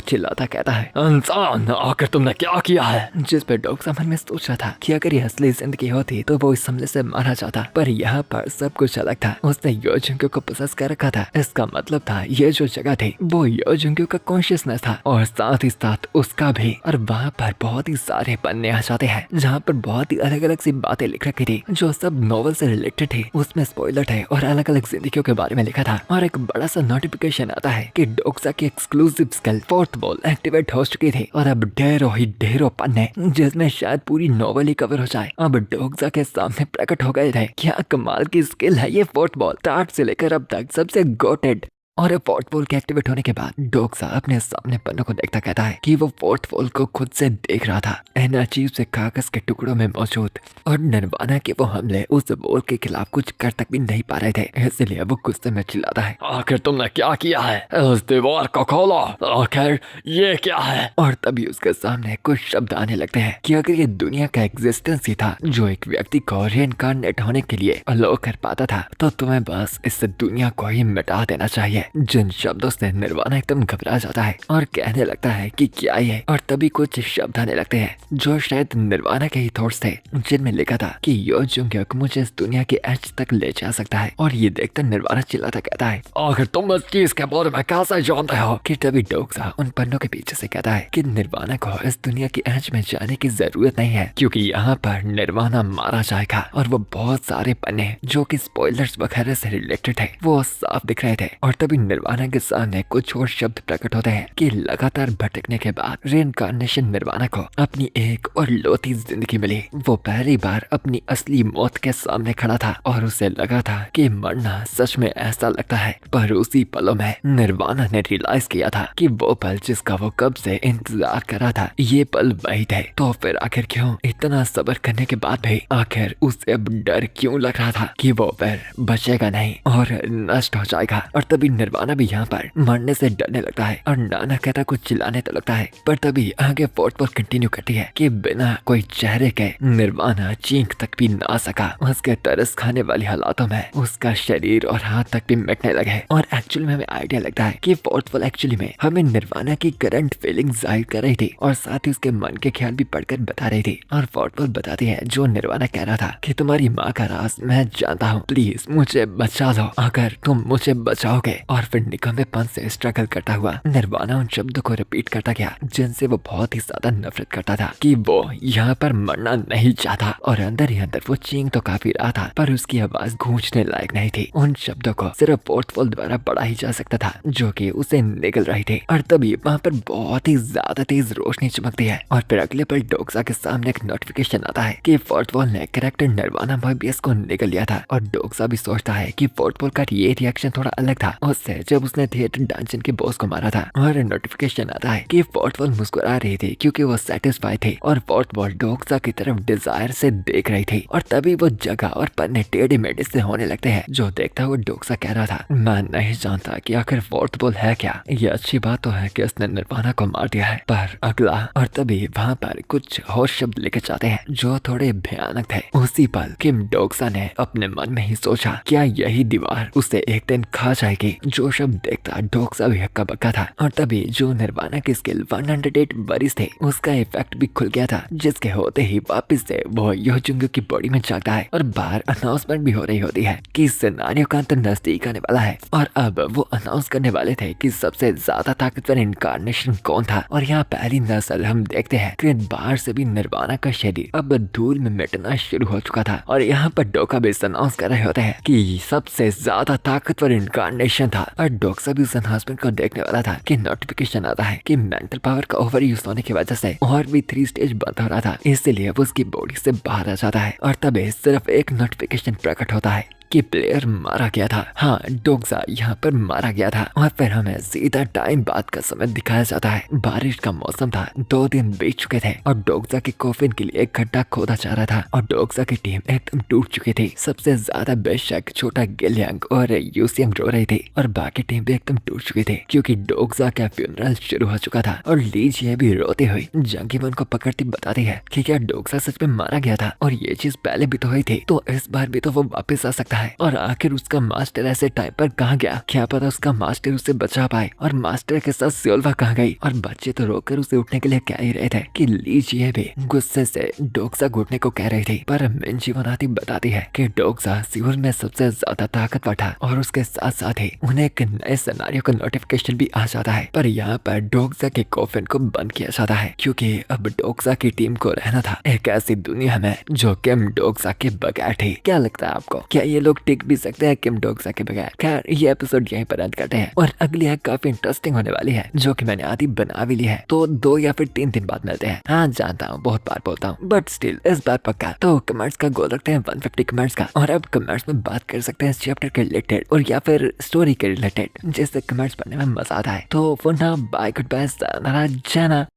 चिल्लाता कहता है, इंसान आखिर तुमने क्या किया है। जिस पर डोक्सा मन में सोच रहा था कि अगर ये असली जिंदगी होती तो वो इस हमले से मारा जाता। पर यहाँ पर सब कुछ अलग था। उसने योजुंग को पोसेस कर रखा था। इसका मतलब था ये जो जगह थी वो योजुंग का कॉन्शियसनेस था और साथ ही साथ उसका भी। और वहाँ पर बहुत ही सारे पन्ने आ जाते हैं जहाँ पर बहुत ही अलग अलग सी बातें लिख रखी थी जो सब नॉवल से रिलेटेड थी। उसमें स्पॉइलर थे और अलग अलग जिंदगियों के बारे में लिखा था। और एक बड़ा सा नोटिफिकेशन आता है कि डोक्सा की exclusive skill fourth wall activate हो चुकी थी और अब ढेरों पन्ने जिसमें शायद पूरी नॉवल ही कवर हो जाए अब डोक्सा के सामने प्रकट हो गए थे। क्या कमाल की स्किल है ये फोर्थ वॉल, स्टार्ट से लेकर अब तक सबसे गोटेड। और फोर्थ वॉल के एक्टिवेट होने के बाद डोक्सा अपने सामने पन्नों को देखता कहता है कि वो फोर्थ वॉल को खुद से देख रहा था इन अजीब से कागज के टुकड़ों में मौजूद। और निर्वाणा के वो हमले उस वॉल के खिलाफ कुछ कर तक भी नहीं पा रहे थे, इसलिए वो गुस्से में चिल्लाता है, आखिर तुमने क्या किया है, उस दीवार को खोलो, आखिर ये क्या है। और तभी उसके सामने कुछ शब्द आने लगते हैं कि अगर ये दुनिया का एग्जिस्टेंस ही था जो एक व्यक्ति को रीइंकार्नेट होने के लिए अलाउ कर पाता था तो तुम्हें बस इस दुनिया को ही मिटा देना चाहिए। जिन शब्दों से निर्वाणा एकदम घबरा जाता है और कहने लगता है कि क्या ये। और तभी कुछ शब्द आने लगते हैं जो शायद निर्वाणा के ही थॉट्स थे, जिनमें लिखा था कि योजुंग मुझे इस दुनिया के एज तक ले जा सकता है। और ये देखकर निर्वाणा चिल्लाता कहता है, आखिर तुम इस चीज के बारे में कैसे जानते हो। कि तभी डोक्सा उन पन्नों के पीछे से कहता है कि निर्वाणा को इस दुनिया के एज में जाने की जरूरत नहीं है क्योंकि यहाँ पर निर्वाणा मारा जाएगा। और वो बहुत सारे पन्ने जो कि स्पॉइलर्स वगैरह से रिलेटेड है वो साफ दिख रहे थे। और तभी तभी निर्वाणा के सामने कुछ और शब्द प्रकट होते हैं कि लगातार भटकने के बाद रीइंकार्नेशन निर्वाणा को अपनी एक और लोती जिंदगी मिली। वो पहली बार अपनी असली मौत के सामने खड़ा था और उसे लगा था कि मरना सच में ऐसा लगता है। पर उसी पलों में निर्वाणा ने रियलाइज किया था कि वो पल जिसका वो कब से इंतजार कर रहा था, ये पल वही थे। तो फिर आखिर क्यों इतना सब्र करने के बाद भी आखिर उसे अब डर क्यों लग रहा था कि वो फिर बचेगा नहीं और नष्ट हो जाएगा। और तभी निर्वाणा भी यहाँ पर मरने से डरने लगता है और नाना कहता कुछ चिल्लाने तो लगता है। पर तभी आगे फोर्थ पर कंटिन्यू करती है कि बिना कोई चेहरे के निर्वाणा चीख तक भी ना सका। उसके तरस खाने वाली हालातों में उसका शरीर और हाथ तक भी मिटने लगे। और एक्चुअली में हमें आइडिया लगता है कि फोर्थ वॉल एक्चुअली में हमें निर्वाणा की करंट फीलिंग जाहिर कर रही थी और साथ ही उसके मन के ख्याल भी पढ़कर बता रही थी। और फोर्थ वॉल बताती है जो निर्वाणा कह रहा था कि तुम्हारी माँ का राज मैं जानता हूँ, प्लीज मुझे बचा लो अगर तुम मुझे बचाओगे। और फिर निकम्मेपन से स्ट्रगल करता हुआ निर्वाणा उन शब्दों को रिपीट करता गया जिनसे वो बहुत ही ज्यादा नफरत करता था कि वो यहाँ पर मरना नहीं चाहता। और अंदर ही अंदर वो चीख तो काफी रहा था पर उसकी आवाज गूंजने लायक नहीं थी। उन शब्दों को सिर्फ फोर्थ वॉल द्वारा पढ़ा ही जा सकता था जो कि उसे निगल रही थी। और तभी वहाँ पर बहुत ही ज्यादा तेज रोशनी चमकती है और फिर अगले पल डोक्सा के सामने एक नोटिफिकेशन आता है कि फोर्थ वॉल ने कैरेक्टर निर्वाणा मोबियस को निगल लिया था। और डोक्सा भी सोचता है कि फोर्थ वॉल का ये रिएक्शन थोड़ा अलग था उससे जब उसने थिएटर डांजन के बॉस को मारा था। और नोटिफिकेशन आता है कि फोर्थ वॉल मुस्कुरा रही थी क्योंकि वो सेटिस्फाई थे और फोर्थ वॉल डोक्सा की तरफ डिजायर से देख रही थी। और तभी वो जगह और पन्ने टेढ़े मेढ़े से होने लगते हैं। जो देखता हुआ डोक्सा कह रहा था मैं नहीं जानता कि आखिर फोर्थ वॉल है क्या। ये अच्छी बात तो है कि उसने निर्वाणा को मार दिया है पर अगला। और तभी वहाँ पर कुछ और शब्द लिखे जाते हैं जो थोड़े भयानक थे। उसी पल किम डोक्सा ने अपने मन में ही सोचा क्या यही दीवार उसे एक दिन खा जाएगी। जो शब्द देखता डोक्सा भी हक्का बक्का था। और तभी जो निर्वाणा की स्किल 108 बरिस थे उसका इफेक्ट भी खुल गया था जिसके होते ही वापस से वो योजुंगू की बॉडी में जागता है और बाहर अनाउंसमेंट भी हो रही होती है कि सिनेरियो का अंत नजदीक आने वाला है। और अब वो अनाउंस करने वाले थे कि सबसे ज्यादा ताकतवर इनकारनेशन कौन था। और यहाँ पहली नस्ल हम देखते हैं कि बाहर से भी निर्वाणा का शरीर अब धूल में मिटना शुरू हो चुका था। और यहाँ पर डोका भी अनाउंस कर रहे होते हैं कि सबसे ज्यादा ताकतवर इनकारनेशन था। और डोक्सा भी उस अनाउंसमेंट को देखने वाला था कि नोटिफिकेशन आता है कि मेंटल पावर का ओवर यूज होने की वजह से और भी 3 स्टेज बंद हो रहा था इसलिए वो उसकी बॉडी से बाहर आ जाता है। और तभी सिर्फ एक नोटिफिकेशन प्रकट होता है कि प्लेयर मारा गया था। हाँ डोक्सा यहाँ पर मारा गया था। और फिर हमें सीधा टाइम बाद का समय दिखाया जाता है। बारिश का मौसम था, 2 दिन बीत चुके थे और डोक्सा की कॉफिन के लिए एक गड्ढा खोदा जा रहा था और डोक्सा की टीम एकदम टूट चुकी थी। सबसे ज्यादा बेशक छोटा गिलियांग और यूसियंग रो रही थी और बाकी टीम भी एकदम टूट चुकी थी क्योंकि डोक्सा का फ्यूनरल शुरू हो चुका था। और लीज ये भी रोती हुई जंगीमन को पकड़ती बताती है कि क्या डोक्सा सच में मारा गया था और ये चीज पहले भी तो हुई थी तो इस बार भी तो वो वापस आ सकता है। और आखिर उसका मास्टर ऐसे टाइम पर कहाँ गया, क्या पता उसका मास्टर उसे बचा पाए। और मास्टर के साथ सियोल्वा कहाँ गई। और बच्चे तो रोकर उसे उठने के लिए कह ही रहे थे कि लीज ये भी गुस्से से डोक्सा घुटने को कह रही थी। पर मिंजीवनाती बताती है कि डोक्सा सियोल में सबसे ज्यादा ताकतवर था और उसके साथ साथ ही उन्हें एक नए सिनेरियो का नोटिफिकेशन भी आ जाता है। पर यहाँ पर डोक्सा के कॉफिन को बंद किया जाता है क्योंकि अब डोक्सा की टीम को रहना था एक ऐसी दुनिया में जो किम डोक्सा के बगैर थी। क्या लगता है आपको, क्या ये लोग टिक भी सकते हैं किम डोक्सा के बगैर? खैर ये एपिसोड यहीं पर एंड करते हैं और अगली है काफी इंटरेस्टिंग होने वाली है जो कि मैंने आधी बना भी ली है। तो 2 या फिर 3 दिन बाद मिलते हैं। हाँ जानता हूँ बहुत बार बोलता हूँ बट स्टिल इस बार पक्का। तो कमेंट्स का गोल रखते हैं 150 कमेंट्स का और अब कमेंट्स में बात कर सकते हैं चैप्टर के रिलेटेड और या फिर स्टोरी के रिलेटेड जिससे कमेंट्स पढ़ने में मजा आता है। तो for now bye good bye, sayonara, जाना।